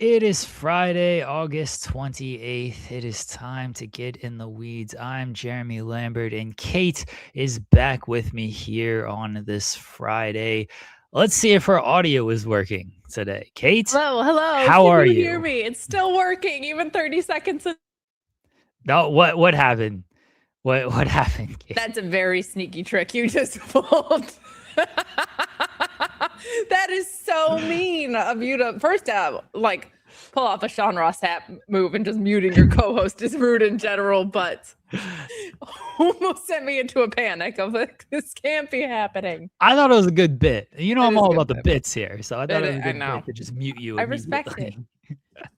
It is Friday, August 28th. It is time to get in the weeds. I'm Jeremy Lambert, and Kate is back with me here on this Friday. Let's see if her audio is working today. Kate, Hello. how Can are you you? hear me? It's still working, even 30 seconds. No, what happened? What happened, Kate? That's a very sneaky trick you just pulled. That is so mean of you to first pull off a Sean Ross Sapp move, and just muting your co-host is rude in general, but almost sent me into a panic of like, this can't be happening. I thought it was a good bit. You know, It I'm is a all good about the bit. bits here, so I thought it was a good know. bit to just mute you. I respect it. immediately.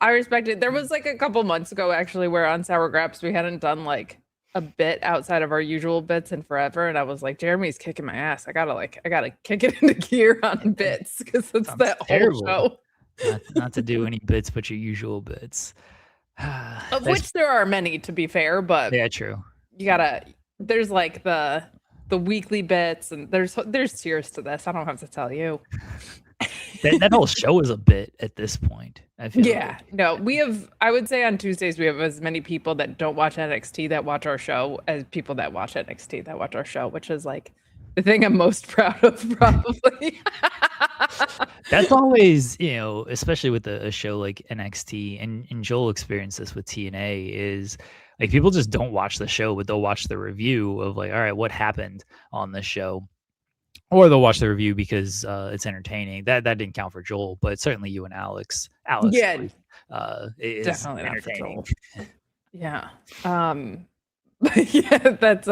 I respect it. There was like a couple months ago, actually, where on Sour Graps we hadn't done like a bit outside of our usual bits in forever, and I was like, Jeremy's kicking my ass. I gotta kick it into gear on bits, because it's Sounds that terrible. whole show. Not to do any bits but your usual bits. Of which there are many, to be fair, but yeah, true. There's like the weekly bits, and there's tiers to this. I don't have to tell you. that whole show is a bit at this point. I feel No, we have, I would say on Tuesdays we have as many people that don't watch NXT that watch our show as people that watch NXT that watch our show, which is like the thing I'm most proud of, probably. That's always, especially with a show like NXT, and Joel experienced this with TNA, is like people just don't watch the show, but they'll watch the review of like, all right, what happened on this show? Or they'll watch the review because it's entertaining. That didn't count for Joel, but certainly you and Alex. Yeah, is definitely entertaining. Not for Joel. Yeah. Yeah, that's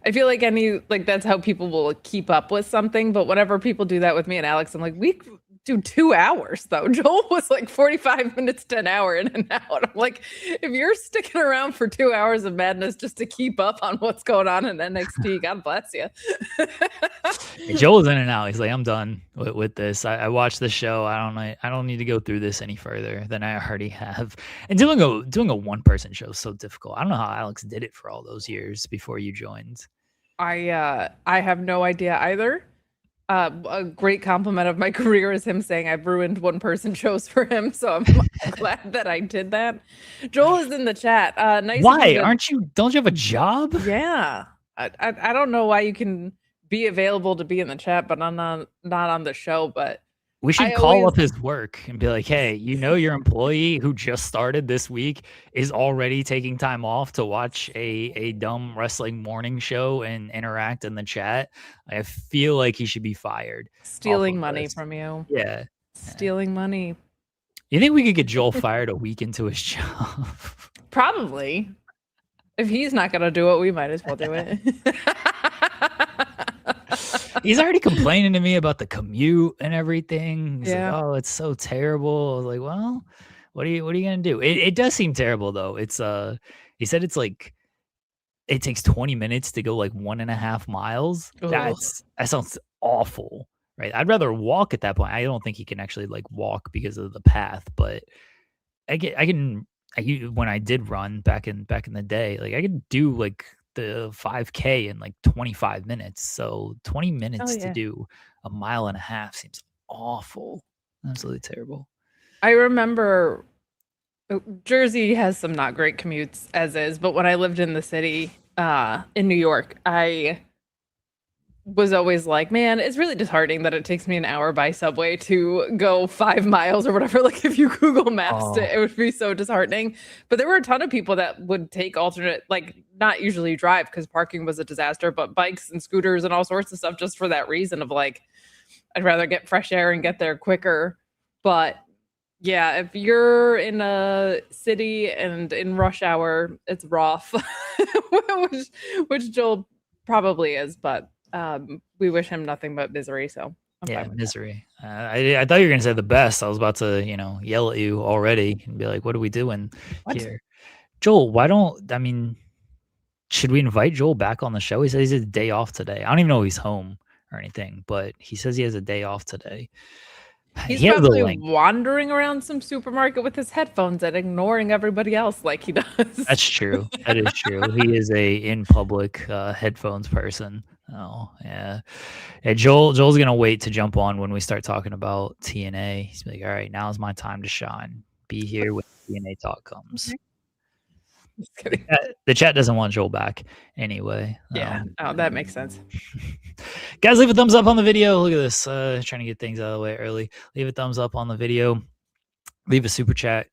I feel like that's how people will keep up with something. But whenever people do that with me and Alex, I'm like, we do 2 hours though. Joel was like 45 minutes to an hour in and out. I'm like, if you're sticking around for 2 hours of madness just to keep up on what's going on in NXT, God bless you. Joel's in and out. He's like, I'm done with this. I watched the show. I don't need to go through this any further than I already have. And doing a one-person show is so difficult. I don't know how Alex did it for all those years before you joined. I have no idea either. A great compliment of my career is him saying I've ruined one-person shows for him, so I'm glad that I did that. Joel is in the chat. Nice. Why don't you have a job? Yeah, I don't know why you can be available to be in the chat, but not on the show. But we should call up his work and be like, hey, your employee who just started this week is already taking time off to watch a dumb wrestling morning show and interact in the chat. I feel like he should be fired. Stealing money from you. Yeah. Stealing money. You think we could get Joel fired a week into his job? Probably. If he's not going to do it, we might as well do it. He's already complaining to me about the commute and everything. He's like, oh, it's so terrible. I was like, well, what are you gonna do? It does seem terrible though. It's he said it's like it takes 20 minutes to go like 1.5 miles. That sounds awful, right? I'd rather walk at that point. I don't think he can actually like walk because of the path, but when I did run back in the day, like I could do like the 5K in like 25 minutes. So 20 minutes to do 1.5 miles seems awful. Absolutely terrible. I remember Jersey has some not great commutes as is, but when I lived in the city in New York, I was always like, man, it's really disheartening that it takes me an hour by subway to go 5 miles or whatever. Like if you Google Maps it would be so disheartening. But there were a ton of people that would take alternate, like not usually drive because parking was a disaster, but bikes and scooters and all sorts of stuff just for that reason of like, I'd rather get fresh air and get there quicker. But yeah, if you're in a city and in rush hour, it's rough, which Joel probably is, but we wish him nothing but misery. So misery. I thought you were gonna say the best. I was about to, yell at you already and be like, "What are we doing here, Joel? Should we invite Joel back on the show?" He says he has a day off today. I don't even know if he's home or anything, but he says he has a day off today. He's probably wandering around some supermarket with his headphones and ignoring everybody else like he does. That's true. That is true. He is a in public headphones person. Oh yeah. Yeah, Joel's gonna wait to jump on when we start talking about TNA. He's like, all right, now's my time to shine. Be here when TNA talk comes. Just kidding. The chat doesn't want Joel back anyway. Yeah. Oh, that makes sense. Guys, leave a thumbs up on the video. Look at this. Trying to get things out of the way early. Leave a thumbs up on the video. Leave a super chat.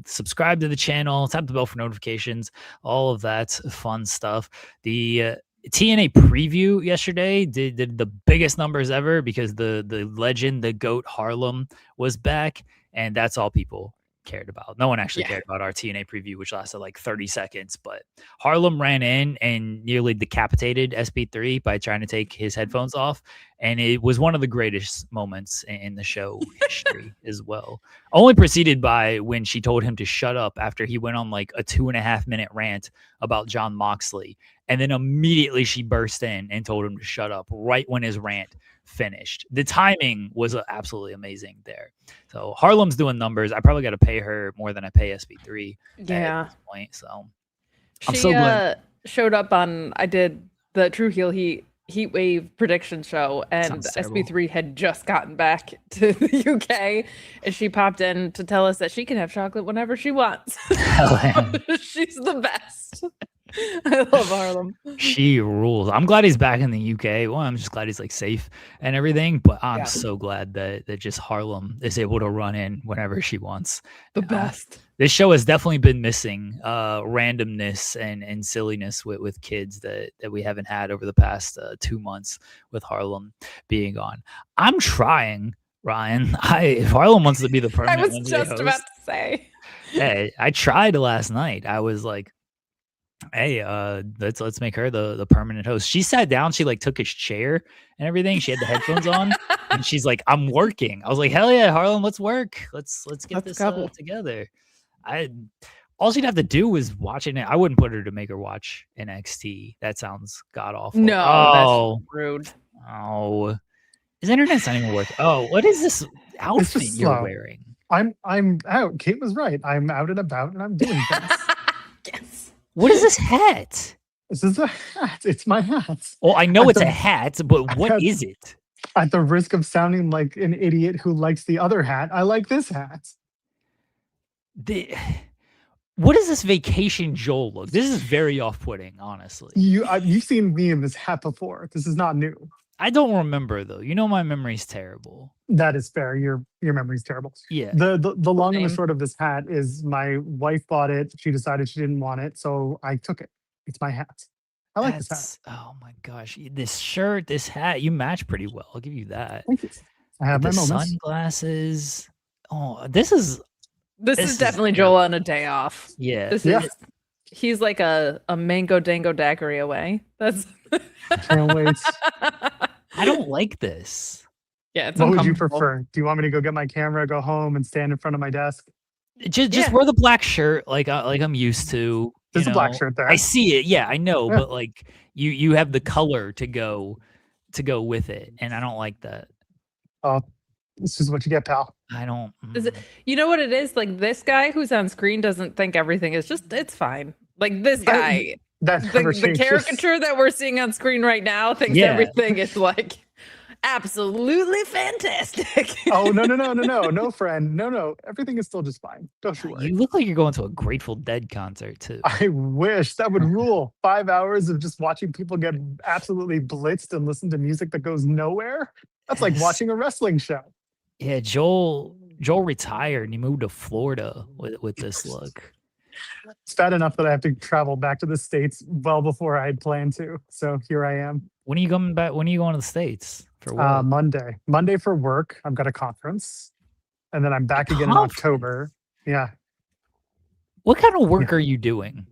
Subscribe to the channel. Tap the bell for notifications. All of that fun stuff. The TNA preview yesterday did the biggest numbers ever because the legend, the GOAT Harlem was back, and that's all people cared about. No one actually cared about our TNA preview, which lasted like 30 seconds, but Harlem ran in and nearly decapitated SP3 by trying to take his headphones off, and it was one of the greatest moments in the show history as well. Only preceded by when she told him to shut up after he went on like a 2.5-minute rant about Jon Moxley, and then immediately she burst in and told him to shut up right when his rant finished. The timing was absolutely amazing there. So Harlem's doing numbers. I probably got to pay her more than I pay SP3 at this point. So I'm so glad. Showed up on, I did the True Heel Heatwave prediction show, and SP3 had just gotten back to the UK, and she popped in to tell us that she can have chocolate whenever she wants. She's the best. I love Harlem. She rules. I'm glad he's back in the UK. Well, I'm just glad he's like safe and everything, but I'm so glad that just Harlem is able to run in whenever she wants. The best. This show has definitely been missing randomness and silliness with kids that we haven't had over the past 2 months with Harlem being on. I'm trying, Ryan. If Harlem wants to be the permanent I was just about to say. Hey, I tried last night. I was like, hey, let's make her the permanent host. She sat down, she like took his chair and everything. She had the headphones on, and she's like, I'm working. I was like, hell yeah, Harlem, let's work. Let's get this together. All she'd have to do was watch it. I wouldn't put her to make her watch NXT. That sounds god awful. No, that's rude. Oh, his internet's not even working. Oh, what is this outfit you're wearing? I'm out. Kate was right. I'm out and about, and I'm doing things. Yes. What is this hat? This is a hat. It's my hat. Well, I know it's a hat, but what is it? At the risk of sounding like an idiot who likes the other hat, I like this hat. What is this vacation Joel look? This is very off-putting, honestly. You've seen me in this hat before. This is not new. I don't remember though. You know my memory's terrible. That is fair. Your memory's terrible. Yeah. The long and the short of this hat is my wife bought it. She decided she didn't want it, so I took it. It's my hat. I like this hat. Oh my gosh. This shirt, this hat, you match pretty well. I'll give you that. Thank you. I have my moments. Sunglasses. Oh, this is definitely Joel on a day off. Yeah. He's like a mango dango daiquiri away. That's can't wait. I don't like this. Yeah, it's what would you prefer? Do you want me to go get my camera, go home, and stand in front of my desk? Just wear the black shirt like I'm used to. There's a black shirt there. I see it. Yeah, I know, but like you have the color to go with it, and I don't like that. Oh, this is what you get, pal. I don't. You know what it is? Like this guy who's on screen doesn't think everything is it's fine. Like this guy, the caricature that we're seeing on screen right now thinks everything is like absolutely fantastic. Oh no, friend, no. Everything is still just fine. Don't you worry. You look like you're going to a Grateful Dead concert too. I wish that would rule. 5 hours of just watching people get absolutely blitzed and listen to music that goes nowhere. That's like watching a wrestling show. Yeah, Joel retired and he moved to Florida with this look. It's bad enough that I have to travel back to the States well before I had planned to. So here I am. When are you coming back? When are you going to the States for what? Monday for work. I've got a conference, and then I'm back again in October. Yeah. What kind of work are you doing?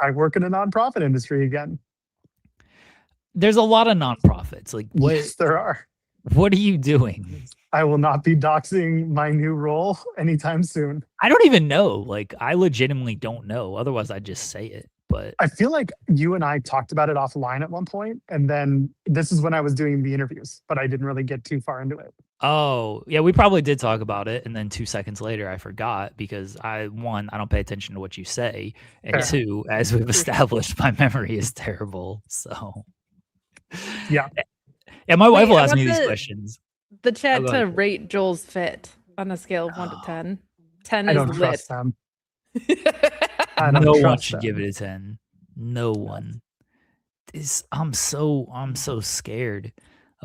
I work in a nonprofit industry again. There's a lot of nonprofits. Like what? Yes, there are. What are you doing? I will not be doxing my new role anytime soon. I don't even know. Like, I legitimately don't know. Otherwise, I'd just say it. But I feel like you and I talked about it offline at one point, and then this is when I was doing the interviews, but I didn't really get too far into it. Oh, yeah, we probably did talk about it, and then 2 seconds later, I forgot because I don't pay attention to what you say, and 2, as we've established, my memory is terrible. So Yeah. Yeah, my wife Wait, will I ask want me these the- questions. The chat go to ahead. rate Joel's fit on a scale of 1 to 10. 10 I is don't lit. trust them. I don't No one trust should them. give it a 10. No one. I'm so scared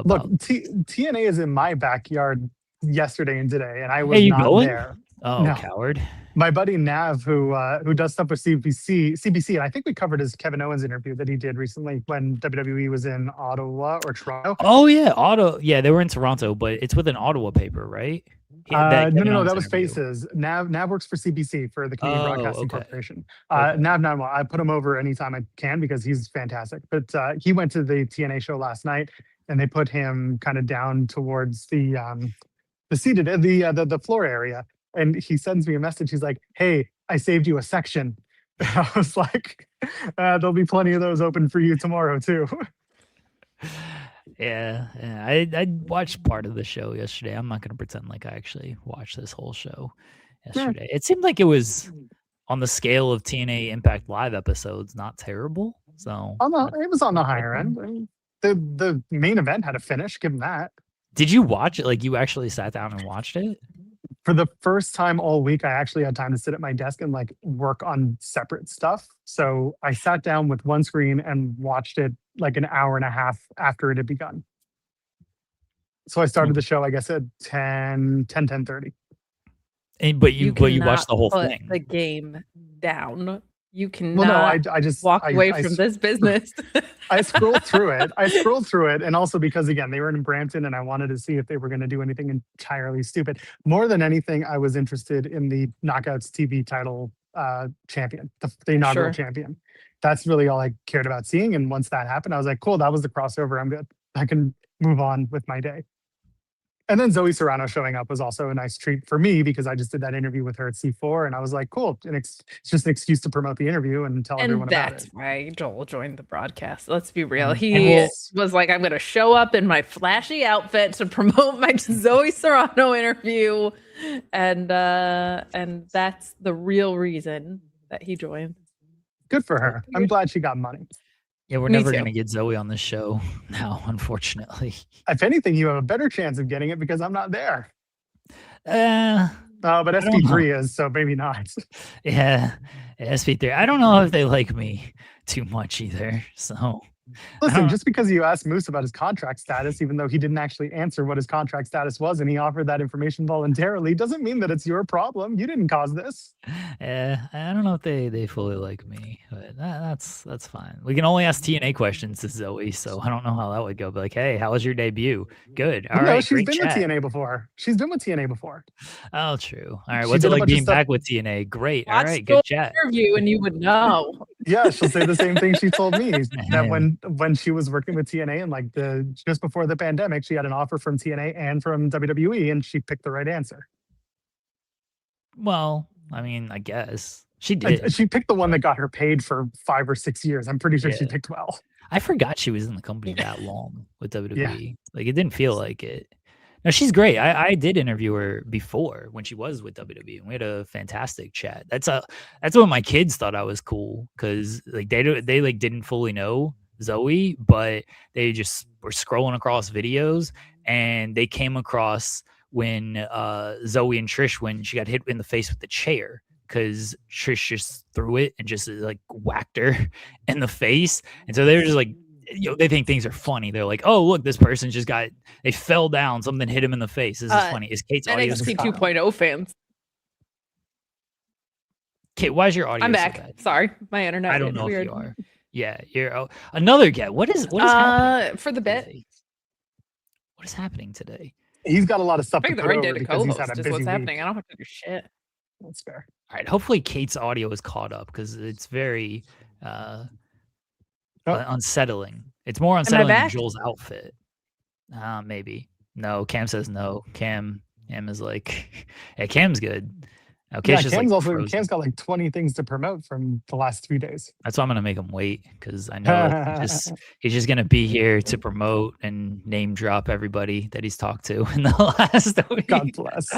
Look, about. TNA is in my backyard yesterday and today, and I Hey, was you not going? there. Oh, No. coward. My buddy Nav, who does stuff with CBC, and I think we covered his Kevin Owens interview that he did recently when WWE was in Ottawa or Toronto. Oh yeah, Yeah, they were in Toronto, but it's with an Ottawa paper, right? No, Kevin that Owens was interview. Faces. Nav works for CBC, for the Canadian Broadcasting okay. Corporation. Okay. Nav, I put him over anytime I can because he's fantastic. But he went to the TNA show last night, and they put him kind of down towards the seated the floor area, and he sends me a message. He's like, "Hey, I saved you a section." I was like, "There'll be plenty of those open for you tomorrow too." Yeah. I watched part of the show yesterday. I'm not gonna pretend like I actually watched this whole show yesterday. It seemed like it was on the scale of TNA Impact Live episodes, not terrible. So It was on the higher end. I mean, the main event had a finish. Give him that. did you watch it? Like you actually sat down and watched it? For the first time all week, I actually had time to sit at my desk and like work on separate stuff. So I sat down with one screen and watched it like an hour and a half after it had begun. So I started the show, I guess, at 10:30. But you watched the whole put thing. the game down. You cannot Well, no, I just walk away from this business. I scrolled through it. And also because, again, they were in Brampton and I wanted to see if they were going to do anything entirely stupid. More than anything, I was interested in the Knockouts TV title champion, the inaugural champion. That's really all I cared about seeing. And once that happened, I was like, cool, that was the crossover. I'm good. I can move on with my day. And then Zoey Serrano showing up was also a nice treat for me because I just did that interview with her at C4 and I was like, cool. And it's just an excuse to promote the interview and tell everyone about it. And that's why Joel joined the broadcast. Let's be real. He was like, I'm going to show up in my flashy outfit to promote my Zoey Serrano interview. And that's the real reason that he joined. Good for her. I'm glad she got money. Yeah, we're never going to get Zoey on this show now, unfortunately. If anything, you have a better chance of getting it because I'm not there. But SP3 is, so maybe not. Yeah, SP3. I don't know if they like me too much either. So listen, just because you asked Moose about his contract status, even though he didn't actually answer what his contract status was and he offered that information voluntarily, doesn't mean that it's your problem. You didn't cause this. Yeah, I don't know if they fully like me, but that's fine. We can only ask TNA questions to Zoey, so I don't know how that would go. But like, hey, how was your debut? Good. All right. She's been with TNA before. Oh, true. All right. What's it like being back with TNA? Great. All right. Good chat. Interview and you would know. Yeah, she'll say the same thing she told me that when she was working with TNA and like just before the pandemic, she had an offer from TNA and from WWE, and she picked the right answer. Well, I mean, I guess she did. She picked the one that got her paid for 5 or 6 years. I'm pretty sure she picked well. I forgot she was in the company that long with WWE. Yeah. Like it didn't feel like it. No, she's great. I did interview her before when she was with WWE, and we had a fantastic chat. That's when my kids thought I was cool because like they like didn't fully know Zoey, but they just were scrolling across videos and they came across when Zoey and Trish, when she got hit in the face with the chair because Trish just threw it and just like whacked her in the face, and so they were just like, they think things are funny. They're like, oh, look, this person they fell down, something hit him in the face. This is funny. Is Kate's audio NXT 2.0 fans? Kate, why is your audio I'm back. so bad? Sorry, my internet. I don't know weird. if you are. Yeah, you're another cat. What is happening for the bit? What is happening today? He's got a lot of stuff I to think put the right over day to because he's co-host had a is busy what's week. happening. I don't have to do shit. That's fair. All right. Hopefully Kate's audio is caught up because it's very unsettling. It's more unsettling than Joel's outfit. Maybe. No, Cam says no. Cam is like, hey, Cam's good. Okay, yeah, Cam's got like 20 things to promote from the last 3 days. That's why I'm gonna make him wait because I know he's just gonna be here to promote and name drop everybody that he's talked to in the last week. God bless.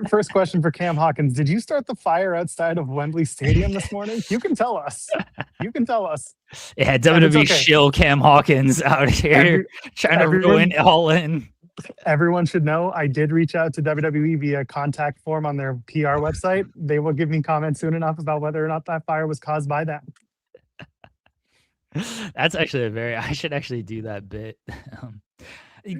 First question for Cam Hawkins. Did you start the fire outside of Wembley Stadium this morning? You can tell us. You can tell us. Yeah, And WWE it's okay. shill Cam Hawkins out here trying to ruin All In. Everyone should know I did reach out to WWE via contact form on their PR website. They will give me comments soon enough about whether or not that fire was caused by them. That's actually I should actually do that bit.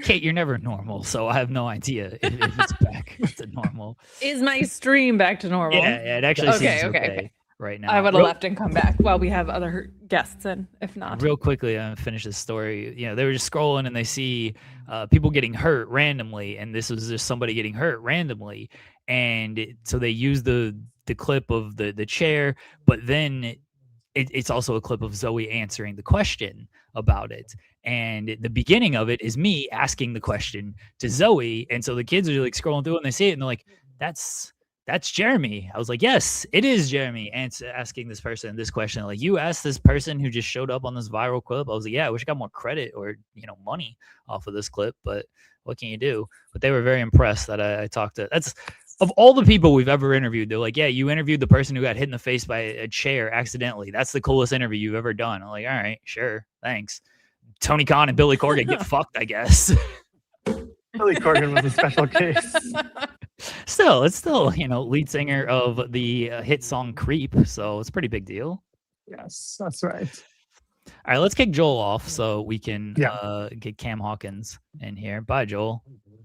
Kate, you're never normal, so I have no idea if it's back to normal. Is my stream back to normal? Yeah, it actually seems okay right now. I would have left and come back while we have other guests in, if not. Real quickly, I'm gonna finish this story. They were just scrolling and they see people getting hurt randomly, and this was just somebody getting hurt randomly, and so they use the clip of the chair, but then it's also a clip of Zoey answering the question about it. And the beginning of it is me asking the question to Zoey. And so the kids are like scrolling through and they see it and they're like, that's Jeremy. I was like, yes, it is Jeremy. And asking this person this question, like, you asked this person who just showed up on this viral clip. I was like, yeah, I wish I got more credit or, money off of this clip, but what can you do? But they were very impressed that I talked to. That's of all the people we've ever interviewed. They're like, yeah, you interviewed the person who got hit in the face by a chair accidentally. That's the coolest interview you've ever done. I'm like, all right, sure. Thanks. Tony Khan and Billy Corgan get fucked, I guess. Billy Corgan was a special case. It's still, lead singer of the hit song Creep. So it's a pretty big deal. Yes, that's right. All right, let's kick Joel off so we can get Cam Hawkins in here. Bye, Joel.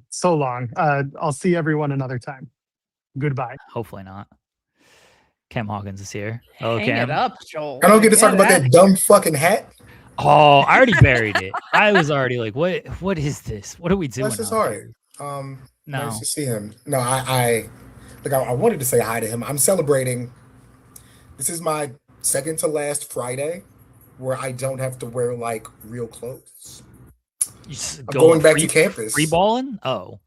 So long. I'll see everyone another time. Goodbye. Hopefully not. Cam Hawkins is here. Oh, Hang Cam. it up, Joel. I don't get to talk about that dumb fucking hat. Oh, I already buried it. I was already like, what is this? What are we doing? That's just hard. No. Nice to see him. No, I wanted to say hi to him. I'm celebrating. This is my second to last Friday where I don't have to wear like real clothes. I'm going back to campus. Free balling? Oh.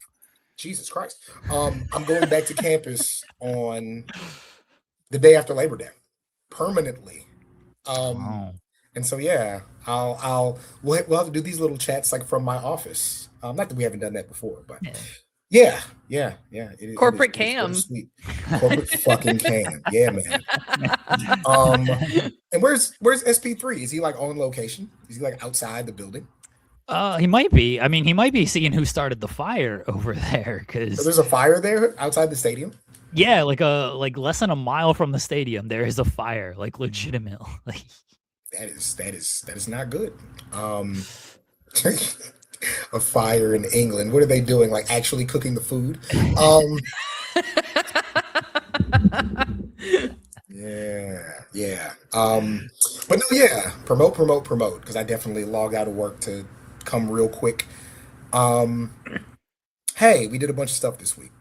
Jesus Christ. I'm going back to campus on the day after Labor Day. Permanently. And so we'll have to do these little chats like from my office. Not that we haven't done that before, but yeah. Corporate Cam. Sweet. Corporate fucking Cam. Yeah, man. And where's SP3? Is he like on location? Is he like outside the building? He might be. I mean, he might be seeing who started the fire over there. Because there's a fire there outside the stadium. Yeah, like less than a mile from the stadium, there is a fire, like legitimate. Like that is not good. A fire in England. What are they doing? Like actually cooking the food? Yeah. But no, yeah. Promote. Because I definitely log out of work to come real quick. Hey, we did a bunch of stuff this week.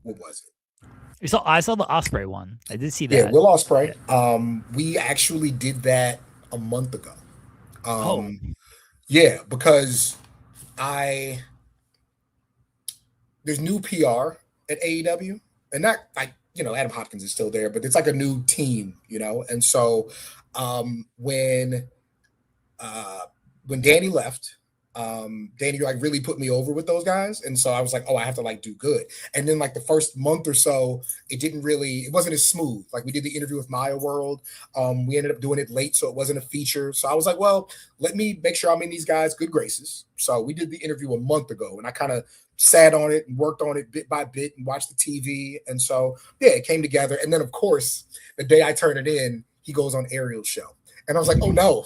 What was it? I saw the Ospreay one. I did see that. Yeah, Will Ospreay. We actually did that a month ago. Yeah, because there's new PR at AEW, and not like Adam Hopkins is still there, but it's like a new team, and so when Danny left, Danny like really put me over with those guys, and so I was like, I have to like do good. And then like the first month or so, it wasn't as smooth. Like we did the interview with Maya World, we ended up doing it late, so it wasn't a feature. So I was like, well, let me make sure I'm in these guys' good graces. So we did the interview a month ago, and I kind of sat on it and worked on it bit by bit and watched the TV, and so it came together. And then of course, the day I turn it in, he goes on Ariel's show, and I was like, oh no,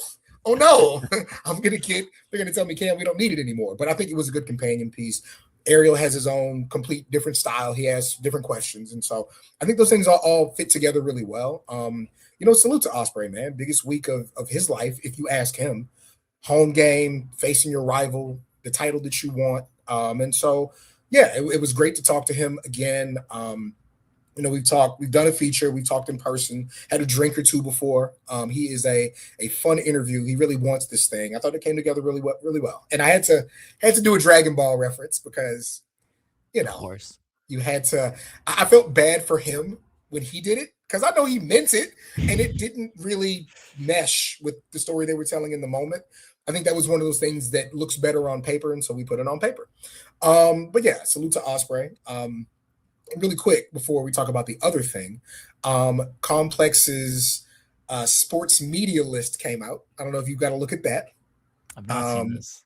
they're going to tell me, Cam, we don't need it anymore. But I think it was a good companion piece. Ariel has his own complete different style. He has different questions. And so I think those things all fit together really well. Salute to Ospreay, man. Biggest week of his life, if you ask him. Home game, facing your rival, the title that you want. And so, it was great to talk to him again. We've done a feature, we've talked in person, had a drink or two before. He is a fun interview. He really wants this thing. I thought it came together really well. And I had to do a Dragon Ball reference because, of course, you had to. I felt bad for him when he did it because I know he meant it and it didn't really mesh with the story they were telling in the moment. I think that was one of those things that looks better on paper, and so we put it on paper. But yeah, salute to Ospreay. Really quick before we talk about the other thing, Complex's sports media list came out. I don't know if you've got to look at that. I've not seen this.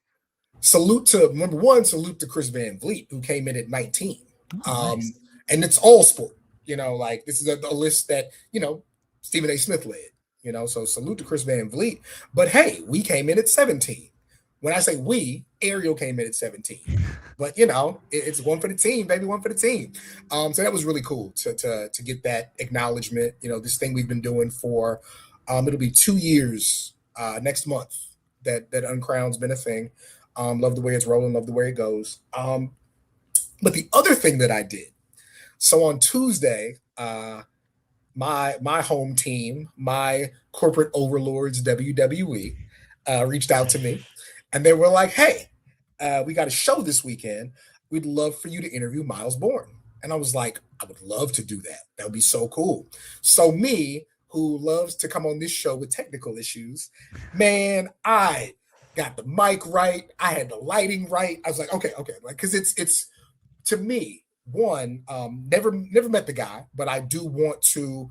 Salute to Chris Van Vliet, who came in at 19. Nice. And it's all sport. Like this is a list that, Stephen A. Smith led, so salute to Chris Van Vliet. But hey, we came in at 17. When I say we, Ariel came in at 17. But it's one for the team, baby, one for the team. So that was really cool to get that acknowledgement. This thing we've been doing for it'll be 2 years next month that Uncrown's been a thing. Love the way it's rolling, love the way it goes. But the other thing that I did, so on Tuesday, my home team, my corporate overlords, WWE, reached out to me, and they were like, "Hey, we got a show this weekend. We'd love for you to interview Miles Bourne." And I was like, "I would love to do that. That would be so cool." So me, who loves to come on this show with technical issues, man, I got the mic right. I had the lighting right. I was like, okay, like, because it's to me, one, never met the guy, but I do want to,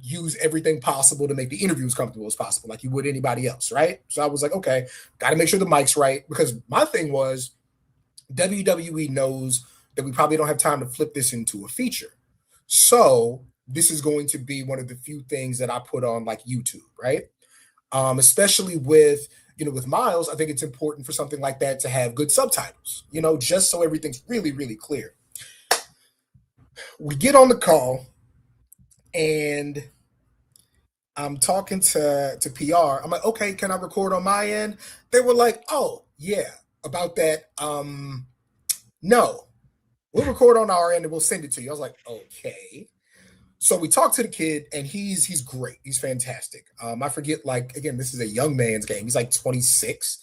use everything possible to make the interview as comfortable as possible, like you would anybody else, right? So I was like, okay, got to make sure the mic's right, because my thing was WWE knows that we probably don't have time to flip this into a feature. So this is going to be one of the few things that I put on like YouTube, right? Especially with Miles, I think it's important for something like that to have good subtitles, just so everything's really, really clear. We get on the call and I'm talking to PR. I'm like, okay, can I record on my end? They were like, oh, yeah, about that. No, we'll record on our end and we'll send it to you. I was like, okay. So we talked to the kid, and he's great. He's fantastic. I forget, again, this is a young man's game. He's like 26.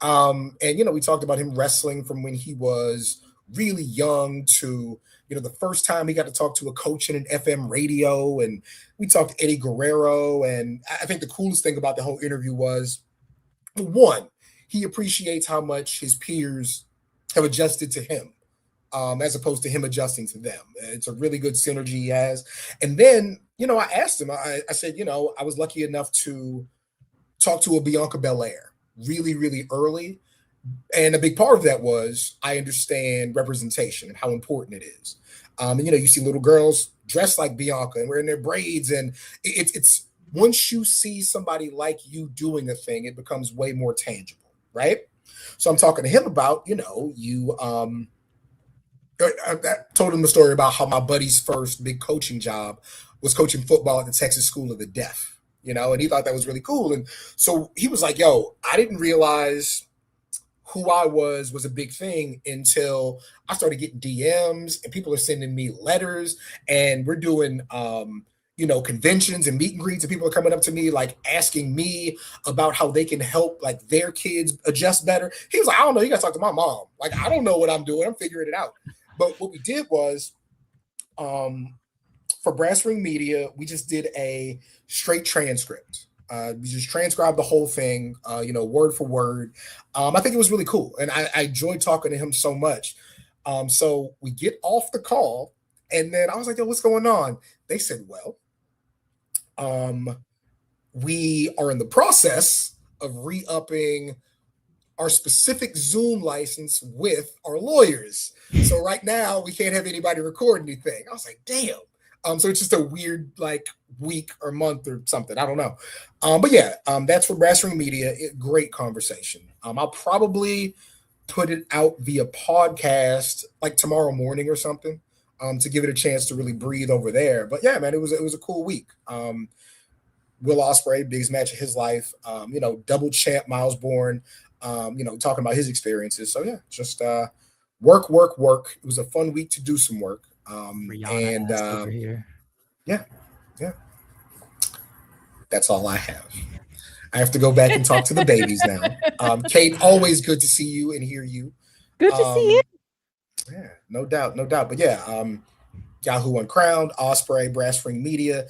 And, we talked about him wrestling from when he was really young to, the first time he got to talk to a coach in an FM radio. And we talked to Eddie Guerrero. And I think the coolest thing about the whole interview was, one, he appreciates how much his peers have adjusted to him. As opposed to him adjusting to them. It's a really good synergy he has. And then, I asked him, I said, I was lucky enough to talk to a Bianca Belair really, really early. And a big part of that was I understand representation and how important it is. And, you see little girls dressed like Bianca and wearing their braids. And it's once you see somebody like you doing a thing, it becomes way more tangible, right? So I'm talking to him about, I told him the story about how my buddy's first big coaching job was coaching football at the Texas School of the Deaf, and he thought that was really cool. And so he was like, yo, I didn't realize who I was a big thing until I started getting DMs and people are sending me letters, and we're doing, conventions and meet and greets, and people are coming up to me, like asking me about how they can help like their kids adjust better. He was like, I don't know, you got to talk to my mom. Like, I don't know what I'm doing. I'm figuring it out. But what we did was, for Brass Ring Media, we just did a straight transcript. We just transcribed the whole thing, word for word. I think it was really cool. And I enjoyed talking to him so much. So we get off the call, and then I was like, yo, what's going on? They said, well, we are in the process of re-upping our specific Zoom license with our lawyers. So right now we can't have anybody record anything. I was like, damn. So it's just a weird week or month or something. I don't know. But yeah, that's for Brass Ring Media. Great conversation. I'll probably put it out via podcast tomorrow morning or something, to give it a chance to really breathe over there. But yeah, man, it was a cool week. Will Ospreay, biggest match of his life. Double champ Miles Bourne. Talking about his experiences. So yeah, just work. It was a fun week to do some work. And over here. Yeah. That's all I have. I have to go back and talk to the babies now. Kate, always good to see you and hear you. Good to see you. Yeah, no doubt. But yeah, Yahoo Uncrowned, Ospreay, Brass Ring Media.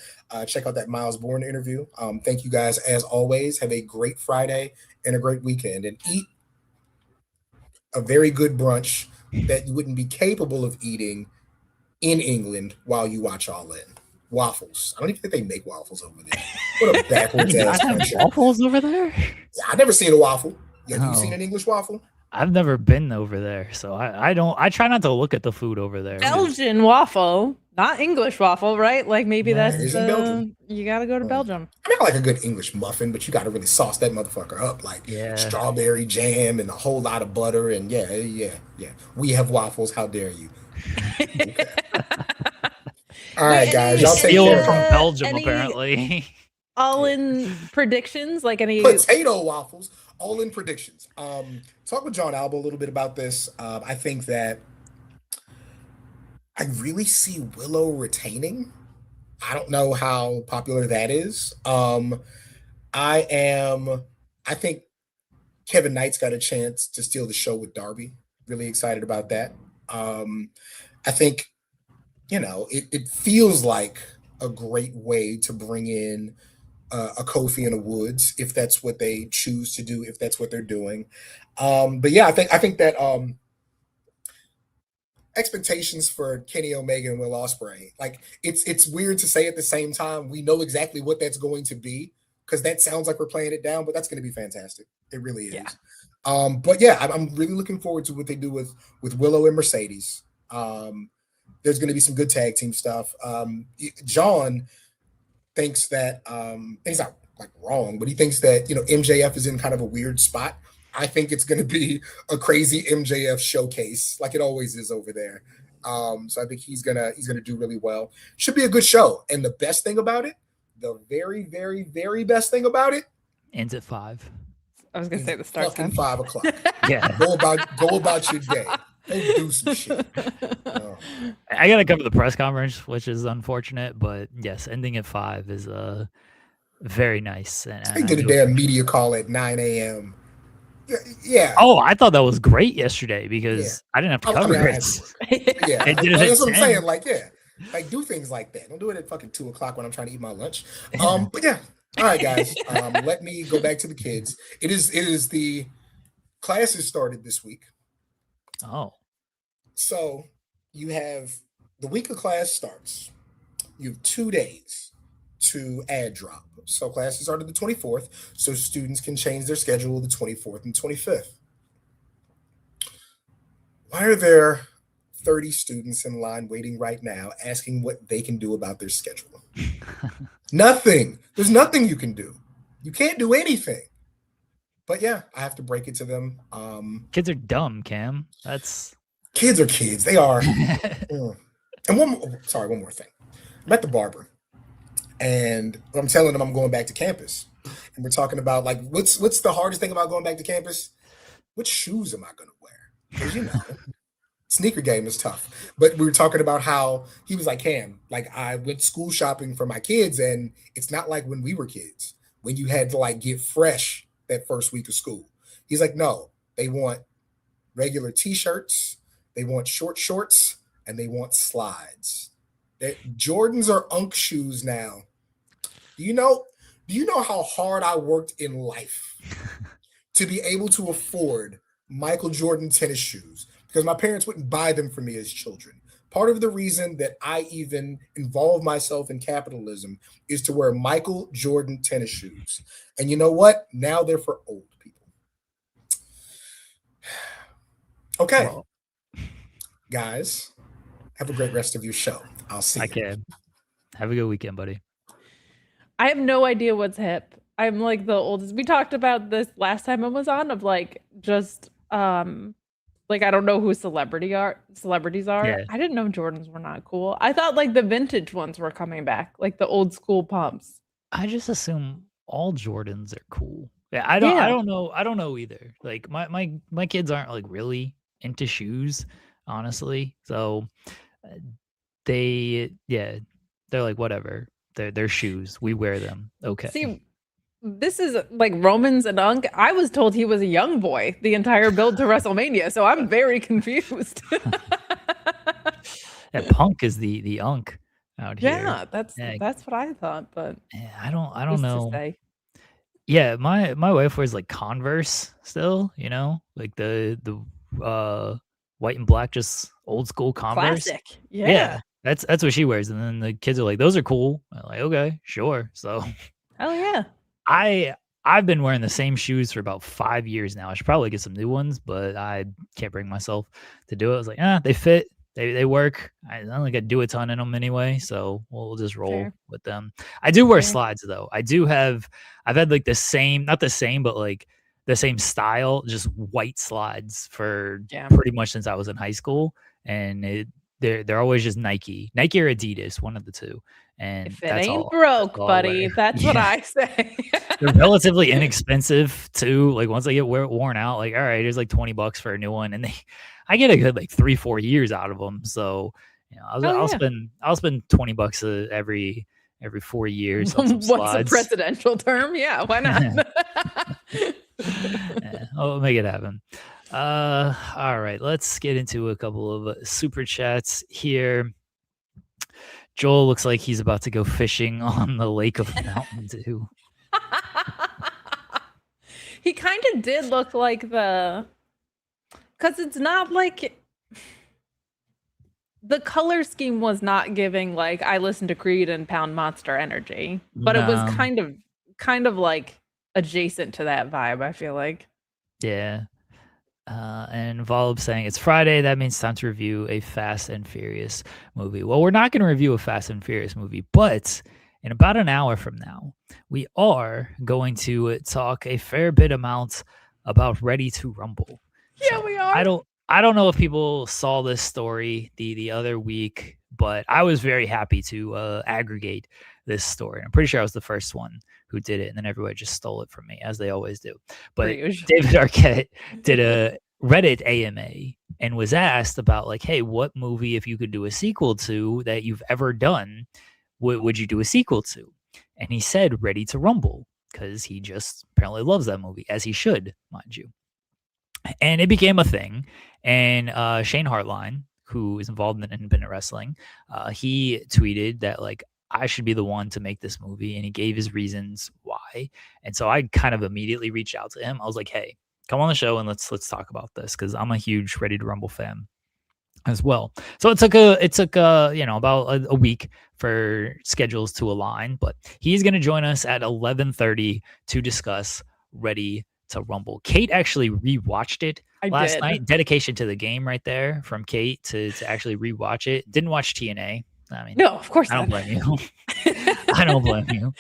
Check out that Miles Bourne interview. Thank you guys as always. Have a great Friday and a great weekend, and eat a very good brunch that you wouldn't be capable of eating in England while you watch All In. Waffles. I don't even think they make waffles over there. What a backwards ass country. Waffles over there? Yeah, I've never seen a waffle. Have you seen an English waffle? I've never been over there, so I try not to look at the food over there. Belgian waffle, not English waffle, right? Like maybe that's you got to go to Belgium. I mean, I like a good English muffin, but you got to really sauce that motherfucker up, like strawberry jam and a whole lot of butter, and yeah. We have waffles. How dare you? Okay. All right, guys. Y'all take care. From Belgium, apparently. All in predictions, like any potato waffles. All in predictions. Talk with John Alba a little bit about this. I think that I really see Willow retaining. I don't know how popular that is. I think Kevin Knight's got a chance to steal the show with Darby. Really excited about that. I think, it feels like a great way to bring in a Kofi and a Woods, if that's what they choose to do, if that's what they're doing. But yeah, I think that expectations for Kenny Omega and Will Ospreay, like it's weird to say at the same time. We know exactly what that's going to be, because that sounds like we're playing it down, but that's going to be fantastic. It really is. Yeah. But yeah, I'm really looking forward to what they do with Willow and Mercedes. There's going to be some good tag team stuff. John thinks that, and he's not like wrong, but he thinks that, MJF is in kind of a weird spot. I think it's going to be a crazy MJF showcase, like it always is over there. So I think he's gonna do really well. Should be a good show. And the best thing about it, the very, very, very best thing about it, ends at 5. I was gonna say the start time. 5 o'clock. Yeah. Go about your day. Go do some shit. I gotta cover the press conference, which is unfortunate, but yes, ending at 5 is very nice. And they did a damn media call at 9 a.m. Yeah. Oh, I thought that was great yesterday because I didn't have to cover it. Yeah, that's what I'm saying. Like do things like that. Don't do it at fucking 2 o'clock when I'm trying to eat my lunch. But yeah. All right, guys. Let me go back to the kids. It is the classes started this week. Oh. So you have the week of class starts. You have 2 days to add drop. So classes started the 24th, so students can change their schedule the 24th and 25th. Why are there 30 students in line waiting right now asking what they can do about their schedule? Nothing. There's nothing you can do. You can't do anything. But yeah, I have to break it to them. Kids are dumb, Cam. Kids are kids. They are. And one more thing. I'm at the barber, and I'm telling them I'm going back to campus, and we're talking about like what's the hardest thing about going back to campus? What shoes am I going to wear? Because sneaker game is tough. But we were talking about how he was like, Cam, like I went school shopping for my kids, and it's not like when we were kids when you had to like get fresh that first week of school. He's like, no, they want regular t-shirts, they want short shorts, and they want slides. Jordans are unk shoes now. Do you know how hard I worked in life to be able to afford Michael Jordan tennis shoes? Because my parents wouldn't buy them for me as children. Part of the reason that I even involve myself in capitalism is to wear Michael Jordan tennis shoes. And you know what? Now they're for old people. Okay. Well, guys, have a great rest of your show. I'll see you. I can. Have a good weekend, buddy. I have no idea what's hip. I'm like the oldest. We talked about this last time I was on, of like just like I don't know who celebrities are. Yeah. I didn't know Jordans were not cool. I thought like the vintage ones were coming back, like the old school pumps. I just assume all Jordans are cool. Yeah, I don't know either. Like my kids aren't like really into shoes, honestly. So they're like whatever. They're shoes. We wear them. Okay. See, this is like Romans and Unk. I was told he was a young boy the entire build to WrestleMania, so I'm very confused. Yeah, Punk is the unk out here. Yeah, Yeah, that's what I thought, but yeah, I don't who's to know. say? Yeah, my wife wears like Converse still, like the white and black, just old school Converse. Classic. Yeah, Yeah. that's what she wears, and then the kids are like, "Those are cool." I'm like, "Okay, sure." So Hell yeah. I've been wearing the same shoes for about 5 years now. I should probably get some new ones, but I can't bring myself to do it. I was like, they fit. They work. I don't think I do a ton in them anyway, so we'll just roll Fair. with them. I do wear Fair. slides though. I've had like the same, not the same, but like the same style, just white slides for Yeah. pretty much since I was in high school, and they're always just Nike or Adidas, one of the two. And If it that's ain't all, broke, all I buddy, wear. that's what Yeah. I say. They're relatively inexpensive too. Like once they get worn out, like all right, here's like $20 for a new one, and I get a good like 3-4 years out of them. So I'll spend $20 every 4 years on some What's slides. a presidential term? Yeah, why not? Yeah, I'll make it happen. All right, let's get into a couple of super chats here. Joel looks like he's about to go fishing on the lake of Mountain Dew. He kind of did look like because it's not like the color scheme was not giving like I listen to Creed and Pound Monster energy, but it was No. kind of like adjacent to that vibe, I feel like. Yeah. And Volub saying it's Friday. That means time to review a Fast and Furious movie. Well, we're not going to review a Fast and Furious movie, but in about an hour from now, we are going to talk a fair bit amount about Ready to Rumble. Yeah, we are. I don't know if people saw this story the other week, but I was very happy to aggregate this story. I'm pretty sure I was the first one who did it, and then everybody just stole it from me, as they always do. But David Arquette did a Reddit AMA and was asked about like, hey, what movie, if you could do a sequel to that you've ever done, would you do a sequel to? And he said Ready to Rumble, because he just apparently loves that movie, as he should, mind you. And it became a thing. And Shane Hartline, who is involved in independent wrestling, he tweeted that like, I should be the one to make this movie, and he gave his reasons why. And so I kind of immediately reached out to him. I was like, hey, come on the show and let's talk about this, because I'm a huge Ready to Rumble fan as well. So it took about a week for schedules to align, but he's going to join us at 11:30 to discuss Ready to Rumble. Kate actually rewatched it last night. Dedication to the game right there from Kate to actually rewatch it. Didn't watch TNA. I mean, no, of course I don't blame you. I don't blame you.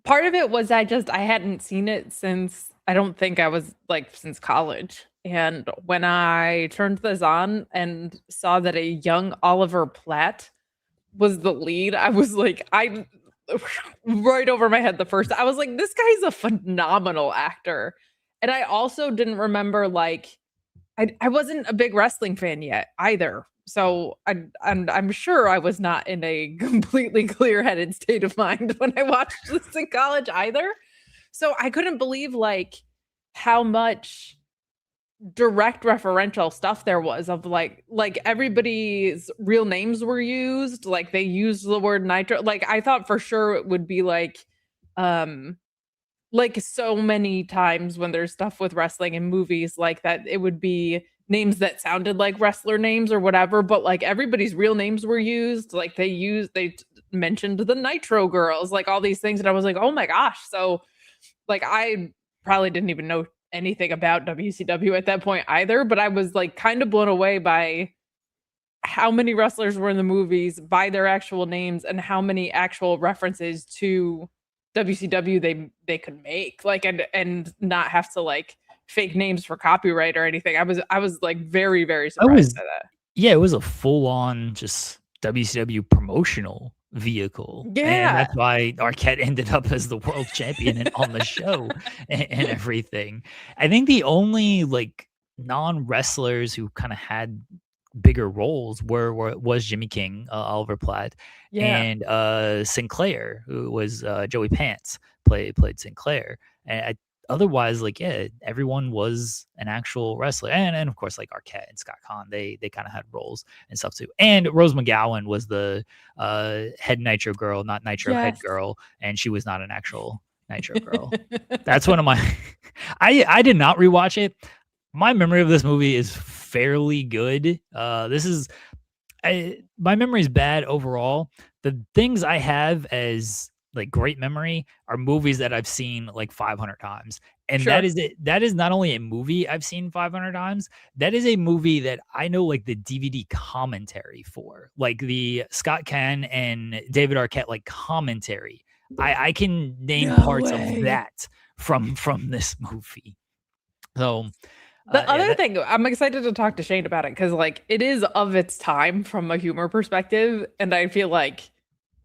Part of it was I hadn't seen it since I don't think I was like since college. And when I turned this on and saw that a young Oliver Platt was the lead, I was like, right over my head I was like, this guy's a phenomenal actor. And I also didn't remember like I wasn't a big wrestling fan yet either. So I'm sure I was not in a completely clear-headed state of mind when I watched this in college either. So I couldn't believe like how much direct referential stuff there was of like everybody's real names were used. Like they used the word Nitro. Like I thought for sure it would be like so many times when there's stuff with wrestling in movies like that, it would be names that sounded like wrestler names or whatever, but like everybody's real names were used. Like they mentioned the Nitro Girls, like all these things. And I was like, oh my gosh. So like, I probably didn't even know anything about WCW at that point either, but I was like kind of blown away by how many wrestlers were in the movies by their actual names and how many actual references to WCW they could make, like, and not have to like fake names for copyright or anything. I was like very, very surprised by that. Yeah, it was a full-on just WCW promotional vehicle. Yeah. And that's why Arquette ended up as the world champion and on the show and everything. I think the only like non-wrestlers who kind of had bigger roles was Jimmy King, Oliver Platt, and Sinclair, who was Joey Pants, played Sinclair. And otherwise, like, yeah, everyone was an actual wrestler. And of course, like Arquette and Scott Kahn, they kind of had roles and stuff too. And Rose McGowan was the head Nitro girl, not Nitro head Yes. girl, and she was not an actual Nitro girl. That's one of my I did not rewatch it. My memory of this movie is fairly good. My memory is bad overall. The things I have as like great memory are movies that I've seen like 500 times. And Sure. that is it. That is not only a movie I've seen 500 times, that is a movie that I know like the DVD commentary for, like the Scott Kahn and David Arquette like commentary. I can name No parts way. of that from this movie. So The other thing, I'm excited to talk to Shane about it because, like, it is of its time from a humor perspective, and I feel like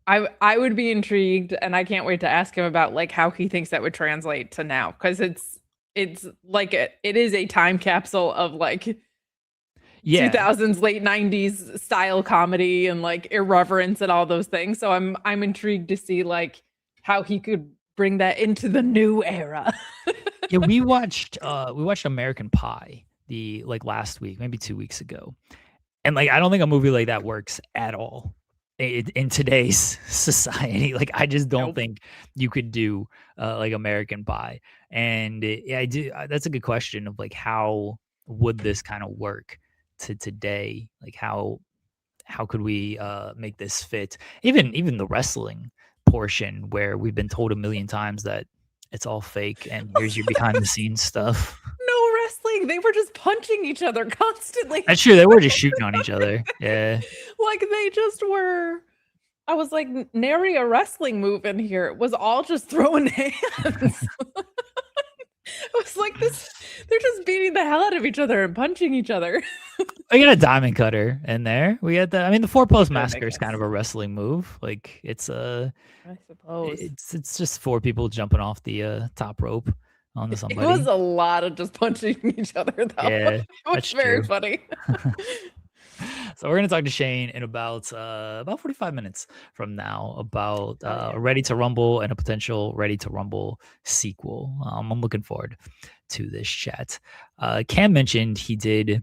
I would be intrigued, and I can't wait to ask him about like how he thinks that would translate to now, because it's like it is a time capsule of like 2000s, late 90s style comedy and like irreverence and all those things. So I'm intrigued to see like how he could bring that into the new era. Yeah, we watched American Pie last week, maybe 2 weeks ago. And like I don't think a movie like that works at all in today's society. Like I just don't Nope. think you could do like American Pie. And yeah, I do that's a good question of like how would this kind of work to today? Like how could we make this fit? Even the wrestling portion where we've been told a million times that it's all fake and here's your behind the scenes stuff. No wrestling. They were just punching each other constantly. That's true. They were just shooting on each other. Yeah. Like they just were. I was like, nary a wrestling move in here. It was all just throwing hands. I was like, they're just beating the hell out of each other and punching each other. We got a diamond cutter in there. We got I mean, the 4-post Sure, I massacre is kind guess. of a wrestling move. Like it's I suppose. it's just 4 people jumping off the top rope onto somebody. It was a lot of just punching each other, though. Yeah, It was that's very true. funny. So we're gonna talk to Shane in about 45 minutes from now about yeah. Ready to Rumble and a potential Ready to Rumble sequel. I'm looking forward to this chat. Cam mentioned he did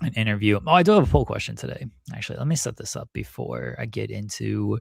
an interview. Oh, I do have a poll question today. Actually, let me set this up before I get into.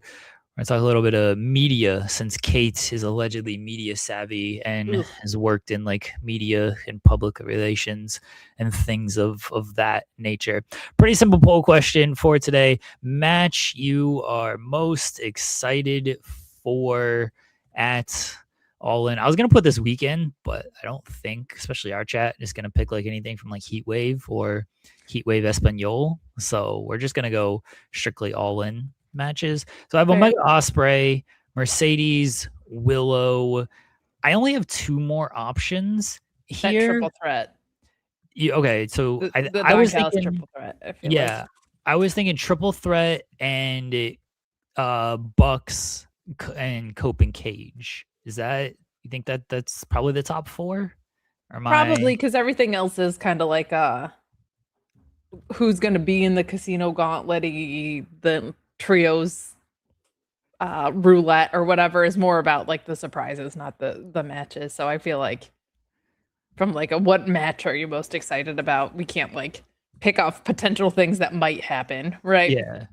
We're gonna talk a little bit of media, since Kate is allegedly media savvy and Ugh. has worked in like media and public relations and things of that nature. Pretty simple poll question for today. Match you are most excited for at All In. I was gonna put this weekend, but I don't think, especially our chat, is gonna pick like anything from like Heatwave or Heatwave Espanol. So we're just gonna go strictly All In matches. So I have Fair. Omega Ospreay, Mercedes, Willow. I only have 2 more options That here. triple threat. Okay, so The I was Doghouse thinking, triple threat. I feel yeah, like. I was thinking triple threat and Bucks and Cope and Cage. Is that, you think that's probably the top 4? Or am Probably because everything else is kind of like who's going to be in the casino gauntlet, the trios roulette or whatever is more about like the surprises, not the matches. So I feel like from like what match are you most excited about? We can't like pick off potential things that might happen, right? Yeah.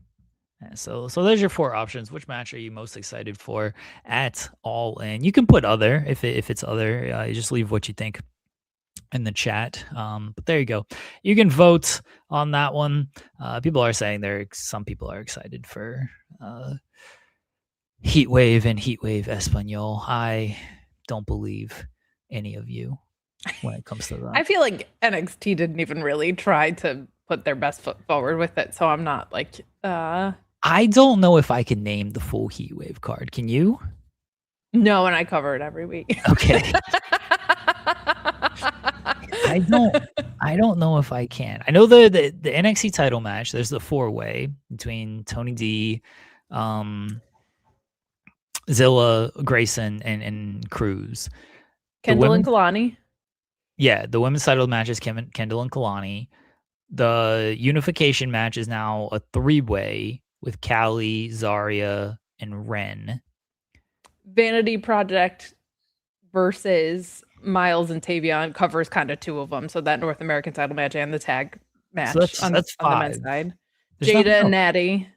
So there's your 4 options. Which match are you most excited for at All In? You can put other if it's other. You just leave what you think in the chat. But there you go. You can vote on that one. People are saying some people are excited for Heatwave and Heatwave Espanol. I don't believe any of you when it comes to that. I feel like NXT didn't even really try to put their best foot forward with it, so I'm not like I don't know if I can name the full Heatwave card. Can you? No, and I cover it every week. Okay. I don't know if I can. I know the NXT title match. There's the 4-way between Tony D, Zilla, Grayson, and Cruz. Kendall and Kalani. Yeah, the women's title match is Kendall and Kalani. The unification match is now a 3-way with Callie, Zarya, and Ren. Vanity Project versus Miles and Tavion covers kind of 2 of them. So that North American title match and the tag match that's on the men's 5. side. There's nothing Jada and else. Natty.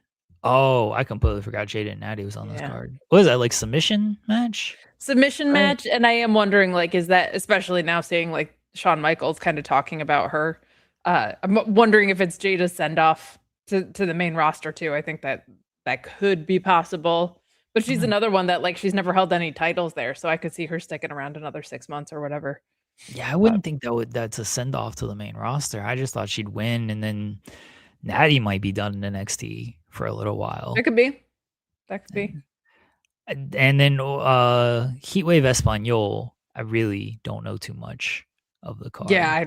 Oh, I completely forgot Jada and Natty was on this Yeah. card. What is that, like submission match? Submission Right. match. And I am wondering, like, is that, especially now seeing like Shawn Michaels kind of talking about her, I'm wondering if it's Jada's send off to the main roster too. I think that could be possible. But she's another one that, like, she's never held any titles there, so I could see her sticking around another 6 months or whatever. Yeah, I wouldn't think that's a send off to the main roster. I just thought she'd win, and then Natty might be done in NXT for a little while. It could be. That could be. And then Heatwave Espanol, I really don't know too much of the card. Yeah,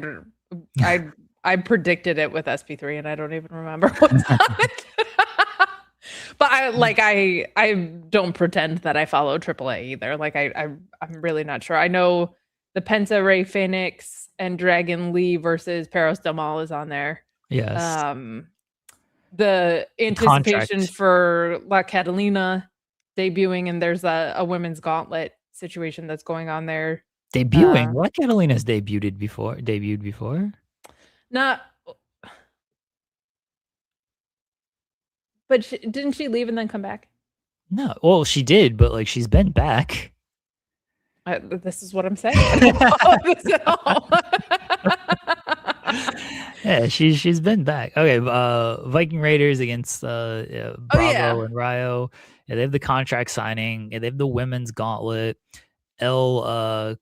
I predicted it with SP3, and I don't even remember what's on it. But I don't pretend that I follow AAA either. Like I'm really not sure. I know the Penta Ray Phoenix and Dragon Lee versus Peros Del Mal is on there. Yes. The anticipation Contract. for La Catalina debuting, and there's a women's gauntlet situation that's going on there. Debuting. What Catalina's debuted before? Not. But didn't she leave and then come back? No. Well, she did, but like she's been back. This is what I'm saying. Yeah, she's been back. Okay, Viking Raiders against Bravo and Rio. Yeah, they have the contract signing. Yeah, they have the women's gauntlet. Carnacio.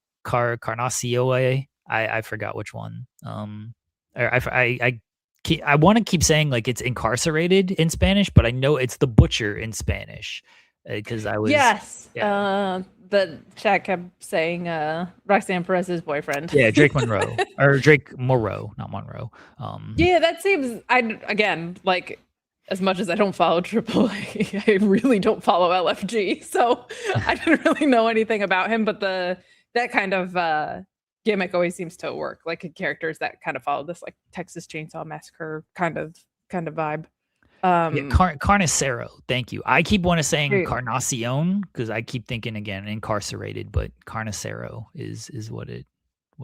I forgot which one. I want to keep saying like it's incarcerated in Spanish, but I know it's the butcher in Spanish because I was the chat kept saying Roxanne Perez's boyfriend. Yeah, Drake Monroe or Drake Moreau, not Monroe. Yeah, that seems. Again, like, as much as I don't follow AAA, I really don't follow LFG, so I didn't really know anything about him. But that kind of gimmick always seems to work, like characters that kind of follow this like Texas Chainsaw Massacre kind of vibe. Carnicero, thank you. I keep wanting to saying Carnacion because I keep thinking again incarcerated, but Carnicero is what it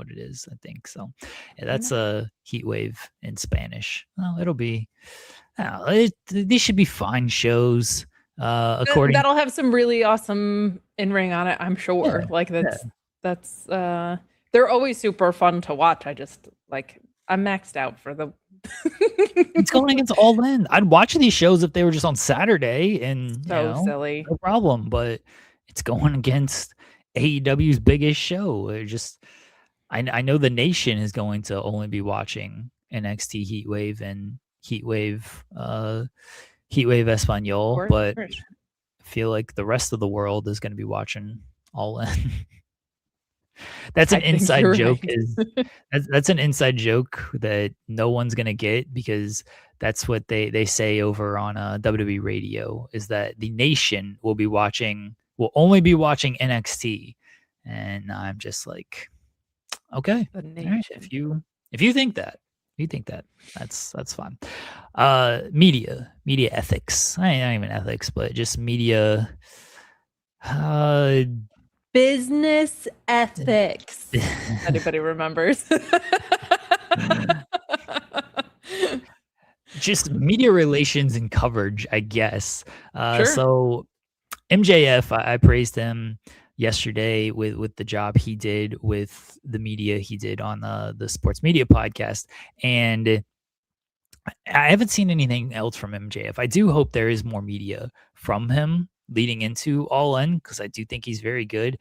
is, I think. So yeah, that's a Heatwave in Spanish. Well, it'll be these should be fine shows. That'll have some really awesome in-ring on it, I'm sure. That's they're always super fun to watch. I just I'm maxed out for the it's going against All In. I'd watch these shows if they were just on Saturday and silly. No problem, but it's going against AEW's biggest show. I know the nation is going to only be watching NXT Heatwave and Heatwave Espanol, but I feel like the rest of the world is going to be watching All In. That's an inside joke. Right. That's an inside joke that no one's gonna get because that's what they say over on WWE radio is that the nation will only be watching NXT, and I'm just like, okay, the nation. All right, if you think that, that's fine. Media ethics. Not even ethics, but just media. Business ethics. Anybody remembers? Just media relations and coverage, I guess. Sure. So MJF, I praised him yesterday with the job he did with the media he did on the sports media podcast. And I haven't seen anything else from MJF. I do hope there is more media from him leading into All In because I do think he's very good.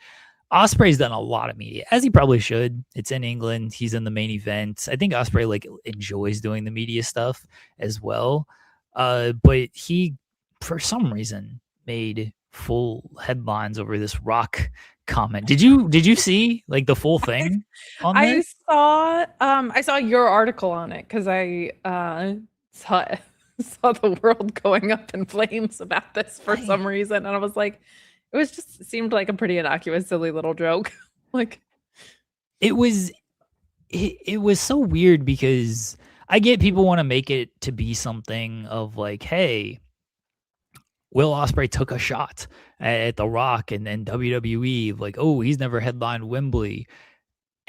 Ospreay's done a lot of media, as he probably should. It's in England. He's in the main event. I think Ospreay enjoys doing the media stuff as well. But he, for some reason, made full headlines over this Rock comment. Did you see the full thing on I this? I saw your article on it because I saw the world going up in flames about this for some reason, and I was like, it seemed like a pretty innocuous, silly little joke. It was so weird because I get people want to make it to be something of hey, Will Ospreay took a shot at The Rock and then WWE oh, he's never headlined Wembley.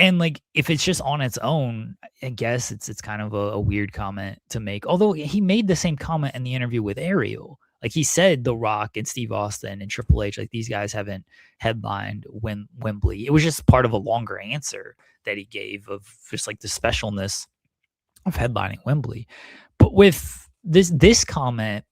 And like, if it's just on its own, I guess it's kind of a weird comment to make. Although he made the same comment in the interview with Ariel. Like, he said The Rock and Steve Austin and Triple H, like, these guys haven't headlined Wembley. It was just part of a longer answer that he gave of just like the specialness of headlining Wembley. But with this comment,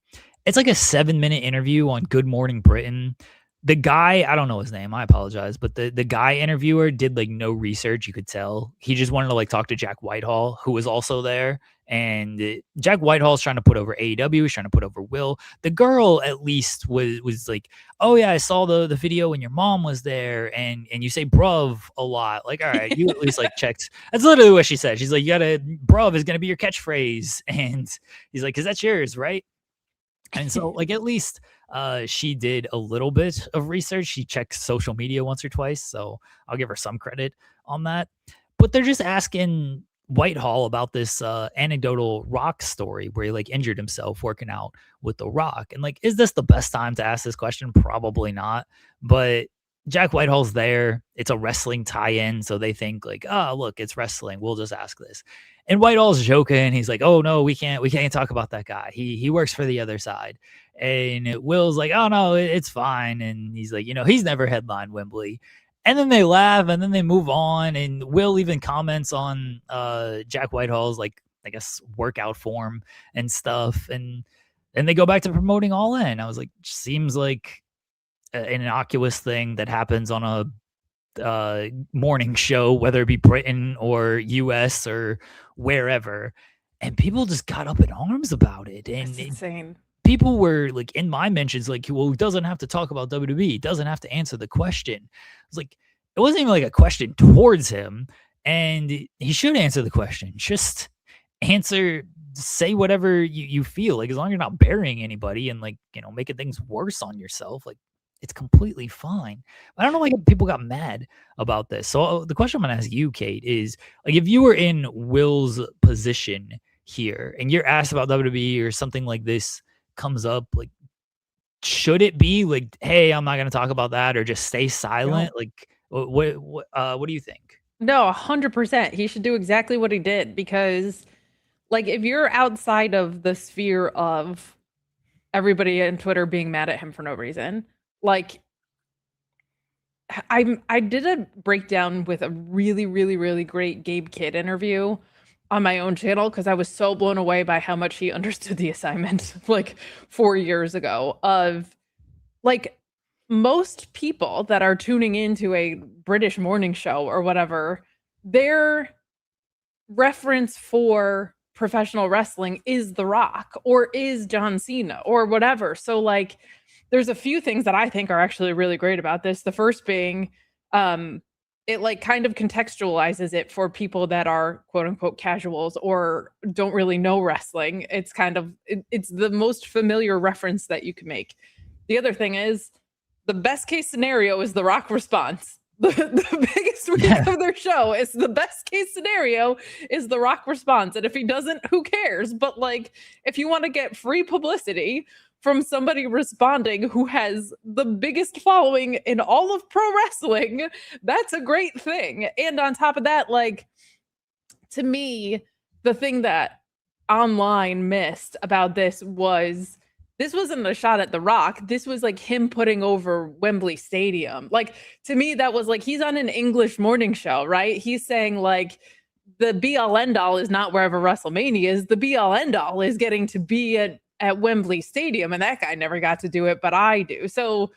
it's like a 7-minute interview on Good Morning Britain. The guy, I don't know his name, I apologize, but the guy interviewer did like no research. You could tell he just wanted to like talk to Jack Whitehall, who was also there. And Jack Whitehall's trying to put over AEW, he's trying to put over Will. The girl at least was like, oh yeah, I saw the video when your mom was there, and you say bruv a lot. Like, all right, you at least like checked. That's literally what she said. She's like, you gotta, bruv is gonna be your catchphrase. And he's like, 'cause that's yours, right? And so like, at least she did a little bit of research. She checks social media once or twice, so I'll give her some credit on that. But they're just asking Whitehall about this anecdotal Rock story where he like injured himself working out with The Rock. And like, is this the best time to ask this question? Probably not. But Jack Whitehall's there. It's a wrestling tie-in, so they think like, oh, look, it's wrestling. We'll just ask this. And Whitehall's joking. He's like, oh no, we can't talk about that guy. He works for the other side. And Will's like, oh no, it's fine. And he's like, he's never headlined Wembley. And then they laugh and then they move on. And Will even comments on Jack Whitehall's like, I guess, workout form and stuff. And then they go back to promoting All In. I was like, seems like an innocuous thing that happens on a morning show, whether it be Britain or US or wherever, and people just got up in arms about it. And it's insane. People were like, in my mentions, like, well, he doesn't have to talk about WWE, he doesn't have to answer the question. It's like, it wasn't even like a question towards him, and he should answer the question. Just answer, say whatever you feel like, as long as you're not burying anybody and like, making things worse on yourself. Like, it's completely fine. I don't know why people got mad about this. So the question I'm going to ask you, Kate, is like, if you were in Will's position here and you're asked about WWE or something like this comes up, like, should it be like, hey, I'm not going to talk about that, or just stay silent? No. Like, what do you think? No, 100%. He should do exactly what he did, because like, if you're outside of the sphere of everybody on Twitter being mad at him for no reason, like, I did a breakdown with a really, really, really great Gabe Kidd interview on my own channel, because I was so blown away by how much he understood the assignment like 4 years ago. Of like, most people that are tuning into a British morning show or whatever, their reference for professional wrestling is The Rock or is John Cena or whatever. So like, there's a few things that I think are actually really great about this. The first being, it like kind of contextualizes it for people that are quote unquote casuals or don't really know wrestling. It's kind of, it's the most familiar reference that you can make. The other thing is, the best case scenario is The Rock response. The biggest week of their show is the best case scenario is The Rock response. And if he doesn't, who cares? But like, if you want to get free publicity from somebody responding who has the biggest following in all of pro wrestling, that's a great thing. And on top of that, like, to me, the thing that online missed about this wasn't a shot at The Rock. This was like him putting over Wembley Stadium. Like, to me, that was like, he's on an English morning show, right? He's saying like, the be all end all is not wherever WrestleMania is. The be all end all is getting to be at Wembley Stadium. And that guy never got to do it, but I do. So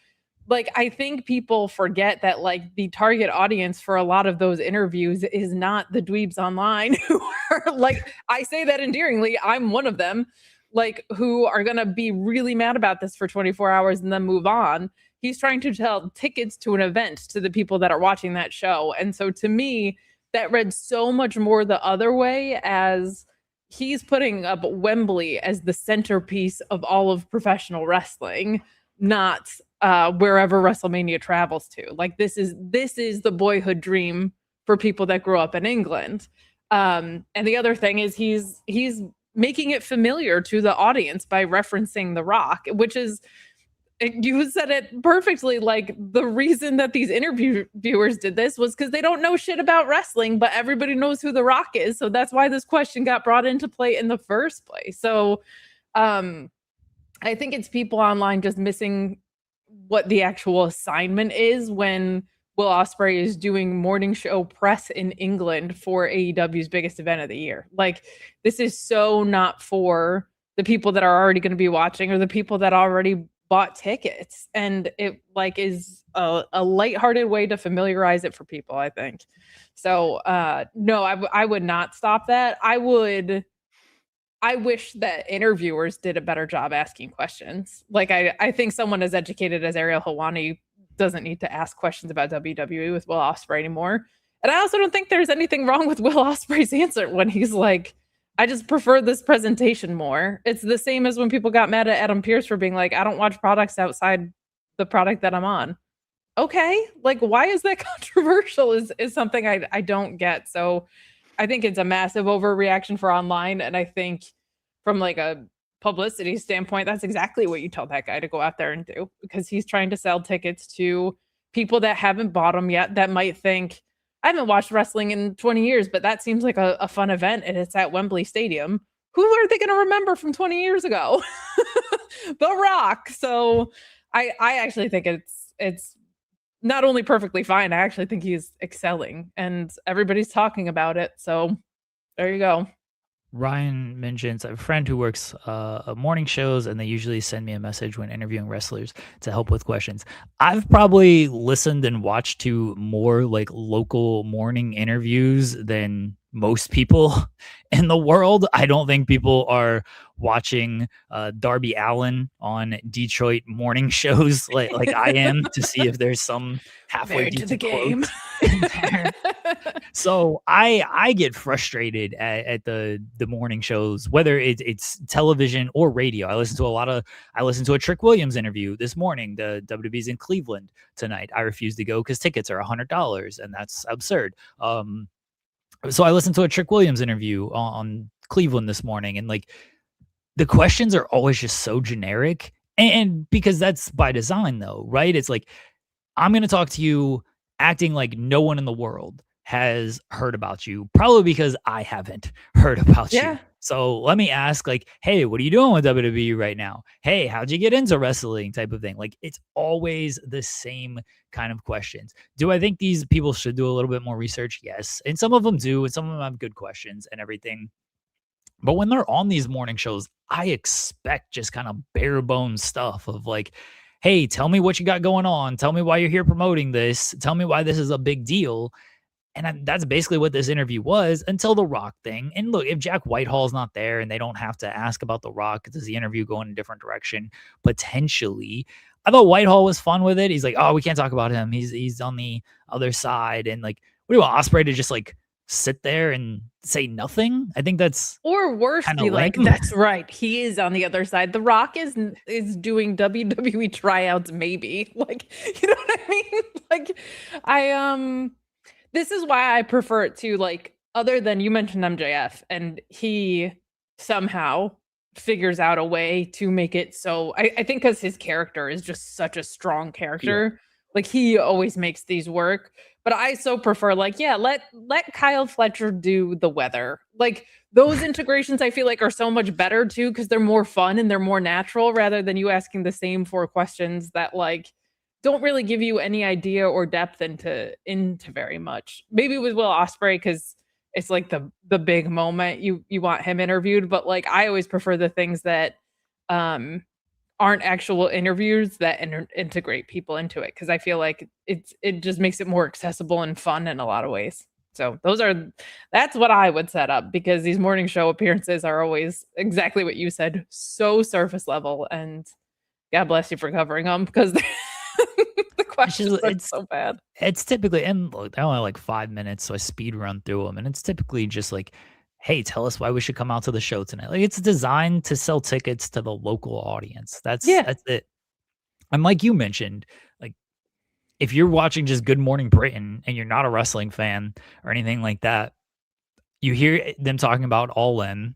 like, I think people forget that like the target audience for a lot of those interviews is not the dweebs online who are like, I say that endearingly, I'm one of them, like, who are going to be really mad about this for 24 hours and then move on. He's trying to sell tickets to an event to the people that are watching that show. And so to me, that read so much more the other way, as he's putting up Wembley as the centerpiece of all of professional wrestling, not wherever WrestleMania travels to. Like, this is the boyhood dream for people that grew up in England. And the other thing is he's making it familiar to the audience by referencing The Rock, which is You said it perfectly. Like, the reason that these interviewers did this was because they don't know shit about wrestling, but everybody knows who The Rock is. So that's why this question got brought into play in the first place. So I think it's people online just missing what the actual assignment is when Will Ospreay is doing morning show press in England for AEW's biggest event of the year. Like, this is so not for the people that are already going to be watching or the people that already bought tickets. And it like is a lighthearted way to familiarize it for people, I think. So no, I would not stop that. I wish that interviewers did a better job asking questions. Like, I think someone as educated as Ariel Helwani doesn't need to ask questions about WWE with Will Ospreay anymore. And I also don't think there's anything wrong with Will Ospreay's answer when he's like, I just prefer this presentation more. It's the same as when people got mad at Adam Pearce for being like, I don't watch products outside the product that I'm on. Okay, like, why is that controversial is something I don't get. So I think it's a massive overreaction for online. And I think from like a publicity standpoint, that's exactly what you tell that guy to go out there and do, because he's trying to sell tickets to people that haven't bought them yet, that might think, I haven't watched wrestling in 20 years, but that seems like a fun event and it's at Wembley Stadium. Who are they going to remember from 20 years ago? The Rock. So I actually think it's not only perfectly fine, I actually think he's excelling and everybody's talking about it. So there you go. Ryan mentions I have a friend who works morning shows, and they usually send me a message when interviewing wrestlers to help with questions. I've probably listened and watched to more like local morning interviews than most people in the world. I don't think people are watching Darby Allin on Detroit morning shows like I am to see if there's some halfway to the decent game. in there. So I get frustrated at the morning shows, whether it's television or radio. I listen to a Trick Williams interview this morning. The WWE's in Cleveland tonight. I refuse to go because tickets are $100, and that's absurd. So I listened to a Trick Williams interview on Cleveland this morning, and like the questions are always just so generic, and because that's by design though, right? It's like, I'm going to talk to you acting like no one in the world has heard about you, probably because I haven't heard about you. So let me ask, like, hey, what are you doing with WWE right now? Hey, how'd you get into wrestling type of thing? Like, it's always the same kind of questions. Do I think these people should do a little bit more research? Yes. And some of them do, and some of them have good questions and everything. But when they're on these morning shows, I expect just kind of bare bones stuff of like, hey, tell me what you got going on. Tell me why you're here promoting this. Tell me why this is a big deal. And that's basically what this interview was until the Rock thing. And look, if Jack Whitehall's not there and they don't have to ask about the Rock, does the interview go in a different direction? Potentially. I thought Whitehall was fun with it. He's like, oh, we can't talk about him. He's on the other side. And like, what do you want, Ospreay to just like sit there and say nothing? I think that's, or worse, be like, that's right, he is on the other side. The Rock is doing WWE tryouts, maybe. Like, you know what I mean? Like, this is why I prefer it to, like, other than you mentioned MJF, and he somehow figures out a way to make it so, I think because his character is just such a strong character, like he always makes these work. But I so prefer, like, yeah, let Kyle Fletcher do the weather. Like, those integrations I feel like are so much better too, because they're more fun and they're more natural, rather than you asking the same 4 questions that like don't really give you any idea or depth into very much. Maybe with Will Ospreay, because it's like the big moment you want him interviewed. But like, I always prefer the things that aren't actual interviews that integrate people into it, because I feel like it just makes it more accessible and fun in a lot of ways. So that's what I would set up, because these morning show appearances are always exactly what you said, so surface level, and God bless you for covering them, because the questions are so bad. It's typically, and look, I only have like 5 minutes, so I speed run through them, and it's typically just like, hey, tell us why we should come out to the show tonight. Like, it's designed to sell tickets to the local audience. That's it. And like you mentioned, like, if you're watching just Good Morning Britain and you're not a wrestling fan or anything like that, you hear them talking about All In.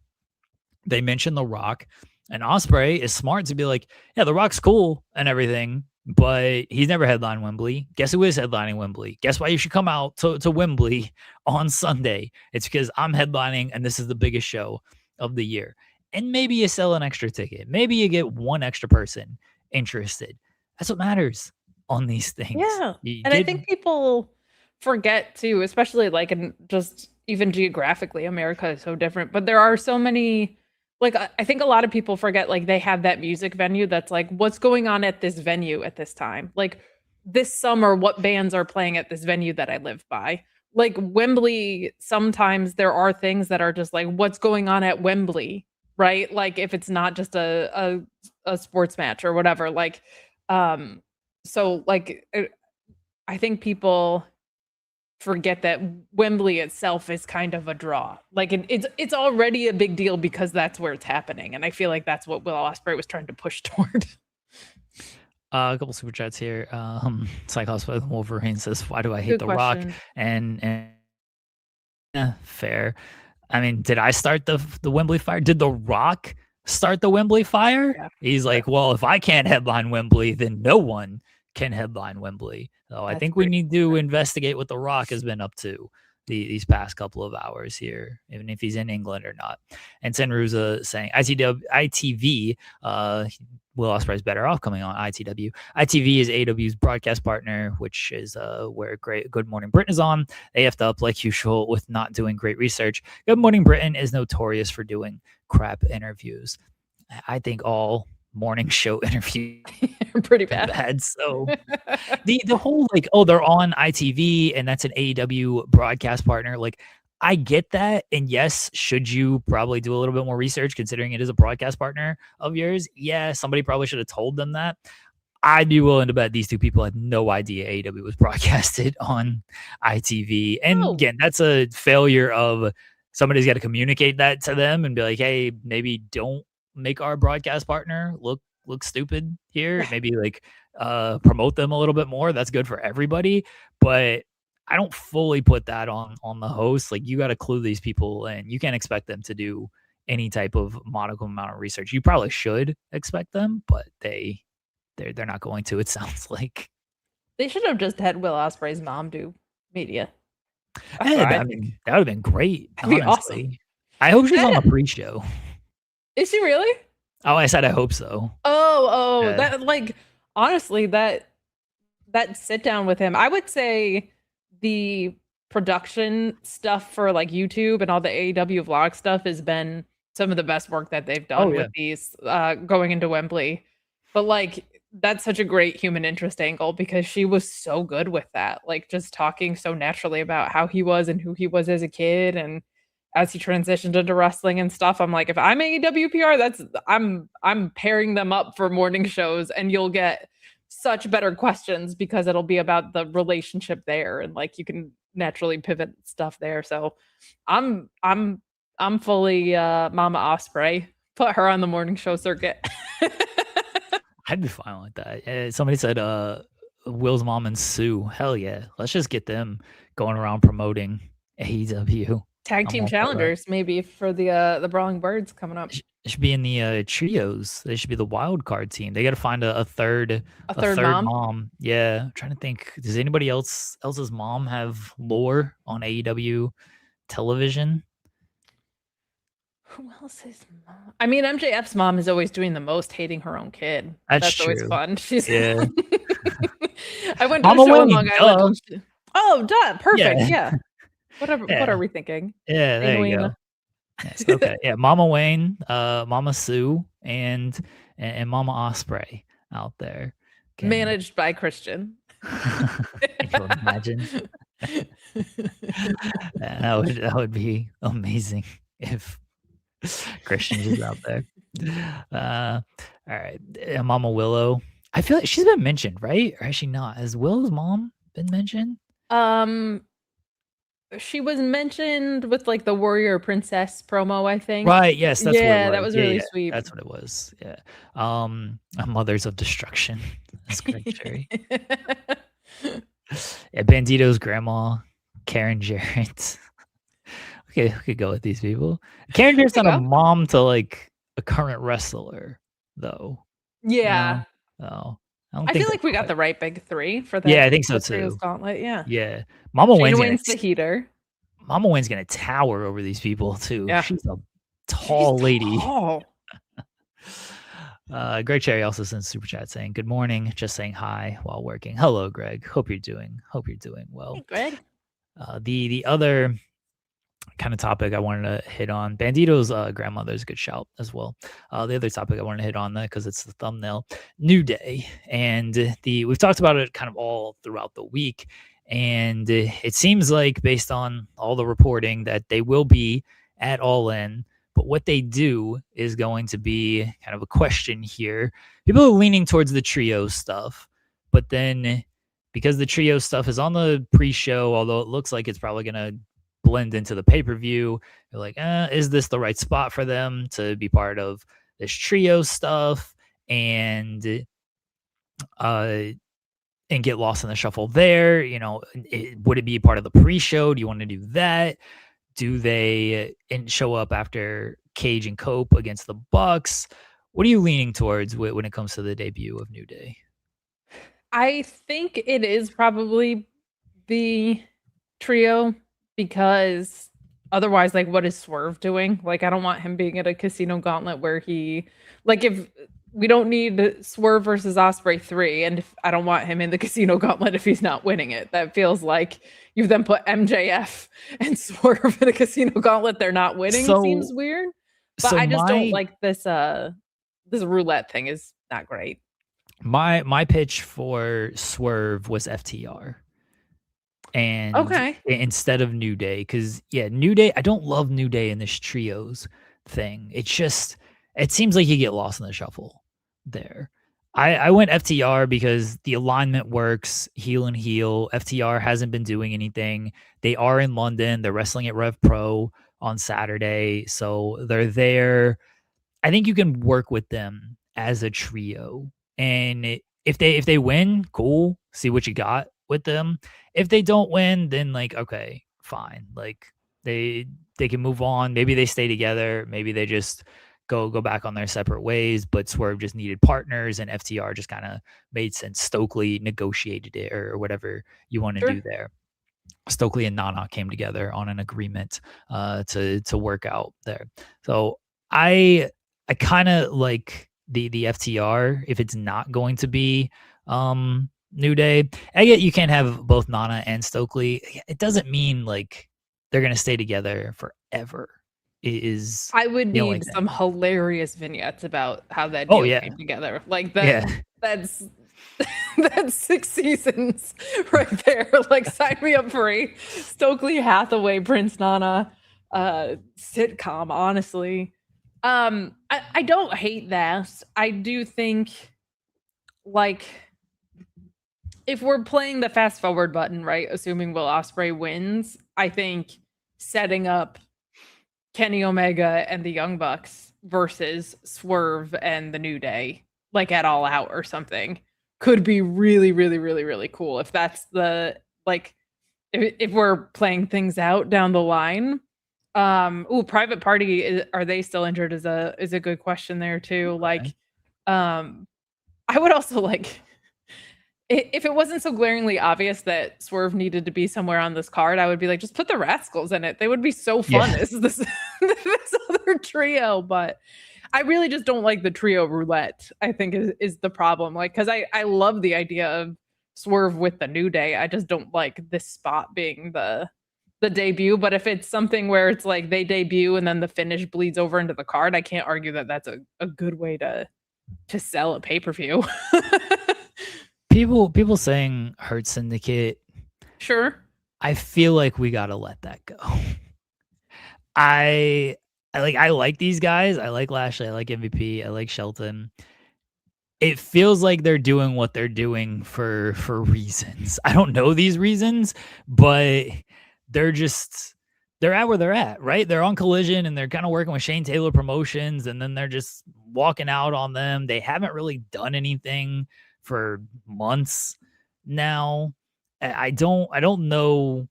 They mention The Rock. And Ospreay is smart to be like, yeah, The Rock's cool and everything, but he's never headlined Wembley. Guess who is headlining Wembley? Guess why you should come out to Wembley on Sunday? It's because I'm headlining and this is the biggest show of the year. And maybe you sell an extra ticket. Maybe you get one extra person interested. That's what matters on these things. Yeah. And I think people forget too, especially like in just even geographically, America is so different, but there are so many, like, I think a lot of people forget, like, they have that music venue that's like, what's going on at this venue at this time? Like, this summer, what bands are playing at this venue that I live by? Like, Wembley, sometimes there are things that are just like, what's going on at Wembley, right? Like, if it's not just a sports match or whatever, like, so, like, I think people forget that Wembley itself is kind of a draw. Like, it's already a big deal because that's where it's happening, and I feel like that's what Will Ospreay was trying to push toward. A couple super chats here. Cyclops with Wolverine says, "Why do I hate The Rock?" And fair. I mean, did I start the Wembley fire? Did The Rock start the Wembley fire? Yeah. He's like, well, if I can't headline Wembley, then no one can headline Wembley. So I think we need to investigate what The Rock has been up to these past couple of hours here, even if he's in England or not. And Senruza saying ITV, Will Ospreay's better off coming on ITW. ITV is AEW's broadcast partner, which is where Good Morning Britain is on. They have to up like usual with not doing great research. Good Morning Britain is notorious for doing crap interviews. I think all morning show interviews are pretty bad. So the whole like, oh, they're on ITV and that's an AEW broadcast partner. Like, I get that. And yes, should you probably do a little bit more research considering it is a broadcast partner of yours? Yeah, somebody probably should have told them that. I'd be willing to bet these two people had no idea AEW was broadcasted on ITV. And again, that's a failure of somebody's got to communicate that to them and be like, hey, maybe don't make our broadcast partner look stupid here. Maybe like promote them a little bit more. That's good for everybody. But I don't fully put that on the host. Like, you got to clue these people in. You can't expect them to do any type of modicum amount of research. You probably should expect them, but they're not going to, it sounds like. They should have just had Will Ospreay's mom do media. I mean, that would have been great. That'd be awesome. I hope she's on the pre-show. Is she really? Oh, I said I hope so. Oh, yeah. That, like, honestly, that sit down with him, I would say the production stuff for like YouTube and all the AEW vlog stuff has been some of the best work that they've done with these going into Wembley. But like, that's such a great human interest angle because she was so good with that, like just talking so naturally about how he was and who he was as a kid and as he transitioned into wrestling and stuff. I'm like, if I'm AEW PR, I'm pairing them up for morning shows, and you'll get such better questions because it'll be about the relationship there, and like you can naturally pivot stuff there. So I'm fully Mama Ospreay. Put her on the morning show circuit. I'd be fine with that. Somebody said Will's mom and Sue. Hell yeah. Let's just get them going around promoting AEW. Tag team challengers, maybe, for the Brawling Birds coming up. They should be in the trios. They should be the wild card team. They got to find a third mom. Yeah, I'm trying to think. Does anybody else's mom have lore on AEW television? Who else's mom? I mean, MJF's mom is always doing the most, hating her own kid. That's true. Always fun. She's yeah. I went to a show in Long Island. Oh, duh. Perfect. Yeah. What are we thinking? Yeah, there you go. Yes, okay. Yeah, Mama Wayne, Mama Sue, and Mama Ospreay out there. Managed by Christian. Can you imagine? That would be amazing if Christian is out there. All right. Mama Willow. I feel like she's been mentioned, right? Or has she not? Has Willow's mom been mentioned? She was mentioned with like the Warrior Princess promo, I think. Right. Yes. That's what it was. That was really sweet. That's what it was. Yeah. Mothers of Destruction. That's great, Sherry. Yeah. Bandito's grandma, Karen Jarrett. Okay, we could go with these people. Karen Jarrett's not a mom to like a current wrestler, though. Yeah. No, I don't I think feel like we got quite- the right big three for that. Yeah, I think so the trios too. gauntlet. Yeah. Yeah, Mama Jada Wynn's wins the heater. Mama Wynn's gonna tower over these people too. Yeah. She's a tall lady. Tall. Greg Cherry also sends super chat saying good morning, just saying hi while working. Hello, Greg. Hope you're doing well. Hey, Greg. The other kind of topic I wanted to hit on, Bandito's grandmother's a good shout as well. The other topic I wanted to hit on that because it's the thumbnail, New Day, and we've talked about it kind of all throughout the week, and it seems like based on all the reporting that they will be at All In. But what they do is going to be kind of a question here. People are leaning towards the trio stuff, but then because the trio stuff is on the pre-show, although it looks like it's probably going to blend into the pay-per-view, they're like, is this the right spot for them to be part of this trio stuff and get lost in the shuffle there? Would it be part of the pre-show? Do you want to do that? Do they show up after Cage and Cope against the Bucks? What are you leaning towards when it comes to the debut of New Day? I think it is probably the trio because otherwise, like, what is Swerve doing? Like, I don't want him being at a casino gauntlet where if we don't need Swerve versus Ospreay 3, and I don't want him in the casino gauntlet if he's not winning it. That feels like you've then put MJF and Swerve in a casino gauntlet. They're not winning. Seems weird. But I just don't like this. This roulette thing is not great. My pitch for Swerve was FTR. And instead of New Day, because New Day, I don't love New Day in this trios thing. It seems like you get lost in the shuffle there. I went FTR because the alignment works, heel and heel. FTR hasn't been doing anything. They are in London. They're wrestling at Rev Pro on Saturday. So they're there. I think you can work with them as a trio. And if they win, cool. See what you got with them. If they don't win, then okay, fine. They can move on. Maybe they stay together. Maybe they just go back on their separate ways. But Swerve just needed partners, and FTR just kind of made sense. Stokely negotiated it, or whatever you want to do there. Stokely and Nana came together on an agreement to work out there. So I kind of like the FTR if it's not going to be New Day. I get you can't have both Nana and Stokely. It doesn't mean they're gonna stay together forever. I would need some hilarious vignettes about how that deal came together. Like that. That's 6 seasons right there. Sign me up for a Stokely Hathaway Prince Nana sitcom. Honestly, I don't hate that. I do think if we're playing the fast forward button, right, assuming Will Ospreay wins, I think setting up Kenny Omega and the Young Bucks versus Swerve and the New Day, at All Out or something, could be really, really, really, really cool. If that's if we're playing things out down the line. Private Party, are they still injured is a good question there too. Okay. I would also if it wasn't so glaringly obvious that Swerve needed to be somewhere on this card, I would be just put the Rascals in it. They would be so fun. This other trio, but I really just don't like the trio roulette, I think is the problem. Because I love the idea of Swerve with the New Day. I just don't like this spot being the debut. But if it's something where it's they debut and then the finish bleeds over into the card, I can't argue that that's a good way to sell a pay-per-view. People saying Hurt Syndicate. Sure. I feel like we gotta let that go. I like these guys. I like Lashley. I like MVP. I like Shelton. It feels like they're doing what they're doing for reasons. I don't know these reasons, but they're at where they're at, right? They're on Collision and they're kind of working with Shane Taylor Promotions, and then they're just walking out on them. They haven't really done anything for months now. I don't know.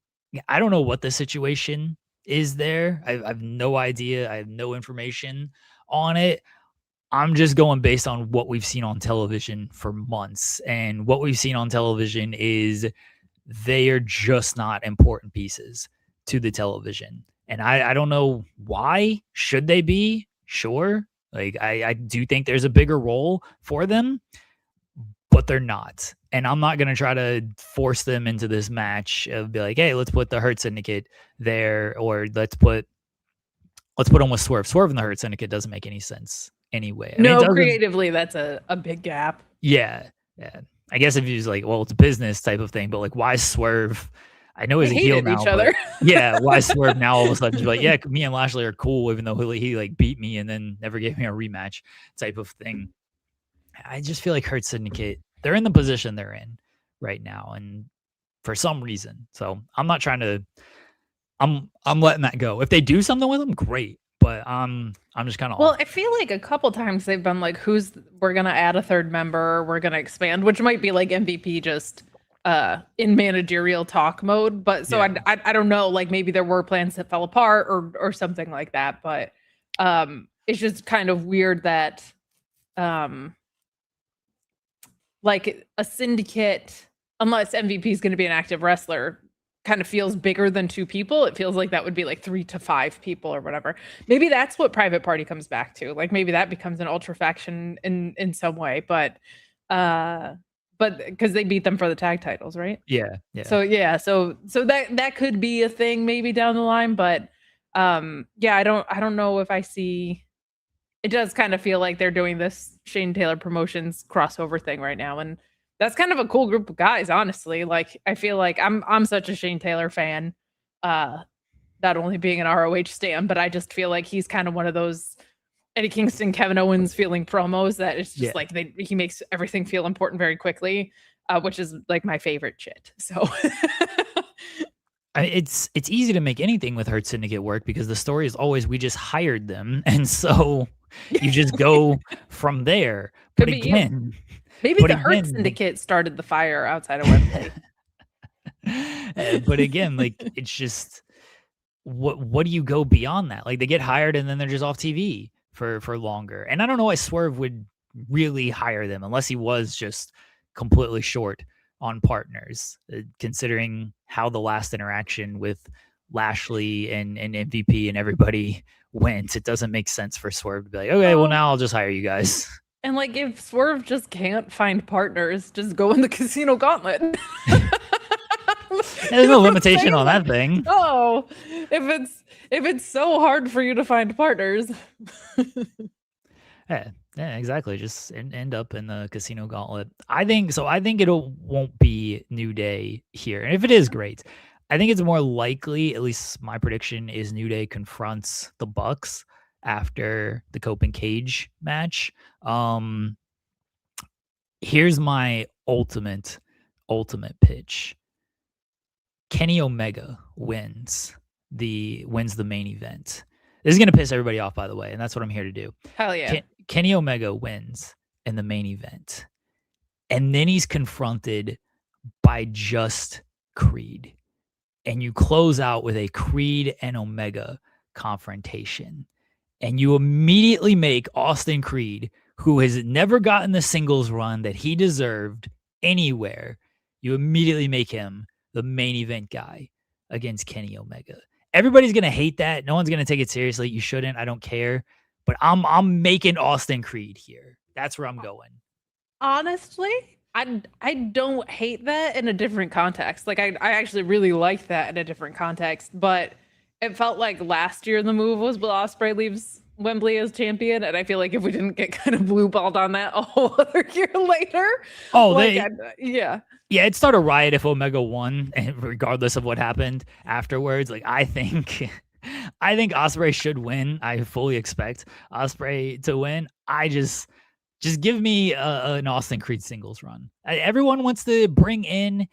I don't know what the situation is there. I have no idea. I have no information on it. I'm just going based on what we've seen on television for months. And what we've seen on television is they are just not important pieces to the television. And I don't know why. Should they be? Sure. Like I do think there's a bigger role for them, but they're not. And I'm not going to try to force them into this match of be like, hey, let's put the Hurt Syndicate there, or let's put them with Swerve. Swerve and the Hurt Syndicate doesn't make any sense anyway. I mean, No, creatively, that's a big gap. Yeah. I guess if he's like, well, it's business type of thing, but like, why Swerve? I know he's a heel now. Each other. Yeah, why Swerve now all of a sudden? Just like, yeah, me and Lashley are cool, even though he like beat me and then never gave me a rematch type of thing. I just feel like Hurt Syndicate, they're in the position they're in right now, and for some reason. So I'm not trying to. I'm letting that go. If they do something with them, great. But I'm just kind of. Well, I feel like a couple times they've been like, we're gonna add a third member, we're gonna expand, which might be like MVP just in managerial talk mode. But so yeah. I don't know, like maybe there were plans that fell apart or something like that. But it's just kind of weird that like a syndicate, unless MVP is going to be an active wrestler, kind of feels bigger than 2 people. It feels like that would be like 3 to 5 people or whatever. Maybe that's what Private Party comes back to. Like maybe that becomes an ultra faction in some way, but because they beat them for the tag titles, right? Yeah. So that could be a thing maybe down the line, but I don't know if I see. It does kind of feel like they're doing this Shane Taylor Promotions crossover thing right now, and that's kind of a cool group of guys, honestly. Like I feel like I'm such a Shane Taylor fan, not only being an ROH stan, but I just feel like he's kind of one of those Eddie Kingston, Kevin Owens feeling promos that it's just like he makes everything feel important very quickly, which is like my favorite shit. So it's easy to make anything with Hurt Syndicate work because the story is always we just hired them, and so you just go from there. But again, maybe the Hurt Syndicate started the fire outside of Wembley. But again, like it's just what do you go beyond that? Like they get hired and then they're just off TV for longer. And I don't know why Swerve would really hire them unless he was just completely short on partners, considering how the last interaction with Lashley and MVP and everybody went. It doesn't make sense for Swerve to be like, okay, well now I'll just hire you guys. And like if Swerve just can't find partners, just go in the Casino Gauntlet. There's no limitation on that thing. Oh, if it's so hard for you to find partners. Yeah, exactly. Just end up in the Casino Gauntlet. I think it won't be New Day here. And if it is, great. I think it's more likely, at least my prediction is New Day confronts the Bucks after the Cope and Cage match. Here's my ultimate pitch. Kenny Omega wins the main event. This is going to piss everybody off, by the way, and that's what I'm here to do. Hell yeah. Kenny Omega wins in the main event, and then he's confronted by just Creed. And you close out with a Creed and Omega confrontation. And you immediately make Austin Creed, who has never gotten the singles run that he deserved anywhere, you immediately make him the main event guy against Kenny Omega. Everybody's going to hate that. No one's going to take it seriously. You shouldn't. I don't care. But I'm making Austin Creed here. That's where I'm going. Honestly, I don't hate that in a different context. Like I actually really like that in a different context, but it felt like last year the move was Will Ospreay leaves Wembley as champion, and I feel like if we didn't get kind of blue balled on that a whole other year later. Oh, like, yeah, it'd start a riot if Omega won, and regardless of what happened afterwards. Like I think Ospreay should win. I fully expect Ospreay to win. Just give me an Austin Creed singles run. Everyone wants to bring in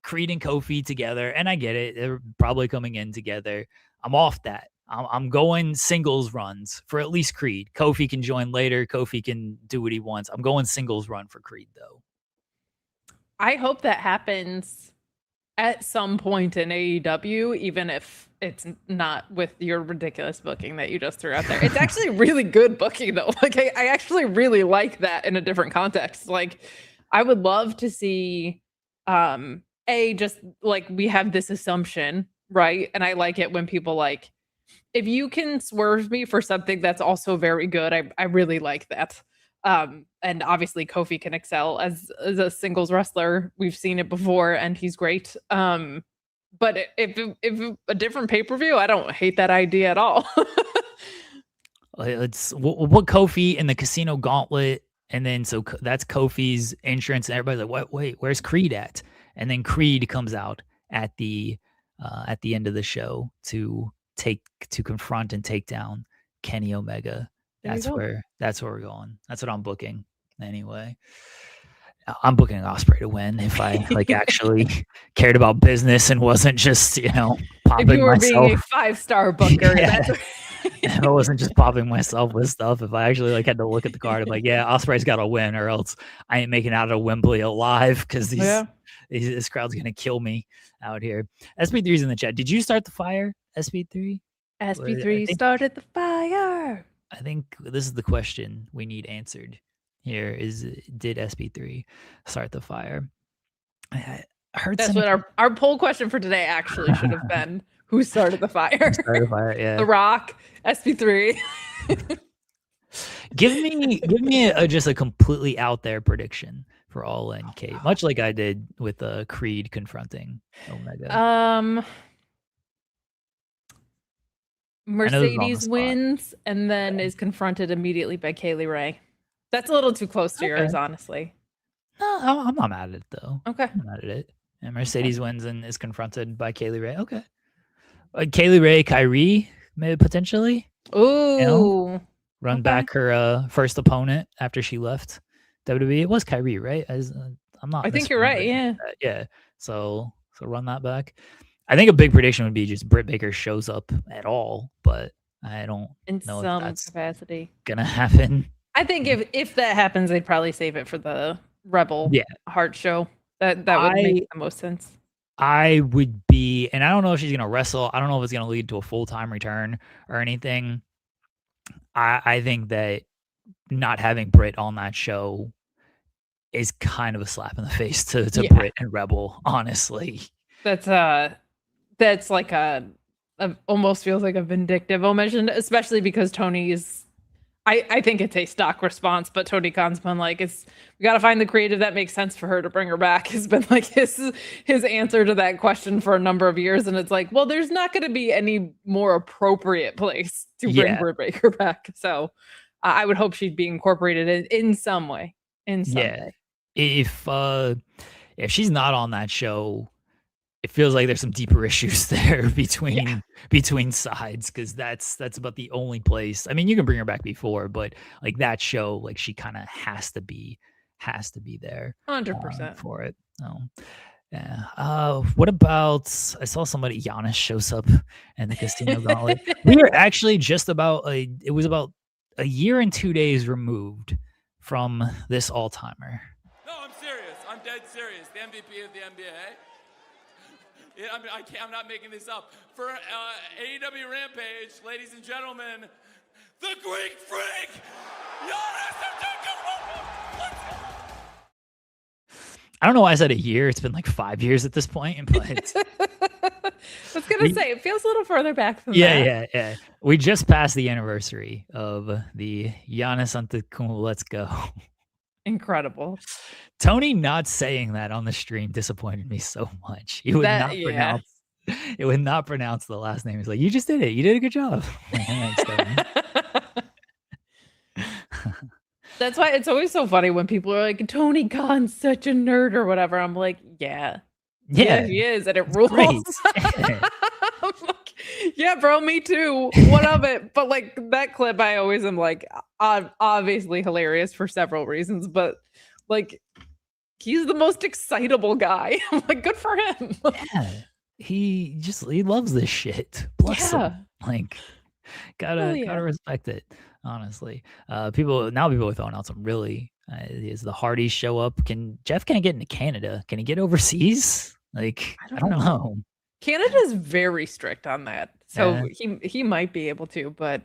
Creed and Kofi together, and I get it. They're probably coming in together. I'm off that. I'm going singles runs for at least Creed. Kofi can join later. Kofi can do what he wants. I'm going singles run for Creed, though. I hope that happens at some point in AEW, even if it's not with your ridiculous booking that you just threw out there. It's actually really good booking though. Like I actually really like that in a different context. Like I would love to see just like we have this assumption, right? And I like it when people like, if you can swerve me for something that's also very good, I really like that. And obviously Kofi can excel as a singles wrestler. We've seen it before and he's great. But if a different pay-per-view, I don't hate that idea at all. It's what Kofi in the Casino Gauntlet, and then so that's Kofi's entrance, and everybody's like, "What? Wait, where's Creed at?" And then Creed comes out at the end of the show to confront and take down Kenny Omega. That's where we're going. That's what I'm booking anyway. I'm booking Ospreay to win if I like actually cared about business and wasn't just popping if you were myself. being a 5-star booker. Yeah. I wasn't just popping myself with stuff. If I actually like had to look at the card, I'm like, yeah, Ospreay's got to win, or else I ain't making out of Wembley alive because this crowd's gonna kill me out here. SP3's in the chat. Did you start the fire, SP3? SP3 started the fire. I think this is the question we need answered here: is did SP3 start the fire? I heard that's what our poll question for today actually should have been. Who started the fire? Started the fire, yeah. The Rock, SP3. Give me just a completely out there prediction for All In, Kate, much like I did with Creed confronting Omega. Mercedes wins and then is confronted immediately by Kaylee Ray. That's a little too close to yours, honestly. No, I'm not mad at it though. Okay, I'm not mad at it. And Mercedes wins and is confronted by Kaylee Ray. Okay. Kaylee Ray, Kyrie, maybe potentially. Ooh. Run back her first opponent after she left WWE. It was Kyrie, right? I'm not. I think you're right. Yeah. Yeah. So run that back. I think a big prediction would be just Britt Baker shows up at all, but I don't know some if that's capacity gonna happen. I think if that happens, they'd probably save it for the Rebel Heart show. That would make the most sense. I would be, and I don't know if she's gonna wrestle. I don't know if it's gonna lead to a full-time return or anything. I think that not having Britt on that show is kind of a slap in the face to Britt and Rebel, honestly. That's like a almost feels like a vindictive omission, especially because Tony's I think it's a stock response, but Tony Khan's been like, we got to find the creative that makes sense for her to bring her back. Has been like his answer to that question for a number of years, and it's like, well, there's not going to be any more appropriate place to bring Britt Baker back. So I would hope she'd be incorporated in some way. Way. If she's not on that show, it feels like there's some deeper issues there between sides, because that's about the only place. I mean, you can bring her back before, but like that show, like she kind of has to be there 100% for it. What about, I saw somebody, Giannis shows up in the Casino Gauntlet. We were actually just about it was about a year and 2 days removed from this all-timer. No, I'm serious. I'm dead serious. The MVP of the NBA. Yeah, I'm not making this up. For AEW Rampage, ladies and gentlemen, the Greek Freak, Giannis Antetokounmpo. Let's go. I don't know why I said a year. It's been like 5 years at this point, but I was gonna say it feels a little further back than that. Yeah. We just passed the anniversary of the Giannis Antetokounmpo. Let's go. Incredible. Tony not saying that on the stream disappointed me so much. He would not pronounce the last name. He's like, you just did it. You did a good job. That's why it's always so funny when people are like, Tony Khan's such a nerd or whatever. I'm like, yeah, he is, and it rules. I'm like, yeah, bro, me too. What of it? But like that clip, I always am like, obviously hilarious for several reasons, but like, he's the most excitable guy. I'm like, good for him. He loves this shit. Bless him. Like, gotta respect it. Honestly, people are throwing out some really. Is the Hardys show up? Can Jeff get into Canada? Can he get overseas? Like, I I don't don't know. know. Canada's very strict on that, so he might be able to. But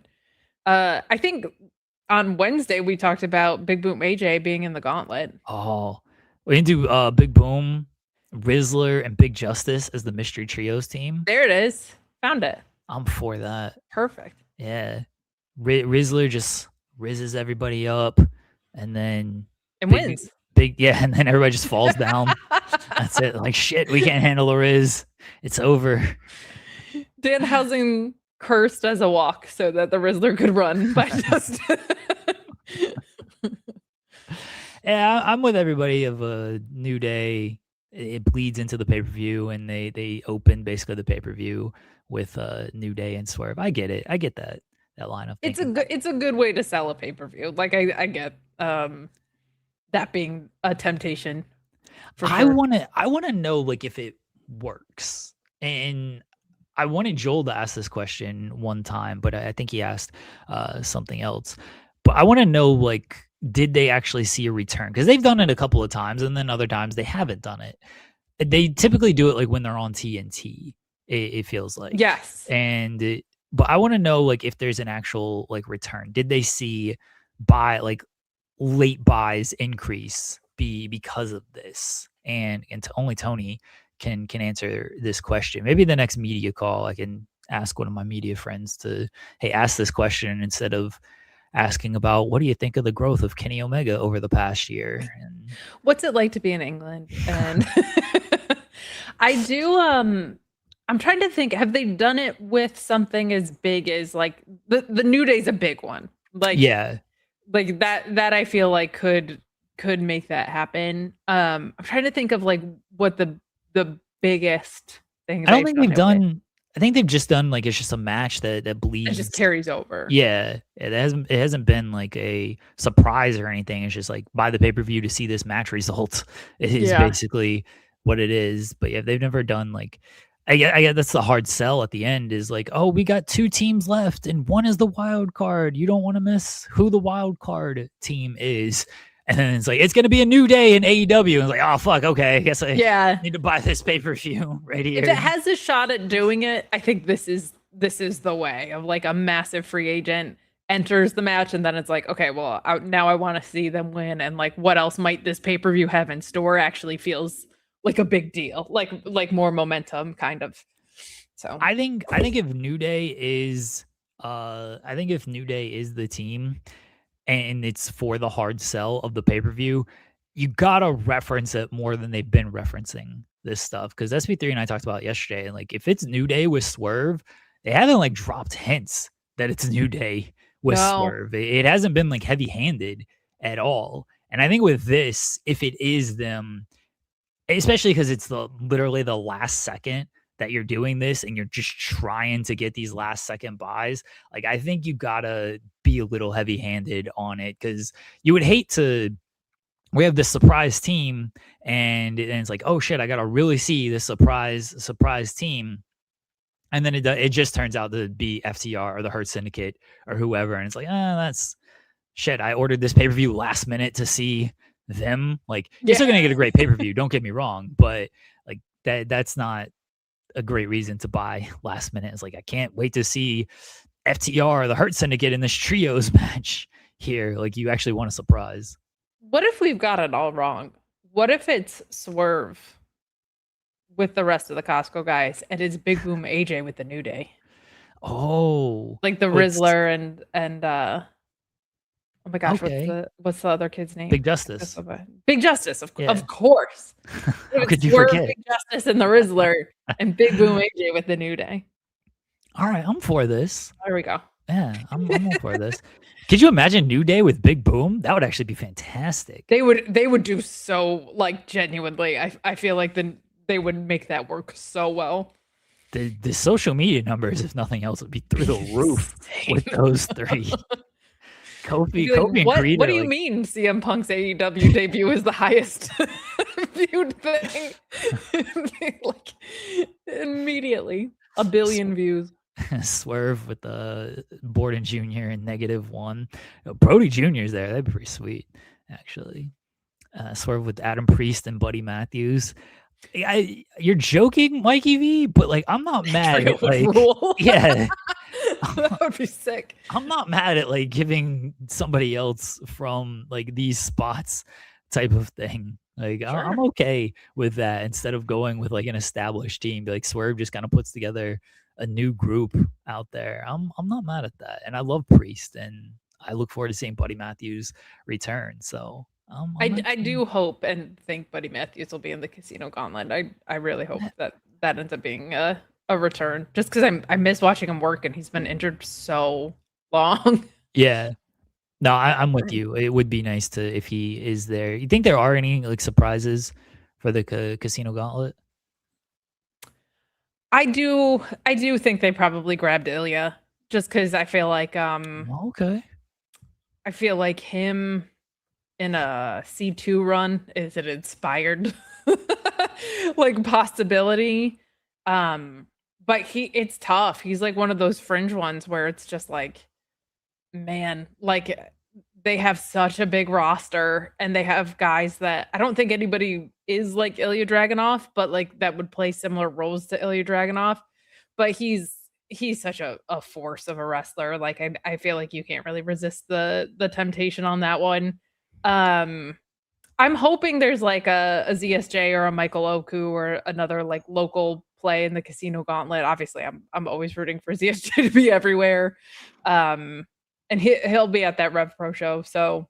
I think on Wednesday we talked about Big Boom AJ being in the gauntlet. Oh, we can do Big Boom, Rizzler, and Big Justice as the Mystery Trios team. There it is. Found it. I'm for that. Perfect. Yeah. Rizzler just rizzes everybody up, and then And wins. and then everybody just falls down. That's it. Like, shit, we can't handle a Riz. It's over. Danhausen cursed as a walk so that the Rizzler could run by just. Yeah, I'm with everybody of a New Day. It bleeds into the pay-per-view, and they open basically the pay-per-view with New Day and Swerve. I get it. I get that line of thinking. It's a good way to sell a pay-per-view. Like I get that being a temptation. For sure. I wanna know, like, if it works. And I wanted Joel to ask this question one time, but I think he asked something else. But I want to know, like, did they actually see a return? Because they've done it a couple of times, and then other times they haven't done it. They typically do it like when they're on TNT. It feels like, yes. But I want to know, like, if there's an actual like return. Did they see late buys increase because of this? And only Tony can answer this question. Maybe the next media call, I can ask one of my media friends to, hey, ask this question instead of asking about what do you think of the growth of Kenny Omega over the past year. And what's it like to be in England? And I do. I'm trying to think. Have they done it with something as big as like the New Day's a big one? Like like that I feel like could make that happen. I'm trying to think of like what the biggest thing. I don't think they've done. I think they've just done like it's just a match that bleeds. It just carries over. Yeah, it hasn't been like a surprise or anything. It's just like buy the pay-per-view to see this match result. It is basically what it is. But yeah, they've never done like. I get that's the hard sell at the end is like, oh, we got 2 teams left and one is the wild card. You don't want to miss who the wild card team is. And then it's like, it's going to be a New Day in AEW. And it's like, oh, fuck, okay. I guess I need to buy this pay-per-view right here. If it has a shot at doing it, I think this is the way of like a massive free agent enters the match. And then it's like, okay, well, now I want to see them win. And like, what else might this pay-per-view have in store actually feels like a big deal, like more momentum kind of. So I think if New Day is the team, and it's for the hard sell of the pay-per-view, you gotta reference it more than they've been referencing this stuff. Because SP3 and I talked about it yesterday, and like if it's New Day with Swerve, they haven't like dropped hints that it's New Day with Swerve. It hasn't been like heavy-handed at all. And I think with this, if it is them, especially because it's literally the last second that you're doing this and you're just trying to get these last second buys, like I think you gotta be a little heavy handed on it, because you would hate to, we have this surprise team and it's like, oh shit, I gotta really see this surprise team. And then it just turns out to be FTR or the Hurt Syndicate or whoever. And it's like, that's shit. I ordered this pay-per-view last minute to see them. Like, you're still gonna get a great pay-per-view, don't get me wrong, but like that's not a great reason to buy last minute. It's like, I can't wait to see FTR, the Hurt Syndicate, in this trios match here. Like, you actually want a surprise. What if we've got it all wrong? What if it's Swerve with the rest of the Costco guys and it's Big Boom AJ with the New Day? Oh, like the Rizzler and oh my gosh, what's the other kid's name? Big Justice. Big Justice, of course. How could you forget? Big Justice and the Rizzler and Big Boom AJ with the New Day. All right, I'm for this. There we go. Yeah, I'm all for this. Could you imagine New Day with Big Boom? That would actually be fantastic. They would do so, like, genuinely. I feel like they would make that work so well. The social media numbers, if nothing else, would be through the roof with those 3. Kofi and Creed. What do you mean CM Punk's AEW debut is the highest viewed thing? Like, immediately, 1 billion views. Swerve with the Borden Jr. and -1. Brody Jr.'s there. That'd be pretty sweet, actually. Swerve with Adam Priest and Buddy Matthews. You're joking, Mikey V, but like I'm not mad Trio at would like rule. yeah. That would be sick. I'm not mad at like giving somebody else from like these spots type of thing. Like I'm Sure. okay with that instead of going with like an established team. Be like Swerve just kind of puts together a new group out there. I'm not mad at that, and I love Priest, and I look forward to seeing Buddy Matthews return. So I actually- do hope and think Buddy Matthews will be in the Casino Gauntlet. I really hope that ends up being a return, just because I miss watching him work, and he's been injured so long. yeah. No, I'm with you. It would be nice to if he is there. You think there are any like surprises for the Casino Gauntlet? I do think they probably grabbed Ilya, just because I feel like Okay. I feel like him in a C2 run is an inspired like possibility. But it's tough. He's like one of those fringe ones where it's just like, man, like they have such a big roster and they have guys that I don't think anybody is like Ilya Dragunov, but like that would play similar roles to Ilya Dragunov. But he's such a force of a wrestler. Like I feel like you can't really resist the temptation on that one. I'm hoping there's like a ZSJ or a Michael Oku or another like local play in the Casino Gauntlet. Obviously, I'm always rooting for ZSJ to be everywhere. And he'll be at that Rev Pro show, so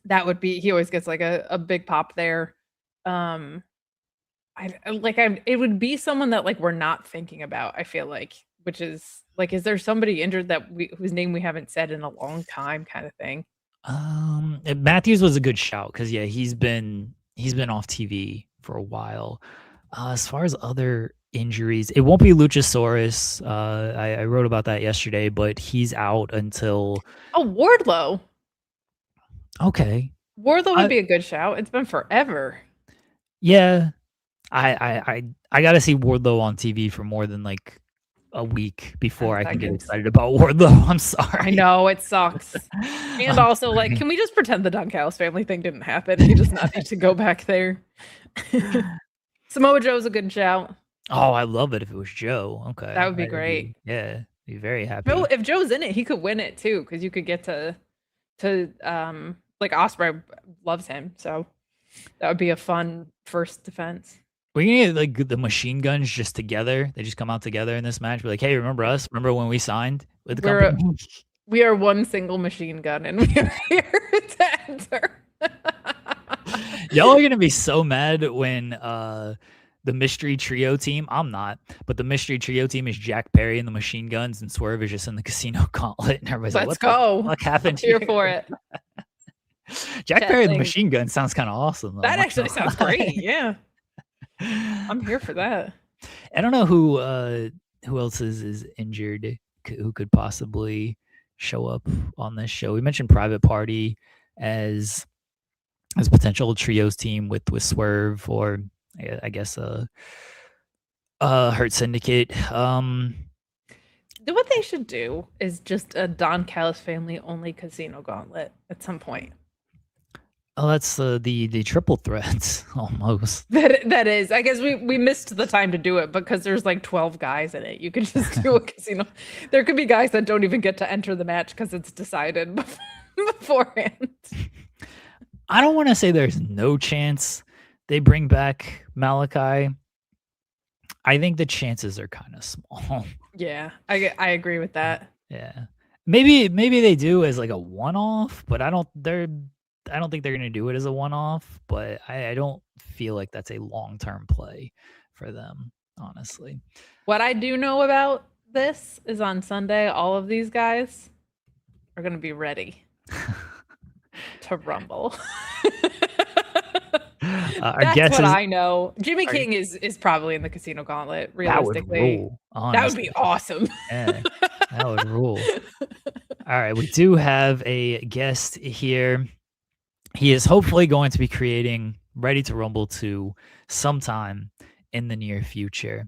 that would be he always gets like a big pop there. It would be someone that like we're not thinking about, I feel like, which is like, is there somebody injured that whose name we haven't said in a long time kind of thing? Matthews was a good shout because yeah, he's been off TV for a while. As far as other injuries, it won't be Luchasaurus. I wrote about that yesterday, but he's out until Wardlow. Okay. Wardlow would be a good shout. It's been forever. Yeah. I gotta see Wardlow on TV for more than like a week before I can get excited about Wardlow. I'm sorry. I know it sucks. And also, like, can we just pretend the Dunkhouse family thing didn't happen? He does not need to go back there. Samoa Joe's a good shout. Oh, I love it if it was Joe. Okay. That would be great. Be very happy. No, if Joe's in it, he could win it too, because you could get to like Ospreay loves him, so that would be a fun first defense. We're gonna get like the machine guns just together. They just come out together in this match. Be like, hey, remember us? Remember when we signed with the company? We are one single machine gun, and we are here to enter. Y'all are gonna be so mad when the mystery trio team. I'm not, but the mystery trio team is Jack Perry and the Machine Guns, and Swerve is just in the Casino Gauntlet, and everybody's like, "Let's go! What happened here for it?" Jack Perry and the Machine Gun sounds kind of awesome. That actually sounds great. Yeah. I'm here for that. I don't know who else is injured who could possibly show up on this show. We mentioned Private Party as potential trios team with Swerve, or I guess Hurt Syndicate. What they should do is just a Don Callis family only Casino Gauntlet at some point. Oh, that's the triple threats almost. That is. I guess we missed the time to do it because there's like 12 guys in it. You could just do a casino. There could be guys that don't even get to enter the match because it's decided beforehand. I don't want to say there's no chance they bring back Malachi. I think the chances are kind of small. Yeah, I agree with that. Yeah, maybe they do as like a one-off, but I don't think they're going to do it as a one-off, but I don't feel like that's a long-term play for them, honestly. What I do know about this is on Sunday, all of these guys are going to be ready to rumble. That's what I know. Jimmy King is probably in the Casino Gauntlet, realistically. That would be awesome. Yeah, that would rule. All right, we do have a guest here. He is hopefully going to be creating Ready to Rumble 2 sometime in the near future.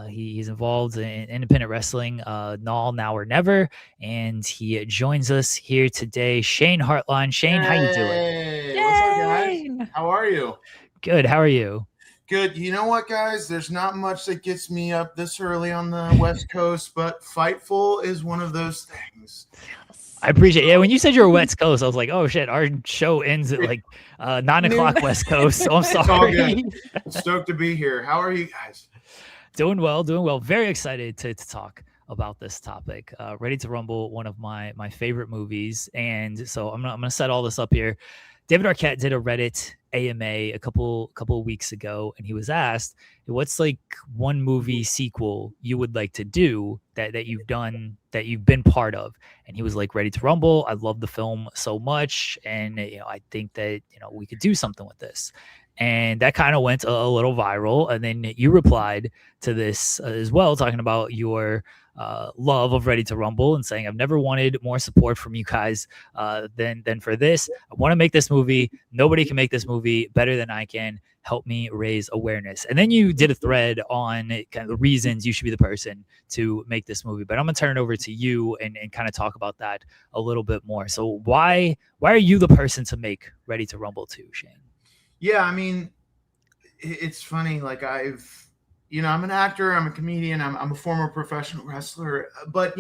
He's involved in independent wrestling, now or never, and he joins us here today. Shane Hartline. Shane, how you doing? What's up, guys? How are you? Good. How are you? Good. You know what, guys? There's not much that gets me up this early on the West Coast, but Fightful is one of those things. I appreciate it. Yeah, when you said you were West Coast, I was like, oh shit, our show ends at like 9 o'clock West Coast. So I'm It's all sorry. good. Stoked to be here. How are you guys? Doing well. Very excited to talk about this topic. Ready to Rumble, one of my favorite movies. And so I'm gonna set all this up here. David Arquette did a Reddit AMA a couple of weeks ago, and he was asked, what's like one movie sequel you would like to do that you've done, that you've been part of? And he was like, Ready to Rumble. I love the film so much, and I think that we could do something with this. And that kind of went a little viral. And then you replied to this as well, talking about your love of Ready to Rumble and saying, I've never wanted more support from you guys than for this. I want to make this movie. Nobody can make this movie better than I can. Help me raise awareness. And then you did a thread on kind of the reasons you should be the person to make this movie. But I'm going to turn it over to you and kind of talk about that a little bit more. So why are you the person to make Ready to Rumble 2, Shane? Yeah, I mean, it's funny. Like I'm an actor, I'm a comedian, I'm a former professional wrestler, but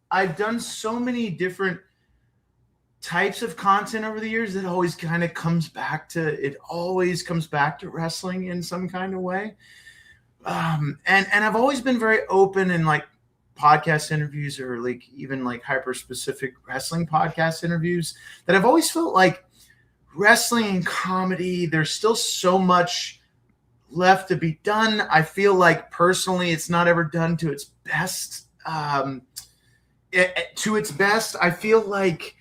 I've done so many different types of content over the years that always kind of comes back to wrestling in some kind of way. And I've always been very open in like podcast interviews or like even like hyper specific wrestling podcast interviews that I've always felt like wrestling and comedy, there's still so much left to be done. I feel like personally it's not ever done to its best. I feel like,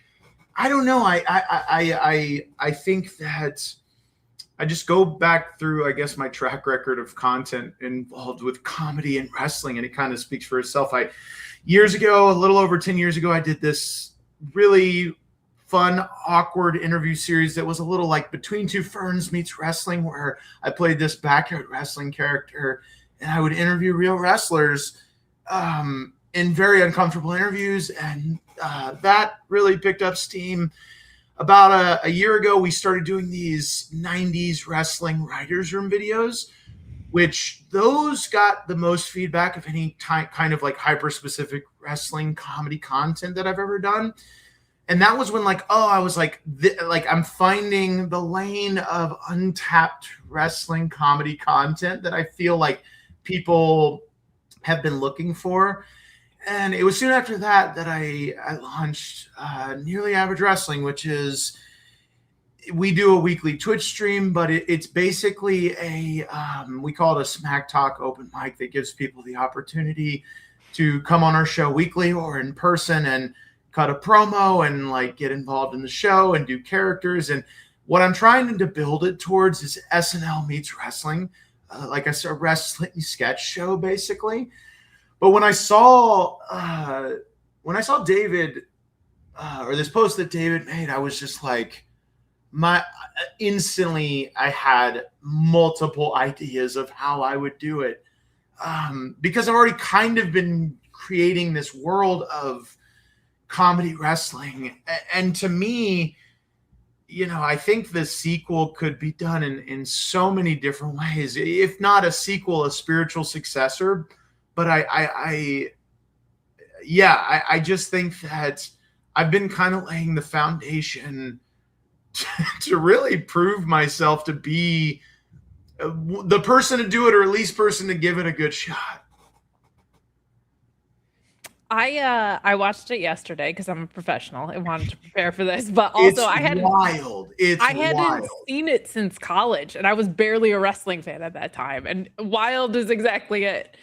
I don't know. I think that I just go back through, I guess, my track record of content involved with comedy and wrestling, and it kind of speaks for itself. A little over 10 years ago, I did this really fun, awkward interview series that was a little like Between Two Ferns meets wrestling, where I played this backyard wrestling character and I would interview real wrestlers in very uncomfortable interviews. And that really picked up steam. About a year ago, we started doing these 90s wrestling writers' room videos, which those got the most feedback of any kind of like hyper-specific wrestling comedy content that I've ever done. And that was when I was like I'm finding the lane of untapped wrestling comedy content that I feel like people have been looking for. And it was soon after that I launched Nearly Average Wrestling, which is, we do a weekly Twitch stream, but it's basically we call it a Smack Talk open mic that gives people the opportunity to come on our show weekly or in person and cut a promo and like get involved in the show and do characters. And what I'm trying to build it towards is SNL meets wrestling, like a wrestling sketch show basically. But when I saw David or this post that David made, I was just like, instantly I had multiple ideas of how I would do it, because I've already kind of been creating this world of comedy wrestling. And to me, I think the sequel could be done in so many different ways. If not a sequel, a spiritual successor. But I just think that I've been kind of laying the foundation to really prove myself to be the person to do it, or at least person to give it a good shot. I watched it yesterday because I'm a professional and wanted to prepare for this, but also I hadn't seen it since college, and I was barely a wrestling fan at that time. And wild is exactly it.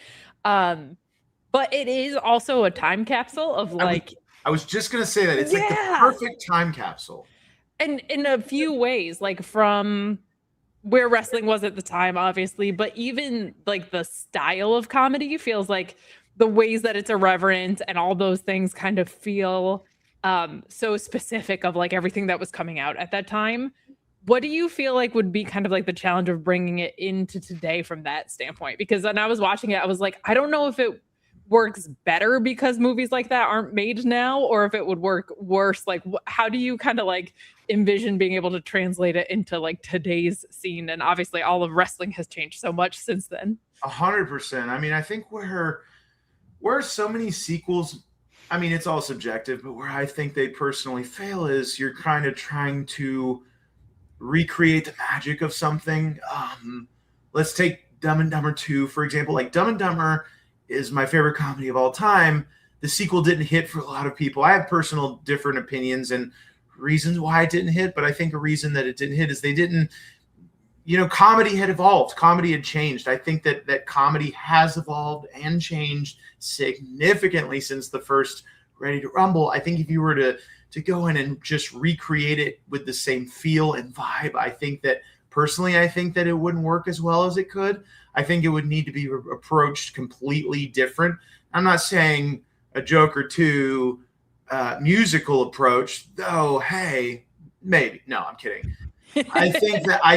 But it is also a time capsule of like, I was just gonna say that it's like the perfect time capsule, and in a few ways, like from where wrestling was at the time, obviously, but even like the style of comedy feels like the ways that it's irreverent and all those things kind of feel so specific of like everything that was coming out at that time. What do you feel like would be kind of like the challenge of bringing it into today from that standpoint? Because when I was watching it, I was like, I don't know if it works better because movies like that aren't made now, or if it would work worse. Like, how do you kind of like envision being able to translate it into like today's scene? And obviously all of wrestling has changed so much since then. 100%. I mean, I think where so many sequels, I mean, it's all subjective, but where I think they personally fail is you're kind of trying to recreate the magic of something. Let's take Dumb and Dumber 2, for example. Like, Dumb and Dumber is my favorite comedy of all time. The sequel didn't hit for a lot of people. I have personal different opinions and reasons why it didn't hit, but I think a reason that it didn't hit is they didn't, comedy had evolved. Comedy had changed. I think that comedy has evolved and changed significantly since the first Ready to Rumble. I think if you were to go in and just recreate it with the same feel and vibe, I think that it wouldn't work as well as it could. I think it would need to be approached completely different. I'm not saying a Joker 2 musical approach, though. Hey, maybe. No, I'm kidding. I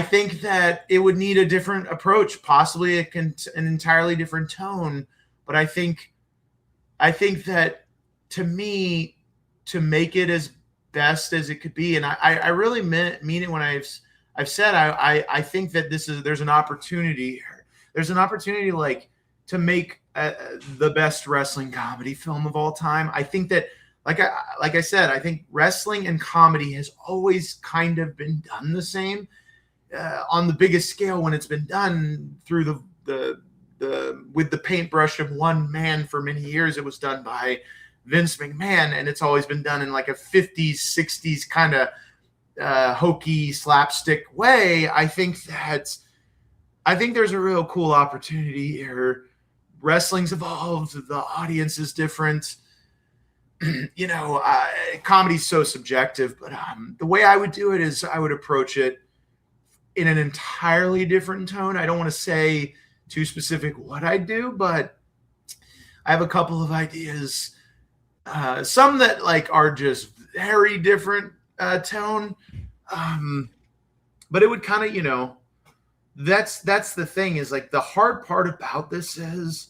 think that it would need a different approach, possibly an entirely different tone. But I think that, to me, to make it as best as it could be, and I really mean it when I've said I think that there's an opportunity here. There's an opportunity like to make the best wrestling comedy film of all time. I think that, like I said, I think wrestling and comedy has always kind of been done the same on the biggest scale when it's been done through the with the paintbrush of one man for many years. It was done by Vince McMahon, and it's always been done in like a 50s, 60s kind of hokey slapstick way. I think there's a real cool opportunity here. Wrestling's evolved. The audience is different. Comedy's so subjective, but the way I would do it is I would approach it in an entirely different tone. I don't want to say too specific what I do, but I have a couple of ideas. Some that like are just very different tone. But it would kind of, that's the thing is like the hard part about this is,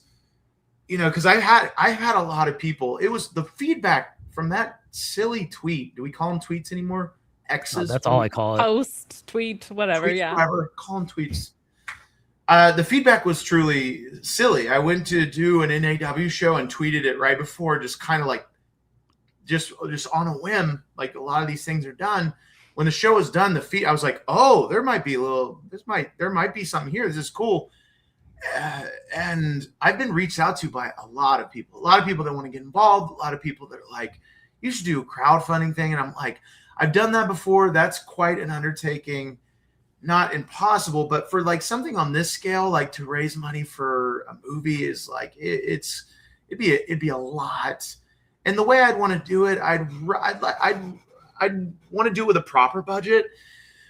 because I've had a lot of people. It was the feedback from that silly tweet. Do we call them tweets anymore? X's. That's all I call it. Post, tweet, whatever. Tweets, yeah. Whatever. Call them tweets. The feedback was truly silly. I went to do an NAW show and tweeted it right before, just kind of like, just on a whim. Like a lot of these things are done. When the show was done, I was like, oh, there might be something here. This is cool. And I've been reached out to by a lot of people that want to get involved, a lot of people that are like, you should do a crowdfunding thing. And I'm like, I've done that before. That's quite an undertaking. Not impossible, but for like something on this scale, like to raise money for a movie is like, it'd be a lot. And the way I'd want to do it, I'd want to do it with a proper budget.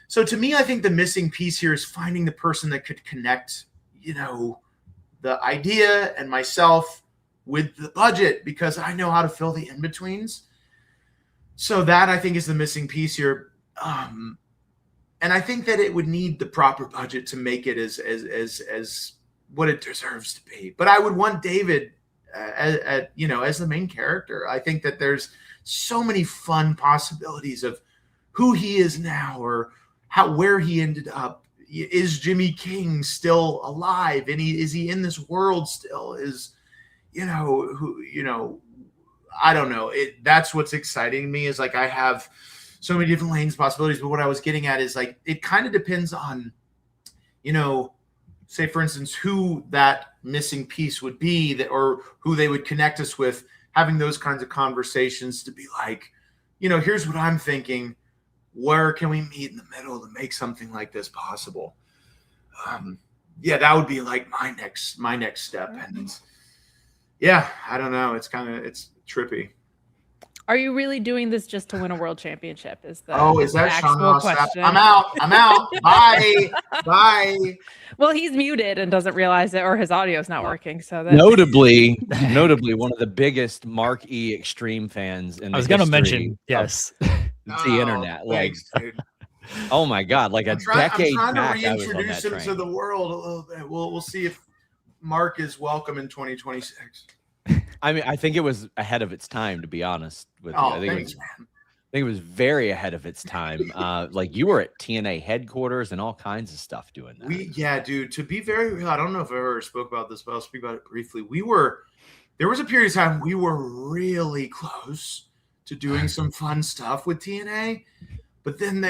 So to me, I think the missing piece here is finding the person that could connect, the idea and myself with the budget, because I know how to fill the in-betweens. So that I think is the missing piece here. And I think that it would need the proper budget to make it as what it deserves to be. But I would want David as the main character. I think that there's so many fun possibilities of who he is now, or where he ended up. Is Jimmy King still alive? And is he in this world still? I don't know. That's what's exciting me, is like I have so many different lanes, possibilities. But what I was getting at is like, it kind of depends on, say for instance, who that missing piece would be, or who they would connect us with, having those kinds of conversations to be like, here's what I'm thinking. Where can we meet in the middle to make something like this possible? That would be like my next step. And I don't know. It's trippy. Are you really doing this just to win a world championship? Is that Sean Ross question? I'm out. Bye. Bye. Well, he's muted and doesn't realize it, or his audio is not working. So notably, one of the biggest Mark E Extreme fans in the I was going to history mention, yes, the internet. Thanks, dude. Oh my God, like a decade I'm trying back, to I was on reintroduce that him train. to the world a little bit. We'll see if Mark is welcome in 2026. I mean, I think it was ahead of its time, to be honest with you. Oh, I think thanks, it was, man. I think it was very ahead of its time. Like you were at TNA headquarters and all kinds of stuff doing that. Yeah, dude. To be very real, I don't know if I ever spoke about this, but I'll speak about it briefly. There was a period of time we were really close to doing some fun stuff with TNA, but then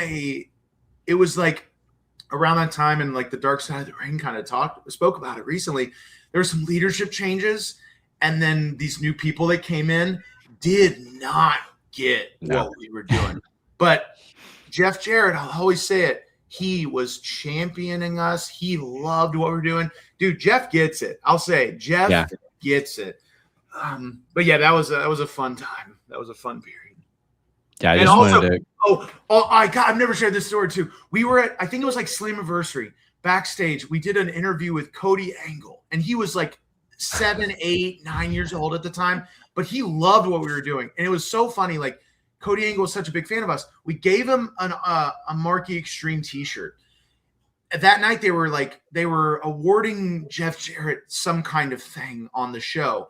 it was like around that time, and like the Dark Side of the Ring kind of spoke about it recently. There were some leadership changes, and then these new people that came in did not get what we were doing. But Jeff Jarrett, I'll always say it, he was championing us. He loved what we're doing. Dude, Jeff gets it. I'll say Jeff gets it. But yeah, that was a fun time. That was a fun period. Yeah, I just wanted to. I've never shared this story too. We were at, I think it was like Slammiversary. Backstage, we did an interview with Cody Angle, and he was like 7, 8, 9 years old at the time, but he loved what we were doing. And it was so funny. Like, Cody Angle was such a big fan of us. We gave him a Marquee Extreme t-shirt. That night, they were awarding Jeff Jarrett some kind of thing on the show.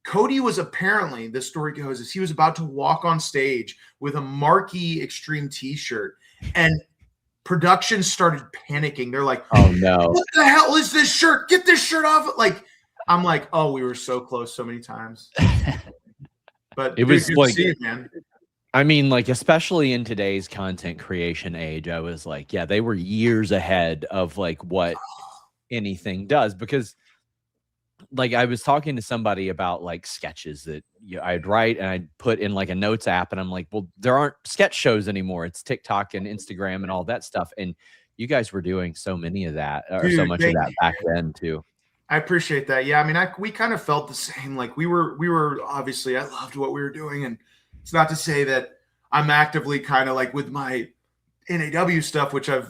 Cody was apparently, the story goes, is he was about to walk on stage with a Marquee Extreme t-shirt, and production started panicking. They're like, oh no, what the hell is this shirt? Get this shirt off. Like, I'm like, oh, we were so close so many times. But it was like, see it, man. I mean, like, especially in today's content creation age, I was like, yeah, they were years ahead of like what anything does, because like I was talking to somebody about like sketches that I'd write and I'd put in like a notes app, and I'm like, well, there aren't sketch shows anymore. It's TikTok and Instagram and all that stuff. And you guys were doing so many of that, or so much of that back then too. I appreciate that. Yeah, I mean, we kind of felt the same. Like we were obviously, I loved what we were doing, and it's not to say that I'm actively kind of like with my NAW stuff, which I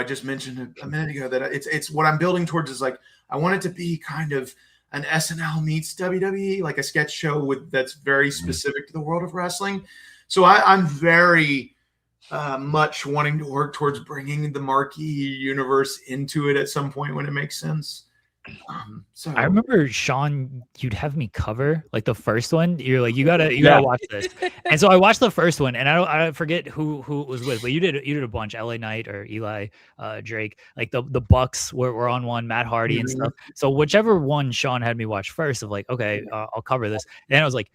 just mentioned a minute ago, that it's what I'm building towards is like, I want it to be kind of an SNL meets WWE, like a sketch show that's very specific to the world of wrestling. So I'm very much wanting to work towards bringing the Marquee universe into it at some point when it makes sense. So I remember, Sean, you'd have me cover like the first one. You're like, you gotta watch this. And so I watched the first one, and I forget who it was with, but you did a bunch. LA Knight or Eli Drake, like the Bucks were on one, Matt Hardy and stuff. So whichever one Sean had me watch first, of like, okay, I'll cover this. And I was like,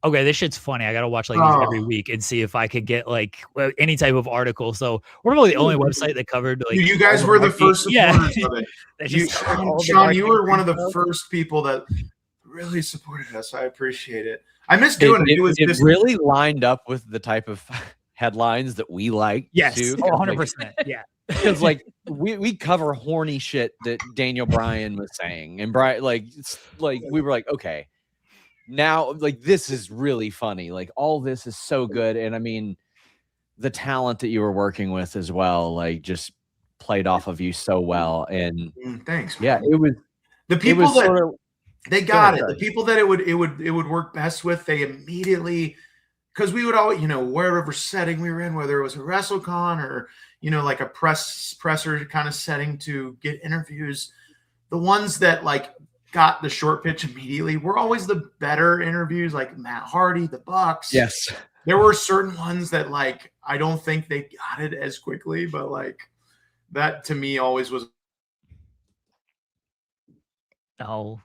okay, this shit's funny. I gotta watch like these every week and see if I could get like any type of article. So we're probably the only website that covered. Like, you guys were the first supporters of it. Sean, you were one of the first people that really supported us. I appreciate it. I miss doing it. It really lined up with the type of headlines that we like. Yes, too. 100%. Yeah. Because like we cover horny shit that Daniel Bryan was saying, and Brian like we were like, okay, now like this is really funny. Like all this is so good, and I mean the talent that you were working with as well, like just played off of you so well. And thanks. Yeah, it was the people that they got it. The people that it would work best with, they immediately, because we would all, wherever setting we were in, whether it was a WrestleCon or like a presser kind of setting to get interviews, the ones that like got the short pitch immediately were always the better interviews, like Matt Hardy, the Bucks. Yes. There were certain ones that like I don't think they got it as quickly, but like that to me always was. Oh,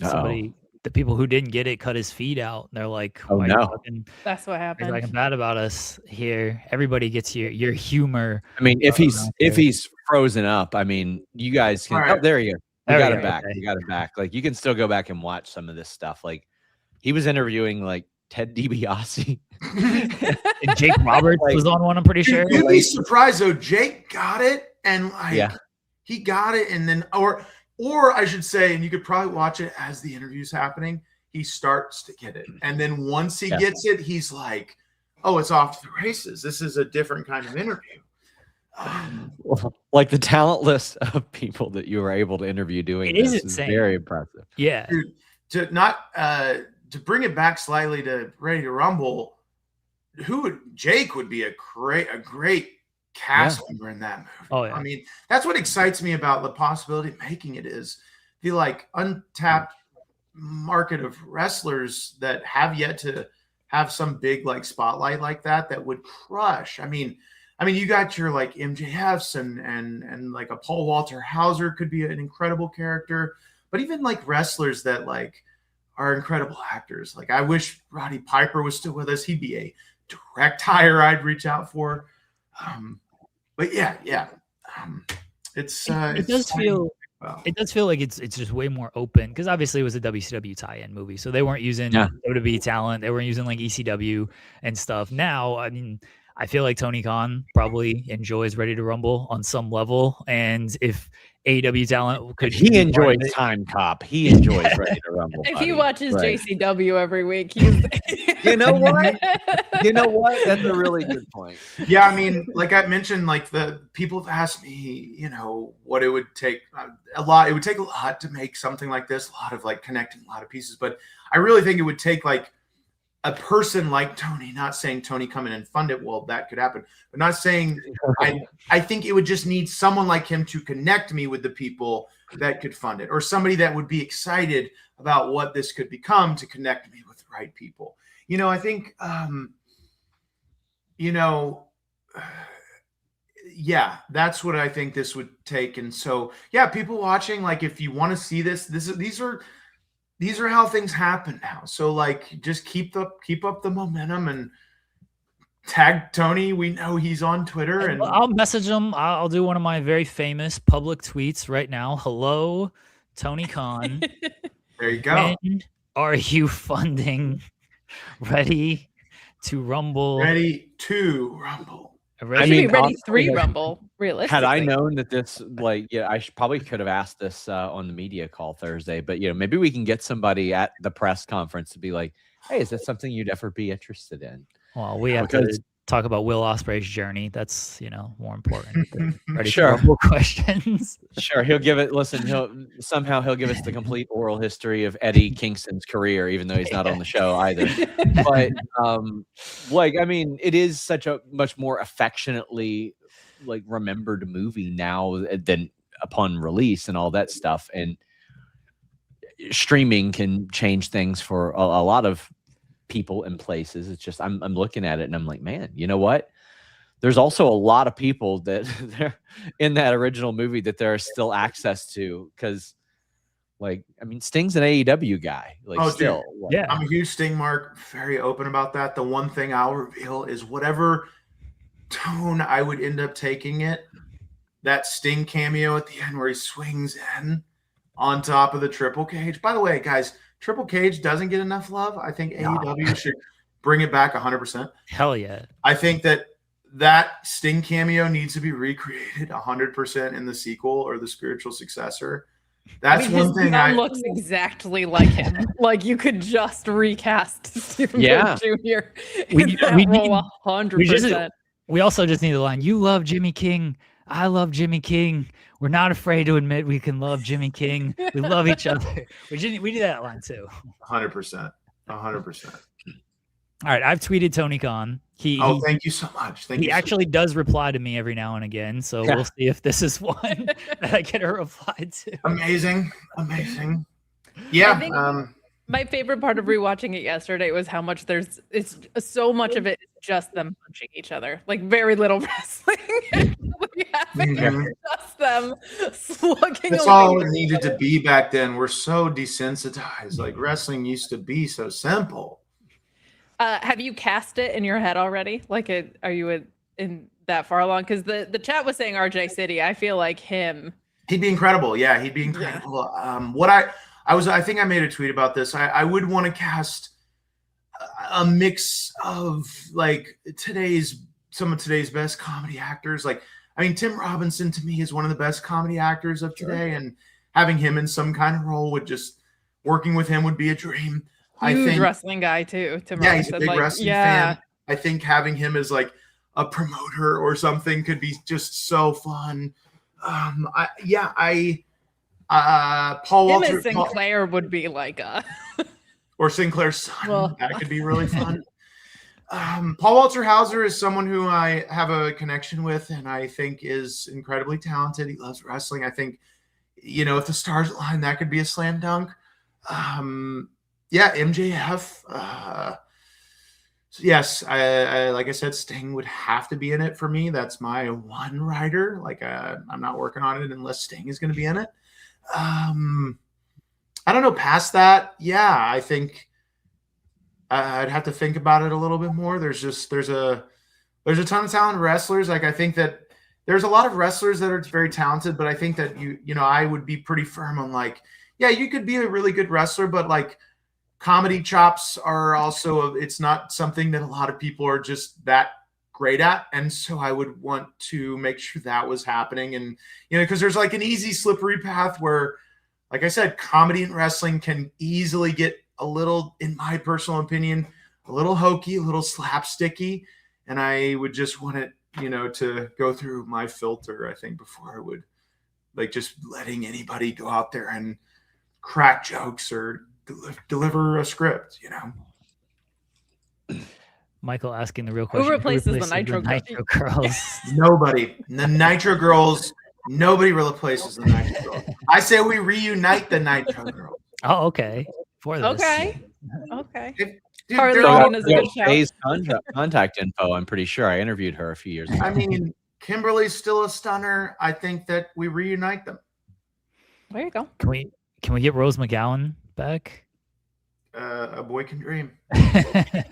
somebody, the people who didn't get it cut his feet out. They're like, oh no, that's what happened. Like bad about us here. Everybody gets your humor. I mean, if he's frozen up, I mean, you guys can. Right. Oh, there you go. You got it back. Okay. You got it back. Like you can still go back and watch some of this stuff. Like he was interviewing like Ted DiBiase. And Jake Roberts was on one, I'm pretty sure. You'd be surprised though. Jake got it, and like he got it, and then or I should say, and you could probably watch it as the interview's happening. He starts to get it, and then once he gets it, he's like, "Oh, it's off to the races. This is a different kind of interview." Like the talent list of people that you were able to interview doing this is very impressive. Yeah. Dude, to bring it back slightly to Ready to Rumble, Jake would be a great cast member in that movie. Oh yeah. I mean, that's what excites me about the possibility of making it is the like untapped market of wrestlers that have yet to have some big like spotlight like that would crush. I mean, you got your like MJFs and like a Paul Walter Hauser could be an incredible character, but even like wrestlers that like are incredible actors. Like I wish Roddy Piper was still with us. He'd be a direct hire I'd reach out for. But yeah. It does feel like it's just way more open because obviously it was a WCW tie-in movie, so they weren't using WWE talent, they weren't using like ECW and stuff. Now, I mean, I feel like Tony Khan probably enjoys Ready to Rumble on some level, and if AEW talent could, he enjoys Time Cop. He enjoys Ready to Rumble. If he watches JCW every week, he's you know what? That's a really good point. Yeah, I mean, like I mentioned, like the people have asked me, what it would take a lot. It would take a lot to make something like this. A lot of like connecting a lot of pieces, but I really think it would take like a person like Tony, not saying Tony come in and fund it. Well, that could happen, but not saying I think it would just need someone like him to connect me with the people that could fund it, or somebody that would be excited about what this could become to connect me with the right people. I think, yeah, that's what I think this would take. And so, yeah, people watching, like, if you want to see these are how things happen now. So like, just keep up the momentum and tag Tony. We know he's on Twitter, and I'll message him. I'll do one of my very famous public tweets right now. Hello, Tony Khan. There you go. When are you funding Ready to Rumble? Ready to Rumble. I mean, Ready 3 Rumble, realistically. Had I known that this, I probably could have asked this on the media call Thursday, but maybe we can get somebody at the press conference to be like, hey, is that something you'd ever be interested in? Well, we have to talk about Will Ospreay's journey. That's, more important than Ready Sure. to Rumble questions. Sure. He'll give it, he'll give us the complete oral history of Eddie Kingston's career, even though he's not on the show either. But it is such a much more affectionately remembered movie now than upon release and all that stuff. And streaming can change things for a lot of people and places. It's just, I'm looking at it and I'm like, man, you know what? There's also a lot of people that they're in that original movie that there is still access to. Cause Sting's an AEW guy. Yeah. I'm a huge Sting mark, very open about that. The one thing I'll reveal is whatever tone I would end up taking it, that Sting cameo at the end where he swings in on top of the triple cage. By the way, guys, triple cage doesn't get enough love. I think AEW should bring it back 100%. Hell yeah. I think that Sting cameo needs to be recreated 100% in the sequel or the spiritual successor. That's one thing. His looks exactly like him. Like you could just recast Stephen Bush Jr. We need 100%. We also just need the line, "You love Jimmy King. I love Jimmy King. We're not afraid to admit we can love Jimmy King. We love each other." We do that line too. 100%. 100%. All right, I've tweeted Tony Khan. Thank you so much. He actually does reply to me every now and again, so we'll see if this is one that I get a reply to. Amazing. Yeah. My favorite part of rewatching it yesterday was how much it's so much of it is just them punching each other, like very little wrestling. Just them slugging. That's all it needed to be back then. We're so desensitized. Like wrestling used to be so simple. Have you cast it in your head already? Are you in that far along? Because the chat was saying RJ City. I feel like he'd be incredible. Yeah, he'd be incredible. Yeah. I think I made a tweet about this. I would want to cast a mix of some of today's best comedy actors. Tim Robinson to me is one of the best comedy actors of today, and having him in some kind of role working with him would be a dream. Huge wrestling guy too. Tim Robinson. He's a big wrestling fan. I think having him as a promoter or something could be just so fun. Paul Walter Sinclair would be or Sinclair's son. That could be really fun. Paul Walter Hauser is someone who I have a connection with and I think is incredibly talented. He loves wrestling. I think, if the stars align, that could be a slam dunk. Yeah, MJF. Yes, I like I said, Sting would have to be in it for me. That's my one rider. Like I'm not working on it unless Sting is going to be in it. I don't know. Past that, yeah, I think I'd have to think about it a little bit more. There's a ton of talented wrestlers. Like I think that there's a lot of wrestlers that are very talented, but I think that I would be pretty firm on like, yeah, you could be a really good wrestler, but like comedy chops are also, it's not something that a lot of people are just that great at. And so I would want to make sure that was happening. And, because there's like an easy slippery path where, like I said, comedy and wrestling can easily get a little, in my personal opinion, a little hokey, a little slapsticky. And I would just want it, to go through my filter, I think, before I would like just letting anybody go out there and crack jokes or deliver a script, Michael asking the real question. Who replaces the Nitro Girls? Nobody. The Nitro Girls, nobody replaces the Nitro Girls. I say we reunite the Nitro Girls. Oh, okay. For this. Okay. Dude, Hartline is a good shout. Jay's contact info. I'm pretty sure I interviewed her a few years ago. I mean, Kimberly's still a stunner. I think that we reunite them. There you go. Can we get Rose McGowan back? A boy can dream. I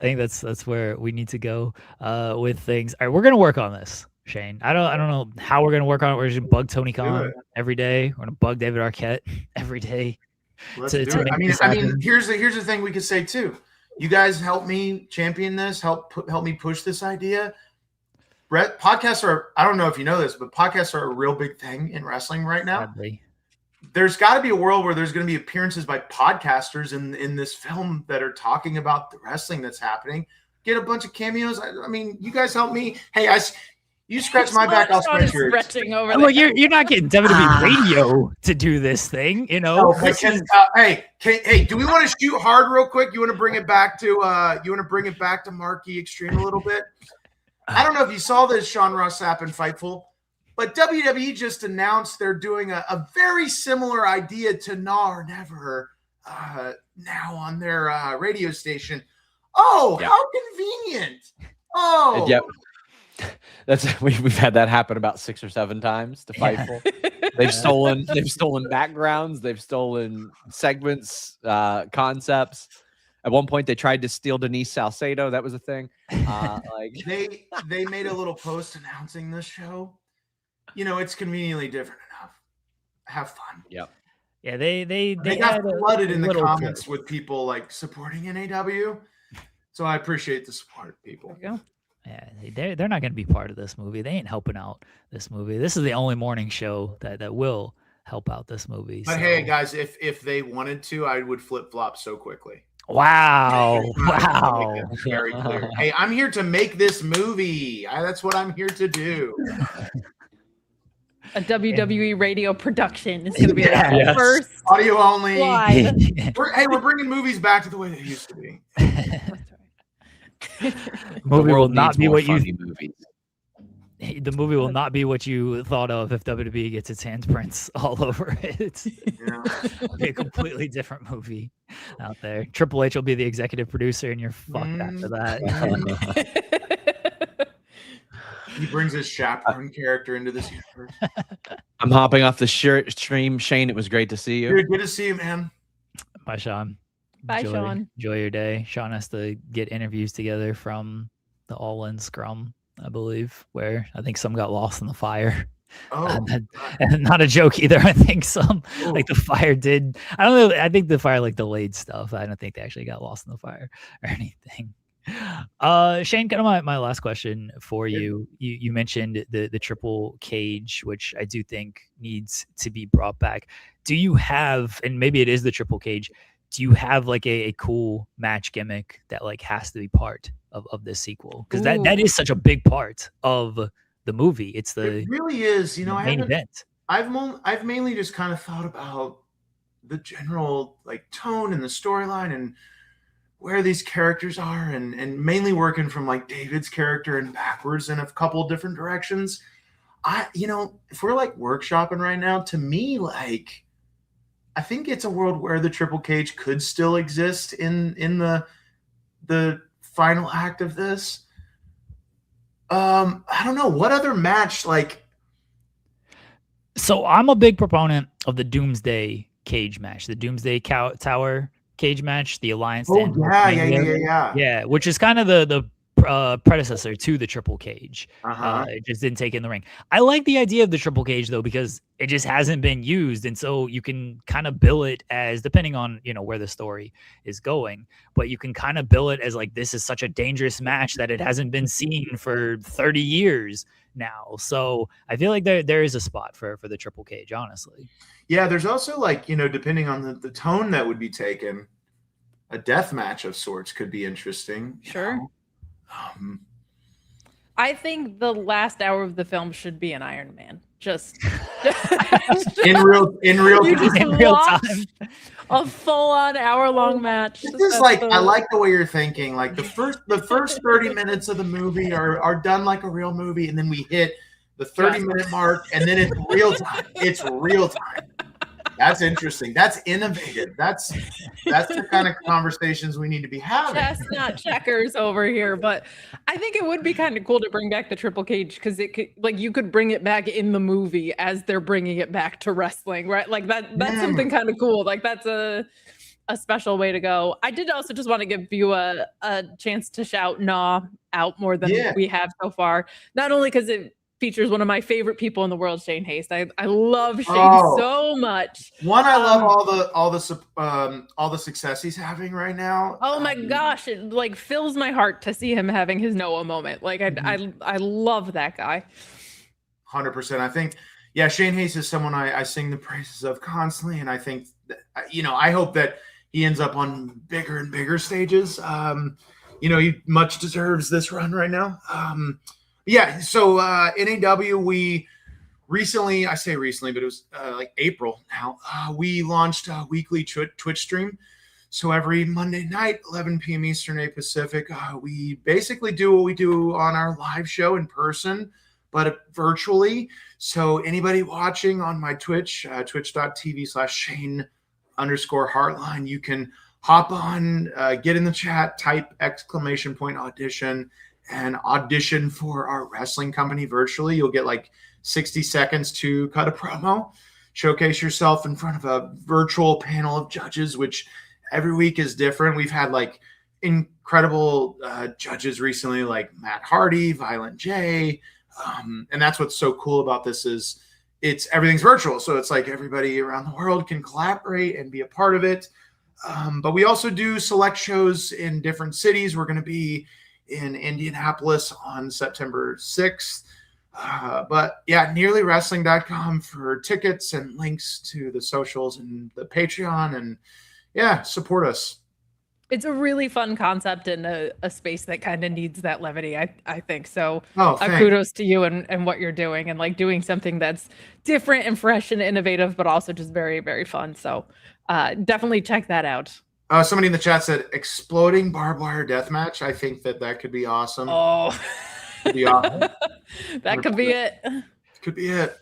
think that's where we need to go with things. All right, we're gonna work on this, Shane. I don't know how we're gonna work on it. We're just gonna bug Tony Khan every day. We're gonna bug David Arquette every day. Let's do it. I mean, here's the thing we could say too. You guys help me champion this. Help me push this idea. Podcasts are, I don't know if you know this, but podcasts are a real big thing in wrestling right now. Sadly. There's got to be a world where there's going to be appearances by podcasters in this film that are talking about the wrestling that's happening. Get a bunch of cameos. I mean, you guys help me. Hey, you scratch my back, I'll scratch yours. Well, you're not getting WWE Radio to do this thing, No, hey, do we want to shoot hard real quick? You want to bring it back to Marquee Extreme a little bit? I don't know if you saw this, Sean Ross Sapp and Fightful, but WWE just announced they're doing a very similar idea to Now or Never now on their radio station. Oh, yep. How convenient! Oh, yep. We've had that happen about 6 or 7 times to Fightful. They've stolen backgrounds, they've stolen segments, concepts. At one point, they tried to steal Denise Salcedo. That was a thing. They made a little post announcing this show. It's conveniently different enough. Have fun. Yep. Yeah, they got flooded in the comments with people like supporting NAW. So I appreciate the support, people. There you go. Yeah, they're not going to be part of this movie. They ain't helping out this movie. This is the only morning show that will help out this movie. But hey, guys, if they wanted to, I would flip flop so quickly. Wow! Wow! Very clear. Hey, I'm here to make this movie. That's what I'm here to do. A WWE radio production is going to be the first audio only. We're bringing movies back to the way they used to be. Movie will not be what you. The movie will not be what you thought of if WWE gets its handprints all over it. It'll be a completely different movie out there. Triple H will be the executive producer, and you're fucked after that. He brings his chaperone character into this universe. I'm hopping off the stream, Shane. It was great to see you. Dude, good to see you, man. Bye, Sean. Bye, Sean. Enjoy your day. Sean has to get interviews together from the All In Scrum, I believe, where I think some got lost in the fire. Oh, and not a joke either. I think some like the fire did. I don't know. I think the fire like delayed stuff. I don't think they actually got lost in the fire or anything. Shane, kind of my last question for you. You mentioned the triple cage, which I do think needs to be brought back. Do you have, and maybe it is the triple cage, do you have like a cool match gimmick that like has to be part of this sequel? Because that is such a big part of the movie. It really is. main event. I've mainly just kind of thought about the general like tone and the storyline and where these characters are, and mainly working from like David's character and backwards in a couple different directions. if we're like workshopping right now, to me, like, I think it's a world where the triple cage could still exist in the final act of this. I don't know what other match, like. So I'm a big proponent of the Doomsday cage match, the Doomsday Tower cage match, the Alliance. Oh yeah, which is kind of the predecessor to the triple cage. It just didn't take in the ring. I like the idea of the triple cage though, because it just hasn't been used, and so you can kind of bill it as, depending on where the story is going, but you can kind of bill it as like, this is such a dangerous match that it hasn't been seen for 30 years now. So I feel like there is a spot for the triple cage, honestly. Yeah, there's also like, depending on the tone that would be taken, a death match of sorts could be interesting. Sure. I think the last hour of the film should be an Iron Man. Just in real time. A full-on hour-long match. This is like, I like the way you're thinking. Like the first 30 minutes of the movie are done like a real movie, and then we hit the 30-minute mark, and then it's real time. It's real time. That's interesting. That's innovative. That's the kind of conversations we need to be having. Chestnut checkers over here, but I think it would be kind of cool to bring back the triple cage, because it could, like, you could bring it back in the movie as they're bringing it back to wrestling, right? Like that's something kind of cool. Like that's a special way to go. I did also just want to give you a chance to shout "Nah" out more than we have so far. Not only because it features one of my favorite people in the world, Shane Haste. I love Shane so much. I love all the success he's having right now. Oh my gosh, it like fills my heart to see him having his Noah moment. Like I love that guy. 100%. I think, Shane Haste is someone I sing the praises of constantly, and I think that, I hope that he ends up on bigger and bigger stages. He much deserves this run right now. So NAW, we recently, I say recently, but it was like April now, we launched a weekly Twitch stream. So every Monday night, 11 p.m. Eastern, 8 Pacific, we basically do what we do on our live show in person, but virtually. So anybody watching on my Twitch, twitch.tv/Shane_Hartline, you can hop on, get in the chat, type !audition, and audition for our wrestling company virtually. You'll get like 60 seconds to cut a promo, showcase yourself in front of a virtual panel of judges, which every week is different. We've had like incredible judges recently, like Matt Hardy, Violent J. And that's what's so cool about this is everything's virtual. So it's like everybody around the world can collaborate and be a part of it. But we also do select shows in different cities. We're going to be in Indianapolis on September 6th. nearlywrestling.com for tickets and links to the socials and the Patreon, and support us. It's a really fun concept in a space that kind of needs that levity, I think. So kudos to you and what you're doing, and like doing something that's different and fresh and innovative, but also just very, very fun. So definitely check that out. Somebody in the chat said exploding barbed wire death match. I think that could be awesome. Oh, could be awesome. That could be it. Could be it.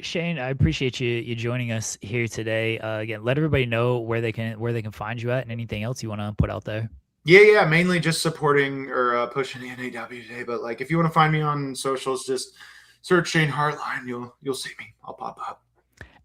Shane, I appreciate you joining us here today. Again, let everybody know where they can find you at, and anything else you want to put out there. Yeah, mainly just supporting or pushing the NAW today. But like, if you want to find me on socials, just search Shane Hartline. You'll see me. I'll pop up.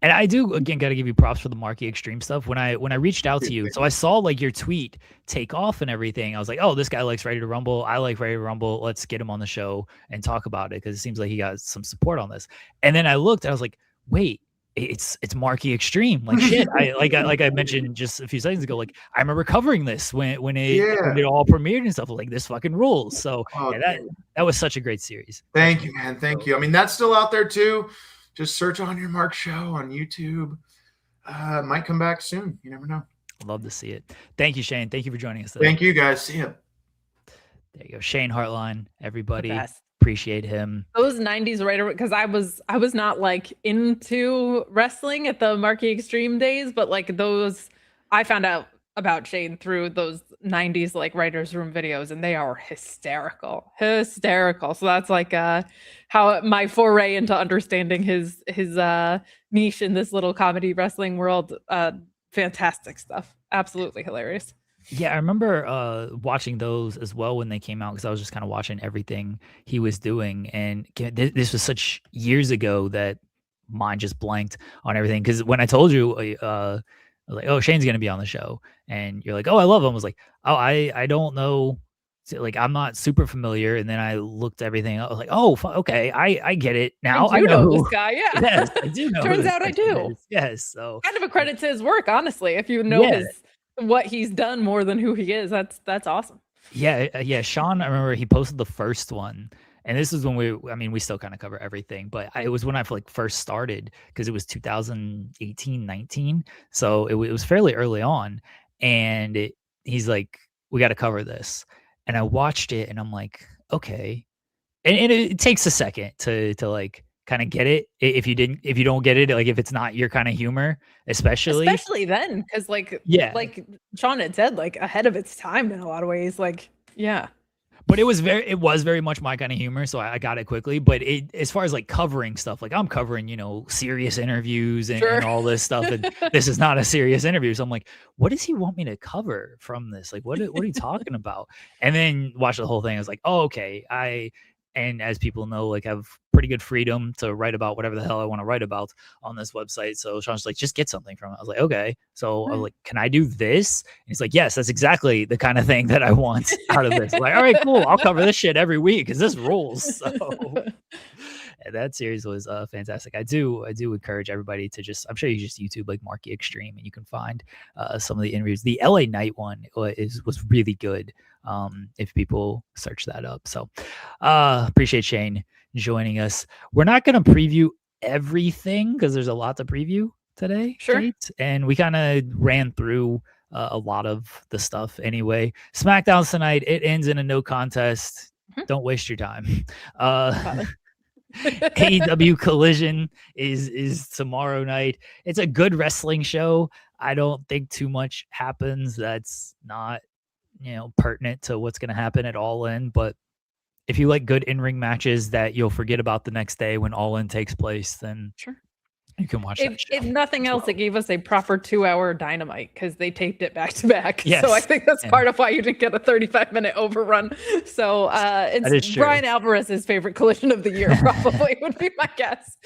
And I do, again, got to give you props for the Marky Extreme stuff. When I reached out to you, so I saw like your tweet take off and everything. I was like, oh, this guy likes Ready to Rumble. I like Ready to Rumble. Let's get him on the show and talk about it, because it seems like he got some support on this. And then I looked, and I was like, wait, it's Marky Extreme. Like shit. I mentioned just a few seconds ago, like I remember covering this when it all premiered and stuff. Like, this fucking rules. So that was such a great series. Thank you, man. Thank you. I mean, that's still out there too. Just search On Your Mark Show on YouTube. Might come back soon. You never know. Love to see it. Thank you, Shane. Thank you for joining us today. Thank you, guys. See ya. There you go. Shane Hartline, everybody. Appreciate him. Those 90s, right? Because I was not like into wrestling at the Marky Extreme days, but like those, I found out about Shane through those 90s like writers room videos, and they are hysterical. So that's like how my foray into understanding his niche in this little comedy wrestling world. Fantastic stuff. Absolutely hilarious. Yeah, I remember watching those as well when they came out, because I was just kind of watching everything he was doing, and this was such years ago that mine just blanked on everything. Because when I told you, I was like, "Oh, Shane's gonna be on the show," and you're like, "Oh, I love him." I was like, "Oh, I don't know." So, like, I'm not super familiar, and then I looked everything up. I was like, "Oh, okay, I get it now. I I know this guy, yeah." Yes, I do know. Turns out I do. Yes, so kind of a credit to his work, honestly. If you know what he's done more than who he is, that's awesome. Yeah. Sean, I remember he posted the first one, and this is when we still kind of cover everything, but it was when I like first started, because it was 2018, 19. So it was fairly early on, and he's like, "We got to cover this." And I watched it, and I'm like, okay. And it takes a second to like kind of get it. If you don't get it, like if it's not your kind of humor, especially then, because like Sean had said, like ahead of its time in a lot of ways. Like, yeah. But it was very much my kind of humor, so I got it quickly. But as far as like covering stuff, like I'm covering, serious interviews and all this stuff, and this is not a serious interview. So I'm like, what does he want me to cover from this? Like, what are you talking about? And then watch the whole thing. I was like, oh, okay. And as people know, like, I have pretty good freedom to write about whatever the hell I want to write about on this website. So Sean's like, just get something from it. I was like, okay. So I was like, can I do this? And he's like, yes, that's exactly the kind of thing that I want out of this. I'm like, all right, cool. I'll cover this shit every week because this rules. So that series was fantastic. I do encourage everybody to I'm sure you just YouTube like Marky Extreme, and you can find some of the interviews. The LA Knight one was really good. If people search that up. So appreciate Shane joining us. We're not going to preview everything because there's a lot to preview today. Sure. Kate, and we kind of ran through a lot of the stuff anyway. SmackDown tonight, it ends in a no contest. Don't waste your time. AEW Collision is tomorrow night. It's a good wrestling show. I don't think too much happens that's not pertinent to what's going to happen at All In. But if you like good in-ring matches that you'll forget about the next day when All In takes place, then sure, you can watch that show. If nothing else, it gave us a proper 2-hour Dynamite because they taped it back to back. Yes. So I think that's part of why you didn't get a 35-minute overrun. So it's Brian Alvarez's favorite Collision of the year, probably would be my guess.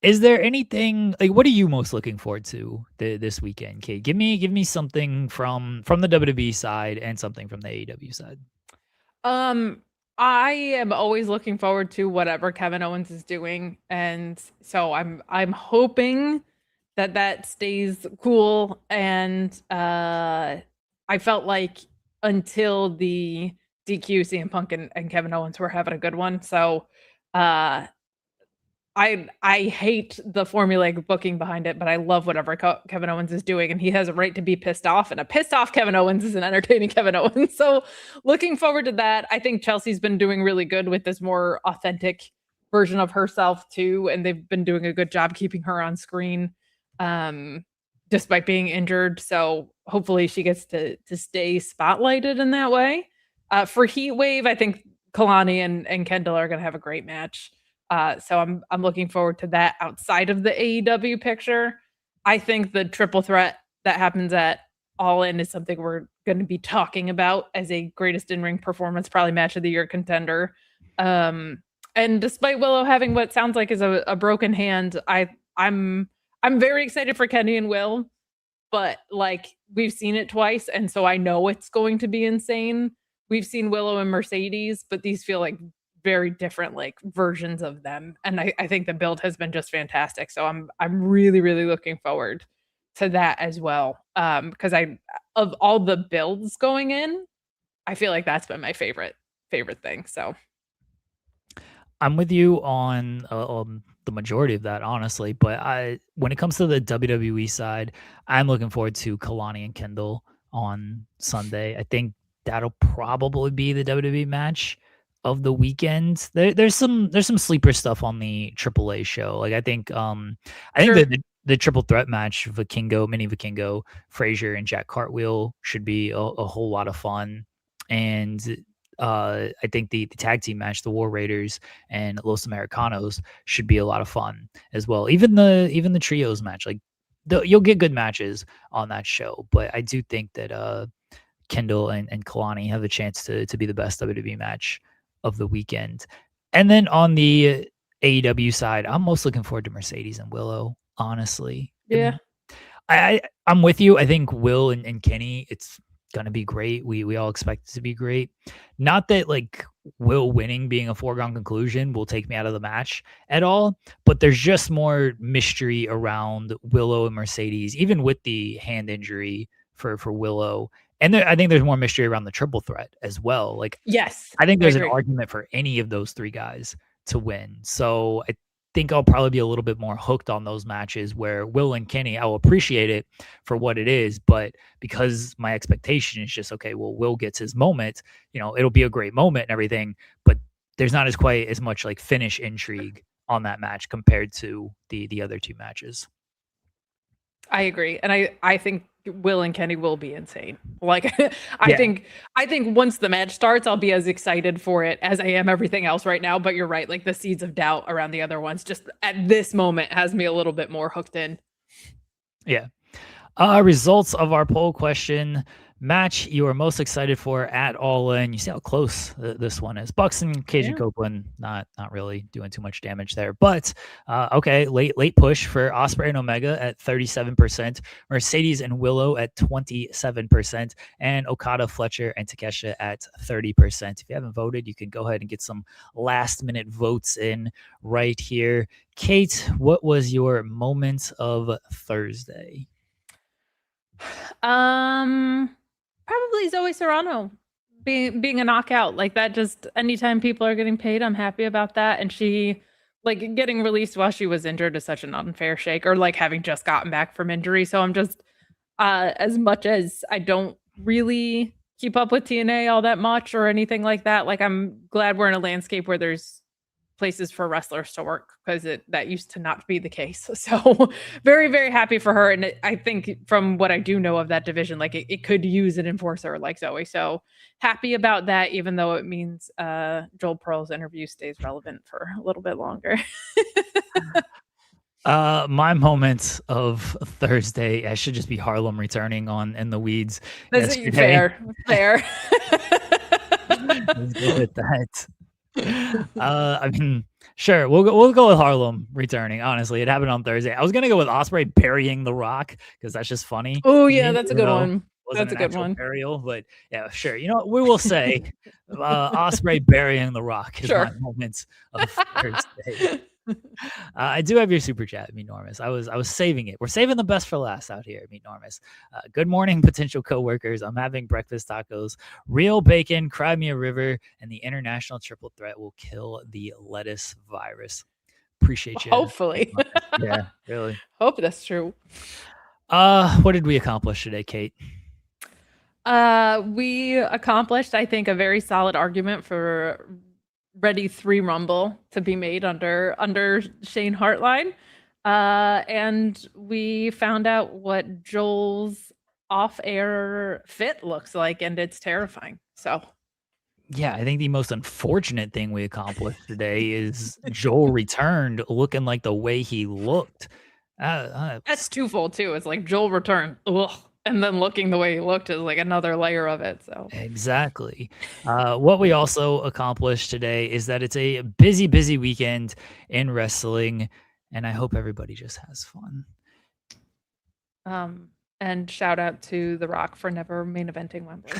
Is there anything like, what are you most looking forward to this weekend, Kate? Give me something from the WWE side and something from the AEW side. I am always looking forward to whatever Kevin Owens is doing, and so I'm hoping that stays cool. And I felt like until the DQ, CM Punk and Kevin Owens were having a good one. So I hate the formulaic booking behind it, but I love whatever Kevin Owens is doing, and he has a right to be pissed off, and a pissed off Kevin Owens is an entertaining Kevin Owens. So looking forward to that. I think Chelsea's been doing really good with this more authentic version of herself too, and they've been doing a good job keeping her on screen despite being injured. So hopefully she gets to stay spotlighted in that way. For Heatwave, I think Kalani and Kendall are going to have a great match. So I'm looking forward to that outside of the AEW picture. I think the triple threat that happens at All In is something we're going to be talking about as a greatest in-ring performance, probably match of the year contender. And despite Willow having what sounds like is a broken hand, I'm very excited for Kenny and Will, but like we've seen it twice, and so I know it's going to be insane. We've seen Willow and Mercedes, but these feel like very different like versions of them, and I think the build has been just fantastic. So I'm really looking forward to that as well, because of all the builds going in, I feel like that's been my favorite thing. So I'm with you on the majority of that, honestly, but when it comes to the WWE side, I'm looking forward to Kalani and Kendall on Sunday. I think that'll probably be the WWE match of the weekend. There's some sleeper stuff on the AAA show. Like I think Sure. that the triple threat match, Mini Vikingo, Frazier, and Jack Cartwheel should be a whole lot of fun. And I think the tag team match, the War Raiders and Los Americanos, should be a lot of fun as well. Even the trios match, like you'll get good matches on that show. But I do think that Kendall and Kalani have a chance to be the best WWE match of the weekend. And then on the AEW side, I'm most looking forward to Mercedes and Willow, honestly. Yeah. I'm with you. I think Will and Kenny, it's gonna be great. We all expect it to be great. Not that like Will winning being a foregone conclusion will take me out of the match at all, but there's just more mystery around Willow and Mercedes, even with the hand injury for Willow. And I think there's more mystery around the triple threat as well. Like, yes, I think there's an agree. argument for any of those three guys to win. So I think I'll probably be a little bit more hooked on those matches where Will and Kenny, I will appreciate it for what it is, but because my expectation is just, okay, well, Will gets his moment, it'll be a great moment and everything, but there's not quite as much like finish intrigue on that match compared to the other two matches. I agree. And I think Will and Kenny will be insane. Like I think once the match starts, I'll be as excited for it as I am everything else right now. But you're right, like the seeds of doubt around the other ones just at this moment has me a little bit more hooked in. Yeah. Results of our poll question: match you are most excited for at All In. You see how close this one is. Bucks and Cage and Copeland, not really doing too much damage there. But okay, late push for Ospreay and Omega at 37%, Mercedes and Willow at 27%, and Okada, Fletcher, and Takeshita at 30%. If you haven't voted, you can go ahead and get some last minute votes in right here. Kate, what was your moment of Thursday? Probably Zoey Serrano being a knockout like that. Just anytime people are getting paid, I'm happy about that. And she like getting released while she was injured is such an unfair shake, or like having just gotten back from injury. So I'm just as much as I don't really keep up with TNA all that much or anything like that, like I'm glad we're in a landscape where there's places for wrestlers to work, because that used to not be the case. So very, very happy for her. And I think from what I do know of that division, like it could use an enforcer like Zoey. So happy about that, even though it means Joel Pearl's interview stays relevant for a little bit longer. My moment of Thursday, I should just be Harlem returning on In the Weeds. That's fair. Let's go with that. I mean, sure, we'll go with Harlem returning. Honestly, it happened on Thursday. I was gonna go with Ospreay burying The Rock because that's just funny. Oh yeah, that's a good one. That's a good one. Burial, but yeah, sure. You know what? We will say Ospreay burying The Rock is my moment of Thursday. I do have your super chat, Meet Normus. I was saving it. We're saving the best for last out here, Meet Normus. Good morning, potential coworkers. I'm having breakfast tacos, real bacon, cry me a river, and the international triple threat will kill the lettuce virus. Appreciate you. Hopefully. Yeah, really. Hope that's true. What did we accomplish today, Kate? We accomplished, I think, a very solid argument for Ready 3 Rumble to be made under Shane Hartline. And we found out what Joel's off-air fit looks like, and it's terrifying. So yeah, I think the most unfortunate thing we accomplished today is Joel returned looking like the way he looked. That's twofold too. It's like Joel returned, ugh, and then looking the way he looked is like another layer of it. So exactly. What we also accomplished today is that it's a busy weekend in wrestling, and I hope everybody just has fun. And shout out to The Rock for never main eventing Wembley.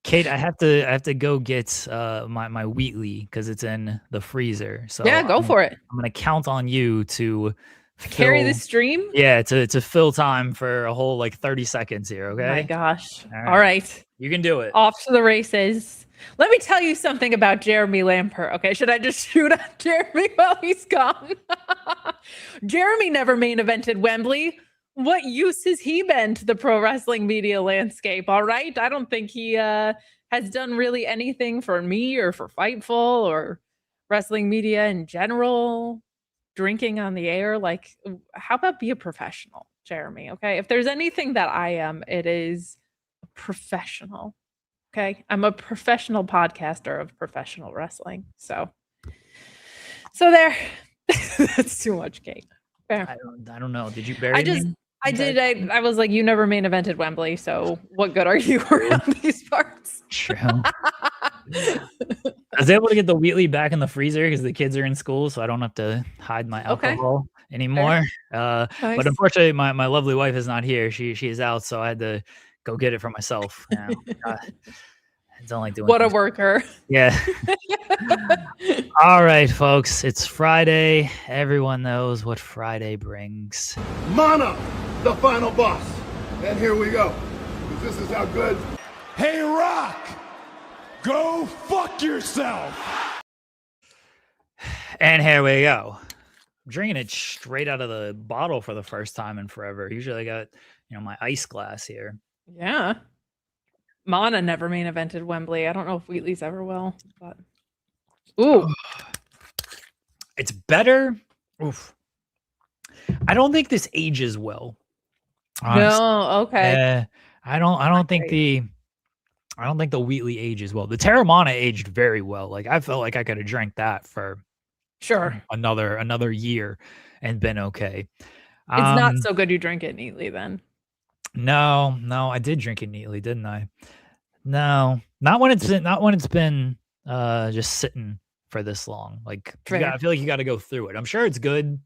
Kate, I have to go get my Wheatley because it's in the freezer. So yeah, go for it. I'm gonna count on you to carry the stream. Yeah, to fill time for a whole like 30 seconds here. Okay. Oh my gosh. All right. You can do it. Off to the races. Let me tell you something about Jeremy Lambert. Okay, should I just shoot at Jeremy while he's gone? Jeremy never main evented Wembley. What use has he been to the pro wrestling media landscape? All right. I don't think he has done really anything for me or for Fightful or wrestling media in general. drinking on the air. Like, how about be a professional, Jeremy? Okay. If there's anything that I am, it is a professional. Okay. I'm a professional podcaster of professional wrestling. So there. That's too much, Kate. Fair. I don't know. Did you bury me? I did. I was like, you never main evented Wembley, so what good are you around these parts? True. I was able to get the Wheatley back in the freezer because the kids are in school, so I don't have to hide my alcohol anymore. Nice. But unfortunately, my lovely wife is not here. She is out, so I had to go get it for myself. I don't like doing what things. A worker. Yeah. All right, folks. It's Friday. Everyone knows what Friday brings. Mana, the final boss. And here we go. This is how good. Hey, Rock! Go fuck yourself! And here we go. I'm drinking it straight out of the bottle for the first time in forever. Usually I got, my ice glass here. Yeah. Mana never main evented Wembley. I don't know if Wheatley's ever will, but ooh. It's better. Oof. I don't think this ages well. Honestly. No, okay. I don't think the Wheatley ages well. The Terramana aged very well. Like I felt like I could have drank that for sure another year and been okay. It's not so good you drink it neatly then. No, I did drink it neatly, didn't I? No, not when it's been just sitting for this long. Like I feel like you got to go through it. I'm sure it's good.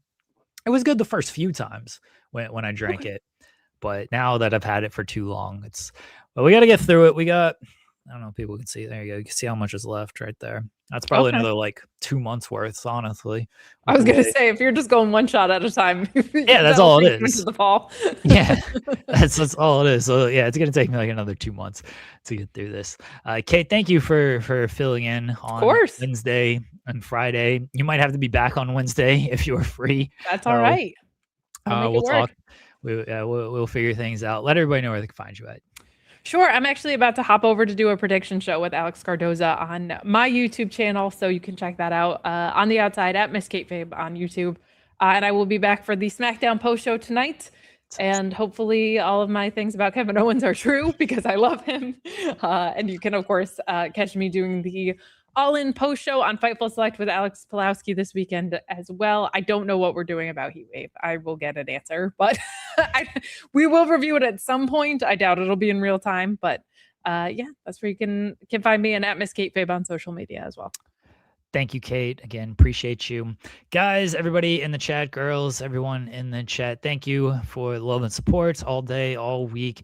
It was good the first few times when I drank it, but now that I've had it for too long, we got to get through it. We got, I don't know if people can see. There you go. You can see how much is left right there. That's probably another like 2 months worth, honestly. I was gonna say if you're just going one shot at a time. Yeah, that's all it is. Into the fall. Yeah, that's all it is. So yeah, it's gonna take me like another 2 months to get through this. Kate, thank you for filling in on Wednesday and Friday. You might have to be back on Wednesday if you're free. That's all right. We'll talk. We'll figure things out. Let everybody know where they can find you at. Sure. I'm actually about to hop over to do a prediction show with Alex Cardoza on my YouTube channel, so you can check that out on the outside at Miss Kate Fabe on YouTube. And I will be back for the SmackDown post show tonight. And hopefully all of my things about Kevin Owens are true because I love him. And you can, of course, catch me doing the All In post show on Fightful Select with Alex Pulowski this weekend as well. I don't know what we're doing about Heatwave. I will get an answer, but we will review it at some point. I doubt it'll be in real time, but yeah, that's where you can find me and at Miss Kate Fabe on social media as well. Thank you, Kate. Again, appreciate you. Guys, everybody in the chat, girls, everyone in the chat, thank you for love and support all day, all week.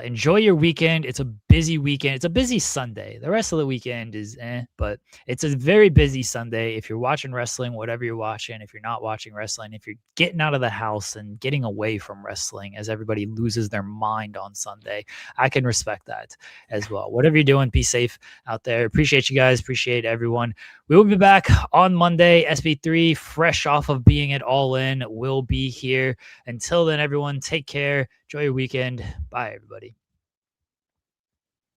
Enjoy your weekend. It's a busy weekend. It's a busy Sunday. The rest of the weekend is but it's a very busy Sunday. If you're watching wrestling, whatever you're watching, if you're not watching wrestling, if you're getting out of the house and getting away from wrestling as everybody loses their mind on Sunday, I can respect that as well. Whatever you're doing, be safe out there. Appreciate you guys. Appreciate everyone. We will be back on Monday. SB3, fresh off of being at All In, will be here. Until then, everyone, take care. Enjoy your weekend. Bye, everybody.